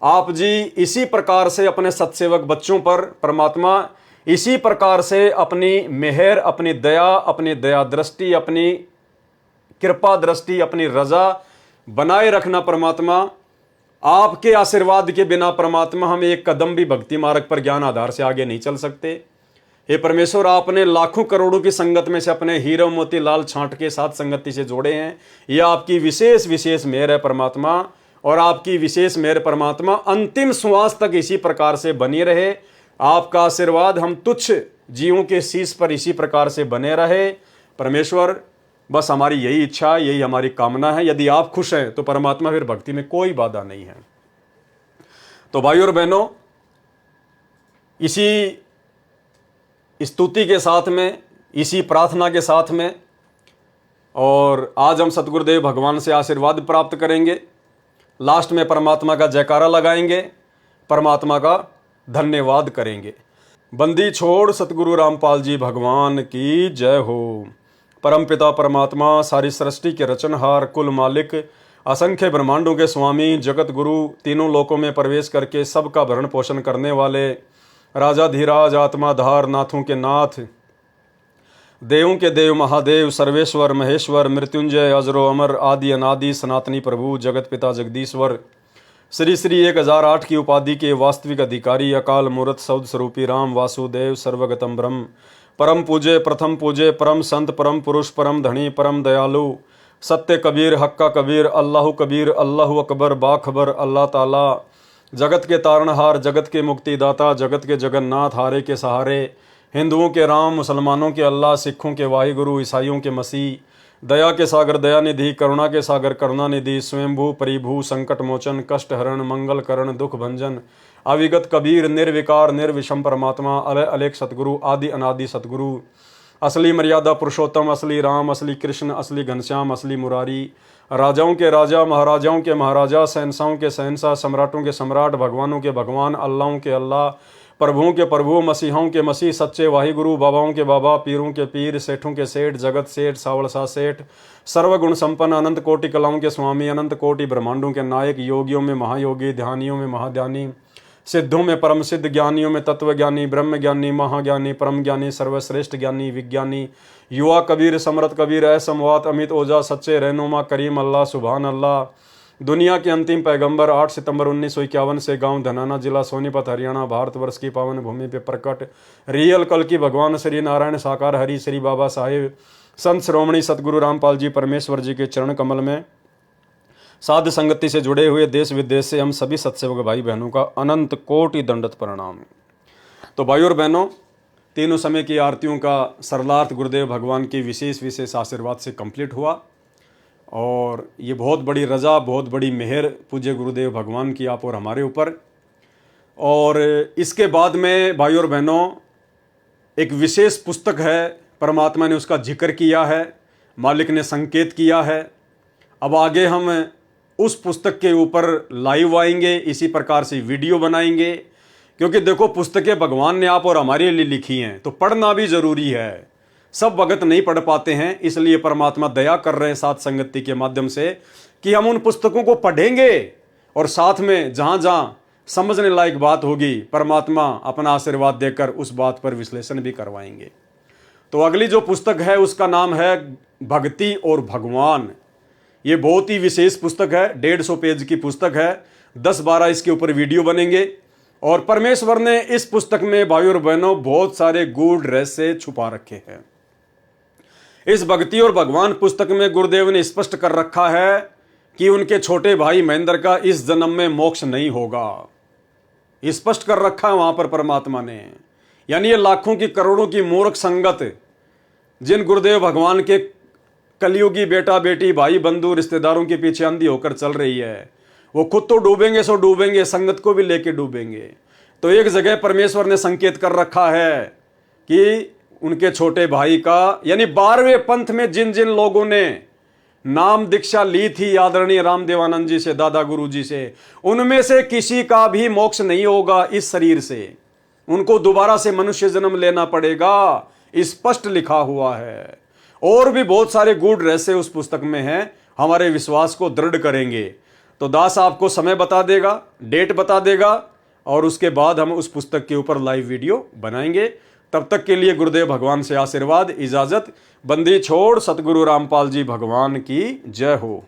आप जी इसी प्रकार से अपने सत्सेवक बच्चों पर परमात्मा इसी प्रकार से अपनी मेहर, अपनी दया दृष्टि, अपनी कृपा दृष्टि, अपनी रजा बनाए रखना परमात्मा। आपके आशीर्वाद के बिना परमात्मा हम एक कदम भी भक्ति मार्ग पर ज्ञान आधार से आगे नहीं चल सकते। हे परमेश्वर, आपने लाखों करोड़ों की संगत में से अपने हीरो मोती लाल छांट के साथ संगति से जोड़े हैं। यह आपकी विशेष विशेष मेहर है परमात्मा, और आपकी विशेष मेहर परमात्मा अंतिम श्वास तक इसी प्रकार से बनी रहे। आपका आशीर्वाद हम तुच्छ जीवों के शीश पर इसी प्रकार से बने रहे परमेश्वर। बस हमारी यही इच्छा, यही हमारी कामना है। यदि आप खुश हैं तो परमात्मा फिर भक्ति में कोई बाधा नहीं है। तो भाइयों और बहनों, इसी स्तुति के साथ में, इसी प्रार्थना के साथ में, और आज हम सतगुरुदेव भगवान से आशीर्वाद प्राप्त करेंगे। लास्ट में परमात्मा का जयकारा लगाएंगे, परमात्मा का धन्यवाद करेंगे। बंदी छोड़ सतगुरु रामपाल जी भगवान की जय हो। परमपिता परमात्मा, सारी सृष्टि के रचनहार, कुल मालिक, असंख्य ब्रह्मांडों के स्वामी, जगत गुरु, तीनों लोकों में प्रवेश करके सबका भरण पोषण करने वाले, राजा धीराज, आत्माधार, नाथों के नाथ, देवों के देव, महादेव, सर्वेश्वर, महेश्वर, मृत्युंजय, अजरो अमर, आदि अनादि, सनातनी प्रभु, जगत पिता जगदीश्वर, श्री श्री 1008 की उपाधि के वास्तविक अधिकारी, अकाल मूर्त सौद स्वरूपी राम वासुदेव, सर्वगतम ब्रह्म, परम पूज्य, प्रथम पूज्य, परम संत, परम पुरुष, परम धनी, परम दयालु, सत्य कबीर, हक्का कबीर, अल्लाहु अकबर, बाखबर, अल्लाह ताला, जगत के तारणहार, जगत के मुक्तिदाता, जगत के जगन्नाथ, हारे के सहारे, हिंदुओं के राम, मुसलमानों के अल्लाह, सिखों के वाहिगुरु, ईसाइयों के मसीह, दया के सागर दयानिधि, करुणा के सागर करुणानिधि, स्वयंभू परिभू, संकट मोचन, कष्ट हरण, मंगल करण, दुख भंजन, अविगत कबीर, निर्विकार निर्विषम परमात्मा, अलेख सतगुरु, आदि अनादि सतगुरु, असली मर्यादा पुरुषोत्तम, असली राम, असली कृष्ण, असली घनश्याम, असली मुरारी, राजाओं के राजा, महाराजाओं के महाराजा, शहंशाहों के शहंशाह, सम्राटों के सम्राट, भगवानों के भगवान, अल्लाहों के अल्लाह, प्रभुओं के प्रभु, मसीहों के मसीह, सच्चे वाहिगुरु, बाबाओं के बाबा, पीरों के पीर, सेठों के सेठ, जगत सेठ, सावड़सा सेठ, सर्वगुण संपन्न, अनंत कोटि कलाओं के स्वामी, अनंत कोटि ब्रह्मांडों के नायक, योगियों में महायोगी, ध्यानियों में महाध्यानी, सिद्धों में परम सिद्ध, ज्ञानियों में तत्वज्ञानी, ब्रह्म ज्ञानी, महाज्ञानी, परम ज्ञानी, सर्वश्रेष्ठ ज्ञानी, विज्ञानी, युवा कबीर, समरत कबीर, असमवात, अमित ओझा, सच्चे रहनुमा, करीम अल्लाह, सुभान अल्लाह, दुनिया के अंतिम पैगंबर, 8 सितंबर 1951 से गांव धनाना, जिला सोनीपत, हरियाणा, भारतवर्ष की पावन भूमि पे प्रकट रियल कल की भगवान श्री नारायण साकार हरि श्री बाबा साहेब संत श्रोमणी सतगुरु रामपाल जी परमेश्वर जी के चरण कमल में साध संगति से जुड़े हुए देश विदेश से हम सभी सत्सेवक भाई बहनों का अनंत कोटि दंडत प्रणाम। तो भाइयों और बहनों, तीनों समय की आरतियों का सरलार्थ गुरुदेव भगवान की विशेष आशीर्वाद से कंप्लीट हुआ और ये बहुत बड़ी रजा, बहुत बड़ी मेहर पूज्य गुरुदेव भगवान की आप और हमारे ऊपर। और इसके बाद में भाइयों और बहनों एक विशेष पुस्तक है, परमात्मा ने उसका जिक्र किया है, मालिक ने संकेत किया है। अब आगे हम उस पुस्तक के ऊपर लाइव आएंगे, इसी प्रकार से वीडियो बनाएंगे, क्योंकि देखो पुस्तकें भगवान ने आप और हमारे लिए लिखी हैं तो पढ़ना भी जरूरी है। सब भगत नहीं पढ़ पाते हैं, इसलिए परमात्मा दया कर रहे हैं साथ संगति के माध्यम से कि हम उन पुस्तकों को पढ़ेंगे और साथ में जहां जहां समझने लायक बात होगी परमात्मा अपना आशीर्वाद देकर उस बात पर विश्लेषण भी करवाएंगे। तो अगली जो पुस्तक है उसका नाम है भक्ति और भगवान। ये बहुत ही विशेष पुस्तक है, 150 पेज की पुस्तक है, 10-12 इसके ऊपर वीडियो बनेंगे। और परमेश्वर ने इस पुस्तक में भाइयों और बहनों बहुत सारे गूढ़ रहस्य छुपा रखे हैं। इस भक्ति और भगवान पुस्तक में गुरुदेव ने स्पष्ट कर रखा है कि उनके छोटे भाई महेंद्र का इस जन्म में मोक्ष नहीं होगा। स्पष्ट कर रखा है वहां पर परमात्मा ने। यानी ये लाखों की करोड़ों की मूर्ख संगत जिन गुरुदेव भगवान के कलयुगी बेटा बेटी भाई बंधु रिश्तेदारों के पीछे अंधी होकर चल रही है, वो खुद तो डूबेंगे सो डूबेंगे, संगत को भी लेके डूबेंगे। तो एक जगह परमेश्वर ने संकेत कर रखा है कि उनके छोटे भाई का, यानी 12वें पंथ में जिन जिन लोगों ने नाम दीक्षा ली थी आदरणीय रामदेवानंद जी से, दादा गुरु जी से, उनमें से किसी का भी मोक्ष नहीं होगा इस शरीर से। उनको दोबारा से मनुष्य जन्म लेना पड़ेगा, स्पष्ट लिखा हुआ है। और भी बहुत सारे गूढ़ रहस्य उस पुस्तक में हैं, हमारे विश्वास को दृढ़ करेंगे। तो दास आपको समय बता देगा, डेट बता देगा और उसके बाद हम उस पुस्तक के ऊपर लाइव वीडियो बनाएंगे। तब तक के लिए गुरुदेव भगवान से आशीर्वाद, इजाजत, बंदी छोड़। सतगुरु रामपाल जी भगवान की जय हो।